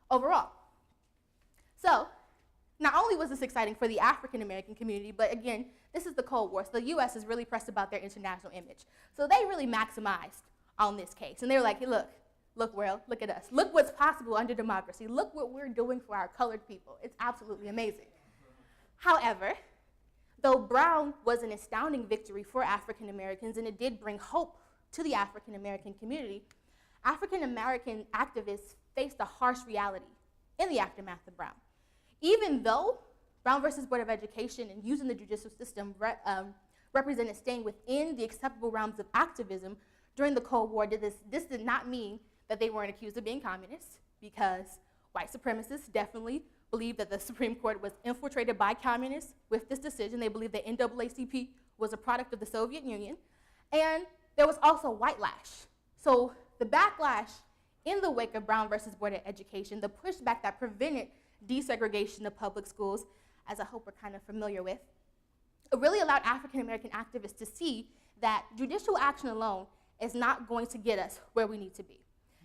overall. So not only was this exciting for the African American community, but again, this is the Cold War, so the US is really pressed about their international image. So they really maximized on this case, and they were like, hey, look world, look at us. Look what's possible under democracy. Look what we're doing for our colored people. It's absolutely amazing. However, though Brown was an astounding victory for African Americans, and it did bring hope to the African American community, African American activists faced a harsh reality in the aftermath of Brown. Even though Brown versus Board of Education and using the judicial system represented staying within the acceptable realms of activism during the Cold War, this did not mean that they weren't accused of being communists, because white supremacists definitely believed that the Supreme Court was infiltrated by communists with this decision. They believed that NAACP was a product of the Soviet Union. And there was also white lash. So the backlash in the wake of Brown versus Board of Education, the pushback that prevented desegregation of public schools, as I hope we're kind of familiar with, it really allowed African American activists to see that judicial action alone is not going to get us where we need to be.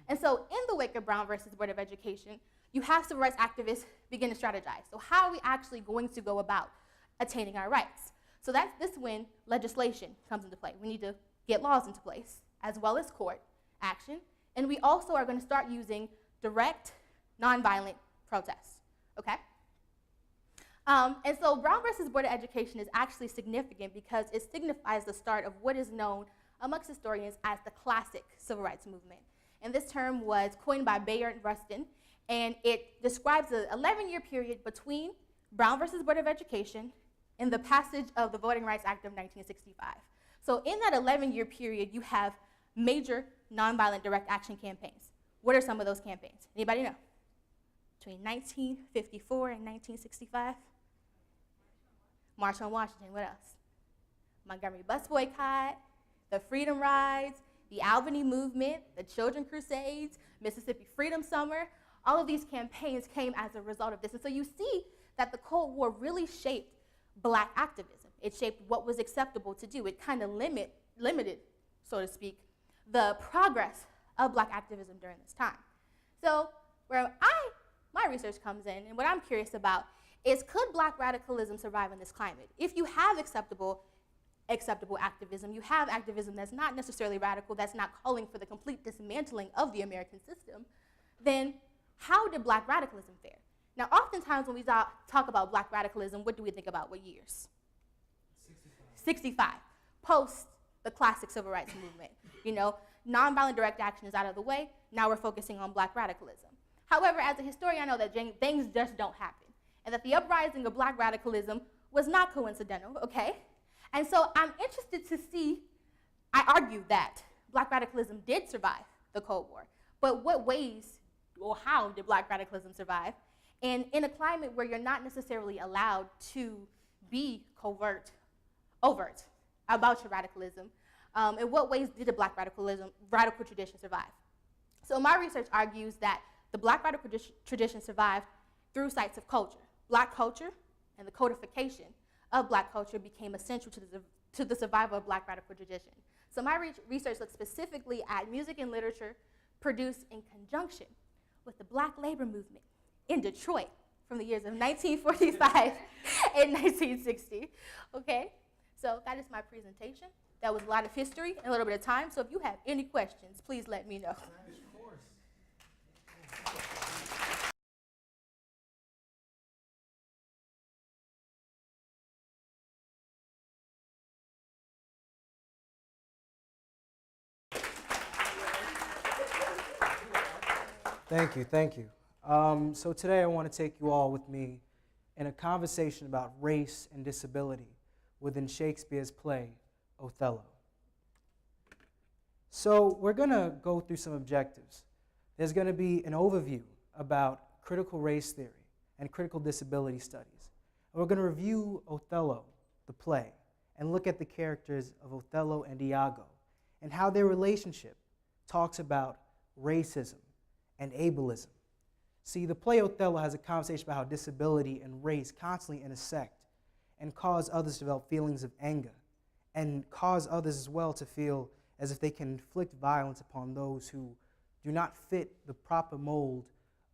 And so in the wake of Brown versus Board of Education, you have civil rights activists begin to strategize. So how are we actually going to go about attaining our rights? So this when legislation comes into play. We need to get laws into place, as well as court action. And we also are going to start using direct, nonviolent protests, okay? And so Brown versus Board of Education is actually significant because it signifies the start of what is known amongst historians as the classic civil rights movement. And this term was coined by Bayard Rustin, and it describes an 11-year period between Brown versus Board of Education and the passage of the Voting Rights Act of 1965. So in that 11-year period, you have major nonviolent direct action campaigns. What are some of those campaigns? Anybody know? Between 1954 and 1965? March on Washington, what else? Montgomery bus boycott, the Freedom Rides, the Albany Movement, the Children Crusades, Mississippi Freedom Summer. All of these campaigns came as a result of this. And so you see that the Cold War really shaped Black activism. It shaped what was acceptable to do. It kind of limited, so to speak, the progress of Black activism during this time. So where my research comes in, and what I'm curious about is, could Black radicalism survive in this climate? If you have acceptable activism, you have activism that's not necessarily radical, that's not calling for the complete dismantling of the American system, then how did Black radicalism fare? Now, oftentimes when we talk about Black radicalism, what do we think about? What years? 65, post the classic civil rights movement. You know, nonviolent direct action is out of the way. Now we're focusing on Black radicalism. However, as a historian, I know that things just don't happen, and that the uprising of Black radicalism was not coincidental, okay? And so I'm interested to see, I argue that Black radicalism did survive the Cold War, but what ways or how did Black radicalism survive? And in a climate where you're not necessarily allowed to be overt about your radicalism, in what ways did the Black radical tradition survive? So my research argues that the Black radical tradition survived through sites of culture. Black culture and the codification of Black culture became essential to the survival of Black radical tradition. So my research looks specifically at music and literature produced in conjunction with the Black labor movement in Detroit from the years of 1945 and 1960, okay? So that is my presentation. That was a lot of history and a little bit of time, so if you have any questions, please let me know. Thank you, thank you. So today I want to take you all with me in a conversation about race and disability within Shakespeare's play, Othello. So we're going to go through some objectives. There's going to be an overview about critical race theory and critical disability studies. And we're going to review Othello, the play, and look at the characters of Othello and Iago and how their relationship talks about racism and ableism. See, the play Othello has a conversation about how disability and race constantly intersect and cause others to develop feelings of anger and cause others as well to feel as if they can inflict violence upon those who do not fit the proper mold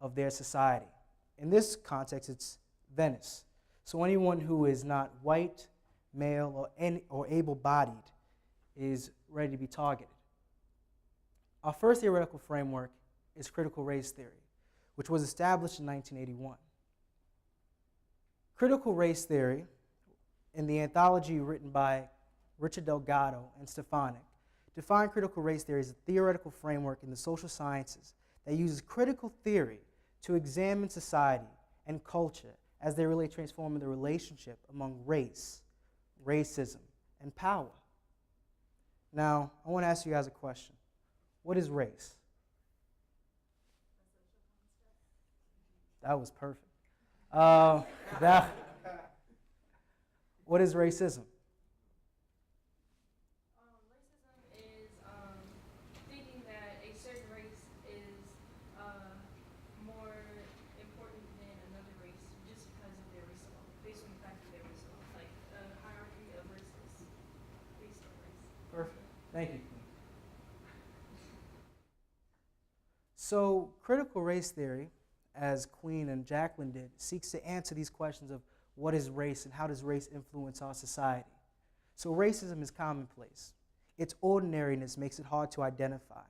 of their society. In this context, it's Venice. So anyone who is not white, male, or able-bodied is ready to be targeted. Our first theoretical framework is critical race theory, which was established in 1981. Critical race theory, in the anthology written by Richard Delgado and Stefanik, defined critical race theory as a theoretical framework in the social sciences that uses critical theory to examine society and culture as they really transform the relationship among race, racism, and power. Now, I want to ask you guys a question. What is race? That was perfect. What is racism? Racism is thinking that Thank you, Queen. So, critical race theory, as Queen and Jacqueline did, seeks to answer these questions of what is race and how does race influence our society. So racism is commonplace. Its ordinariness makes it hard to identify,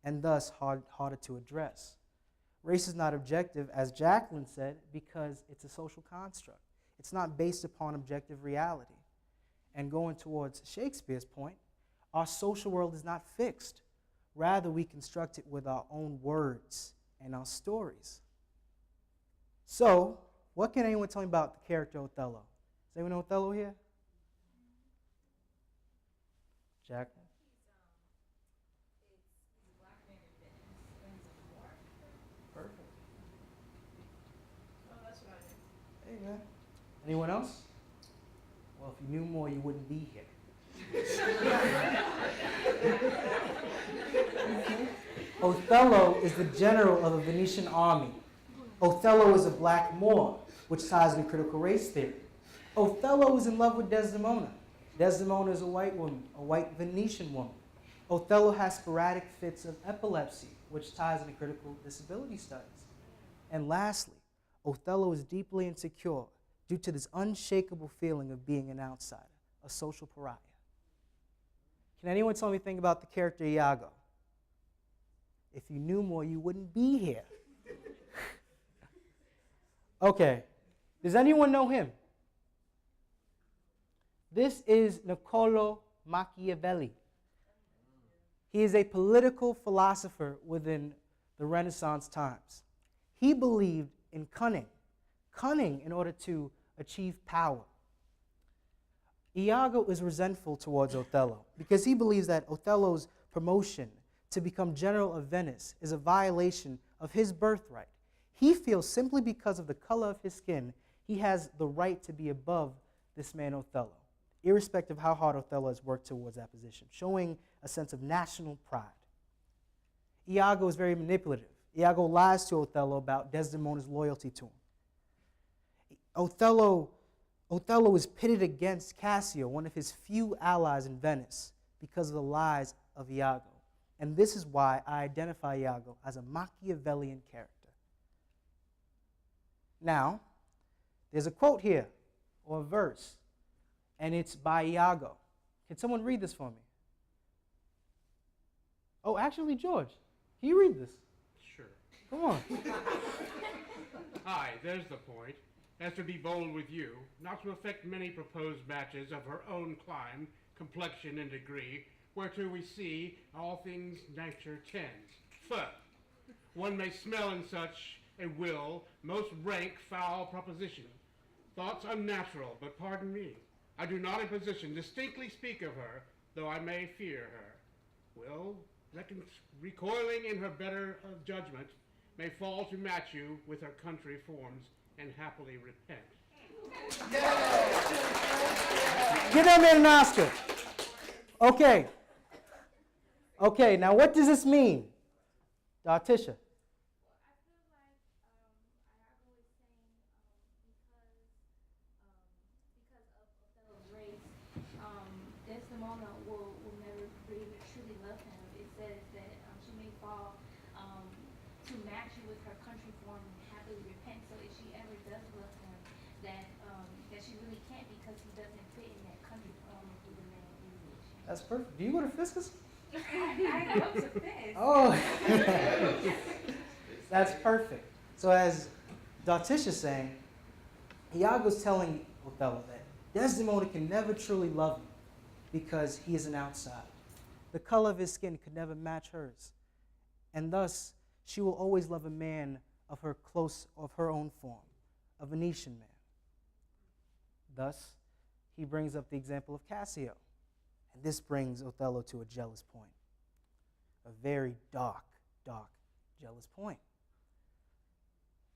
and thus harder to address. Race is not objective, as Jacqueline said, because it's a social construct. It's not based upon objective reality. And going towards Shakespeare's point, our social world is not fixed. Rather, we construct it with our own words and our stories. So, what can anyone tell me about the character Othello? Does anyone know Othello here? Jacqueline? Perfect. Oh, that's what I knew. Hey, man. Anyone else? Well, if you knew more, you wouldn't be here. Othello is the general of a Venetian army. Othello is a black Moor, which ties into critical race theory. Othello is in love with Desdemona. Desdemona is a white woman, a white Venetian woman. Othello has sporadic fits of epilepsy, which ties into critical disability studies. And lastly, Othello is deeply insecure due to this unshakable feeling of being an outsider, a social pariah. Can anyone tell me anything about the character Iago? If you knew more, you wouldn't be here. Okay, does anyone know him? This is Niccolò Machiavelli. He is a political philosopher within the Renaissance times. He believed in cunning in order to achieve power. Iago is resentful towards Othello because he believes that Othello's promotion to become general of Venice is a violation of his birthright. He feels simply because of the color of his skin, he has the right to be above this man Othello, irrespective of how hard Othello has worked towards that position, showing a sense of national pride. Iago is very manipulative. Iago lies to Othello about Desdemona's loyalty to him. Othello is pitted against Cassio, one of his few allies in Venice, because of the lies of Iago. And this is why I identify Iago as a Machiavellian character. Now, there's a quote here, or a verse, and it's by Iago. Can someone read this for me? Oh, actually, George, can you read this? Sure. Come on. Aye, there's the point. As to be bold with you, not to affect many proposed matches of her own clime, complexion, and degree, whereto we see all things nature tends. First, one may smell in such a will most rank foul proposition. Thoughts unnatural, but pardon me, I do not in position distinctly speak of her, though I may fear her. Will, recoiling in her better judgment, may fall to match you with her country forms, and happily repent. Give that man an Oscar. Okay. Okay, now what does this mean? Dartisha. Desdemona will never really truly love him. It says that she may fall to match you with her country form and happily repent. So if she ever does love him, that she really can't because he doesn't fit in that country form of who the man is. That's perfect. Do you go to Fiscus? I go to Fisk. Oh. That's perfect. So as Dartisha's saying, Iago's telling Othello that Desdemona can never truly love him because he is an outsider. The color of his skin could never match hers. And thus, she will always love a man of her own form, a Venetian man. Thus, he brings up the example of Cassio. And this brings Othello to a jealous point. A very dark, dark, jealous point.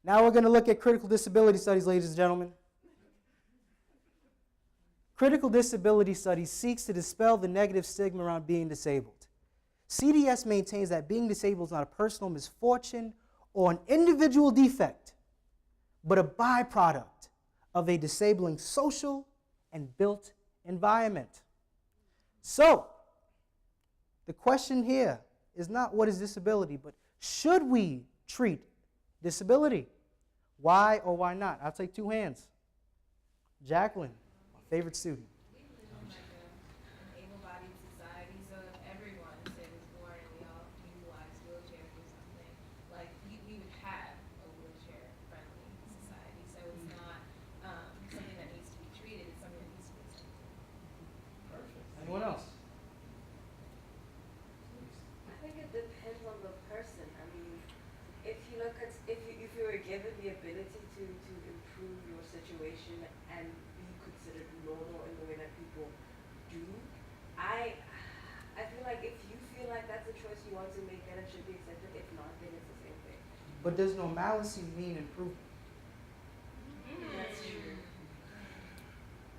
Now we're going to look at critical disability studies, ladies and gentlemen. Critical disability studies seeks to dispel the negative stigma around being disabled. CDS maintains that being disabled is not a personal misfortune or an individual defect, but a byproduct of a disabling social and built environment. So, The question here is not what is disability, but should we treat disability? Why or why not? I'll take two hands. Jacqueline, my favorite student. We live in like an able-bodied society, so if everyone say was born and we all utilize wheelchairs or something, like we would have a wheelchair-friendly society. So it's not something that needs to be treated; it's something that needs to be accepted. Perfect. Anyone else? I think it depends on the person. I mean, if you look at if you were given the ability to improve your situation and be considered normal in the way that people do, I feel like if you feel like that's a choice you want to make, then it should be accepted. If not, then it's the same thing. But does normalcy mean improvement? That's true.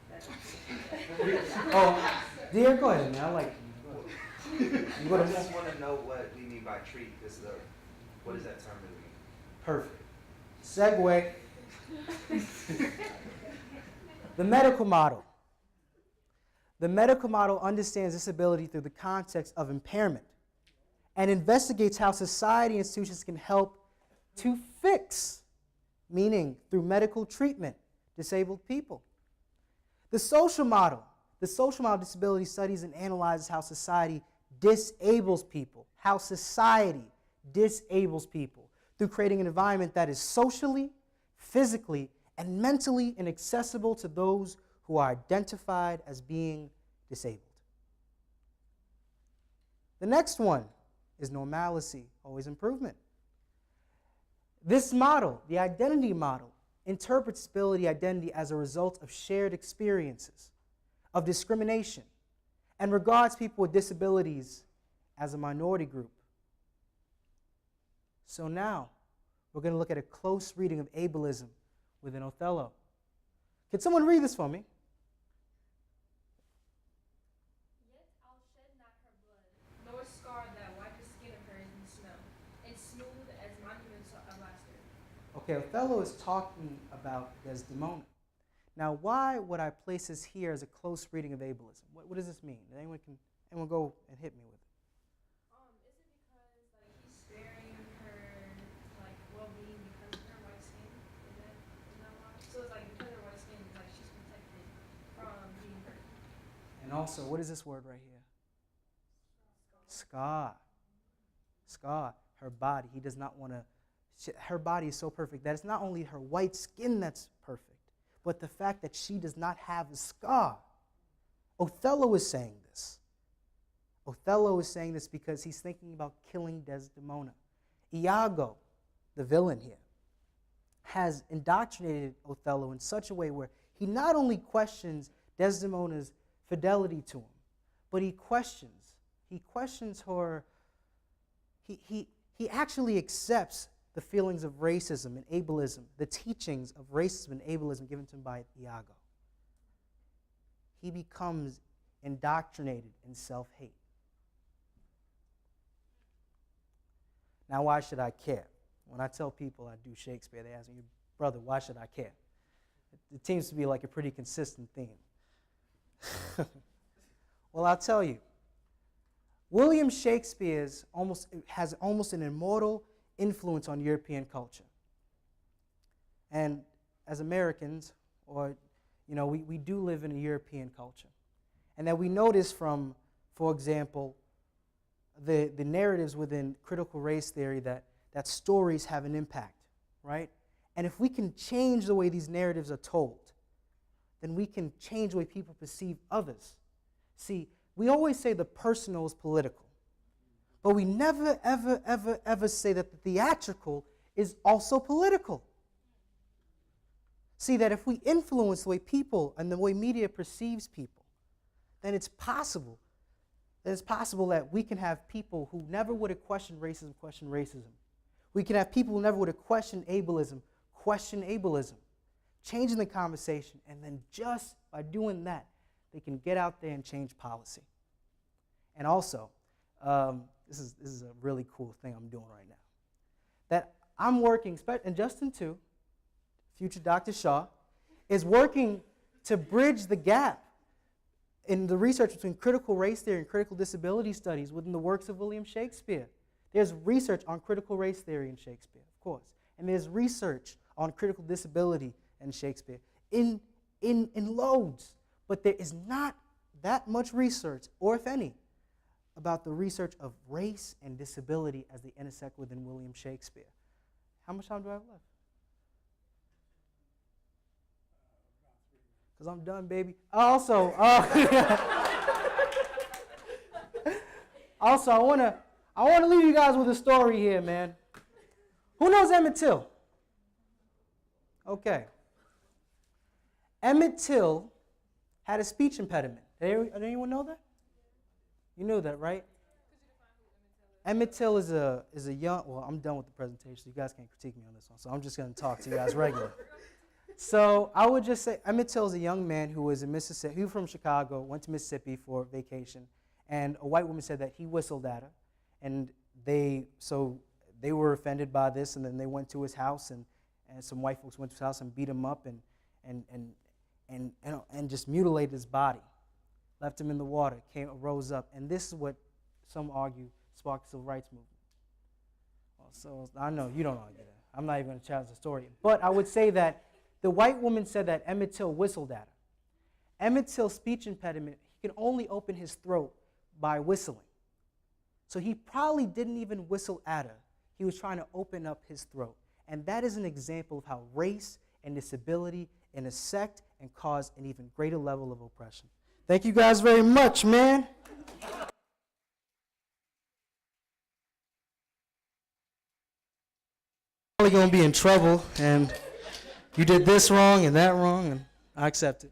That's true. Oh, dear, go ahead, man. I like you. I just want to know what we mean by treat, because what does that term really mean? Perfect. Segue. The medical model. The medical model understands disability through the context of impairment and investigates how society and institutions can help to fix, meaning through medical treatment, disabled people. The social model of disability studies and analyzes how society disables people, through creating an environment that is socially, physically, and mentally inaccessible to those who are identified as being disabled. The next one is normalcy, always improvement. This model, the identity model, interprets disability identity as a result of shared experiences of discrimination and regards people with disabilities as a minority group. So now, we're going to look at a close reading of ableism within Othello. Can someone read this for me? Yet I'll shed not her blood, nor scar that white the skin of her in snow, and smooth as monuments of Alaster. Okay, Othello is talking about Desdemona. Now, why would I place this here as a close reading of ableism? What does this mean? Anyone go and hit me with it? Is it because like he's sparing her like well-being because of her white skin? Is that why? So it's like because of her white skin, like she's protected from being hurt. And also, what is this word right here? Scar. Scar. Her body. He does not want to. Her body is so perfect that it's not only her white skin that's perfect, but the fact that she does not have a scar. Othello is saying this. Othello is saying this because he's thinking about killing Desdemona. Iago, the villain here, has indoctrinated Othello in such a way where he not only questions Desdemona's fidelity to him, but he questions her, he actually accepts the feelings of racism and ableism, the teachings of racism and ableism given to him by Iago. He becomes indoctrinated in self-hate. Now, why should I care? When I tell people I do Shakespeare, they ask me, brother, why should I care? It seems to be like a pretty consistent theme. Well, I'll tell you. William Shakespeare has almost an immortal influence on European culture. And as Americans, we do live in a European culture. And that we notice from, for example, the narratives within critical race theory that stories have an impact, right? And if we can change the way these narratives are told, then we can change the way people perceive others. See, we always say the personal is political, but we never, ever, ever, ever say that the theatrical is also political. See, that if we influence the way people and the way media perceives people, then it's possible that we can have people who never would have questioned racism. We can have people who never would have questioned ableism, question ableism, changing the conversation, and then just by doing that, they can get out there and change policy. And also, this is a really cool thing I'm doing right now. That I'm working, and Justin too, future Dr. Shaw, is working to bridge the gap in the research between critical race theory and critical disability studies within the works of William Shakespeare. There's research on critical race theory in Shakespeare, of course. And there's research on critical disability in Shakespeare in loads. But there is not that much research, or if any, about the research of race and disability as they intersect within William Shakespeare. How much time do I have left? Because I'm done, baby. Also, also, I want to leave you guys with a story here, man. Who knows Emmett Till? Okay. Emmett Till had a speech impediment. Did anyone know that? You knew that, right? Emmett Till is a young, well, I'm done with the presentation, so you guys can't critique me on this one, so I'm just going to talk to you guys regularly. So I would just say Emmett Till is a young man who was in Mississippi. He was from Chicago, went to Mississippi for vacation, and a white woman said that he whistled at her, and they were offended by this, and then they went to his house, and some white folks went to his house and beat him up and just mutilated his body, left him in the water, rose up, and this is what some argue sparked the civil rights movement. Well, so I know you don't argue that. I'm not even going to challenge the story, but I would say that the white woman said that Emmett Till whistled at her. Emmett Till's speech impediment, he can only open his throat by whistling. So he probably didn't even whistle at her. He was trying to open up his throat. And that is an example of how race and disability intersect and cause an even greater level of oppression. Thank you guys very much, man. Probably going to be in trouble, and you did this wrong and that wrong, and I accept it.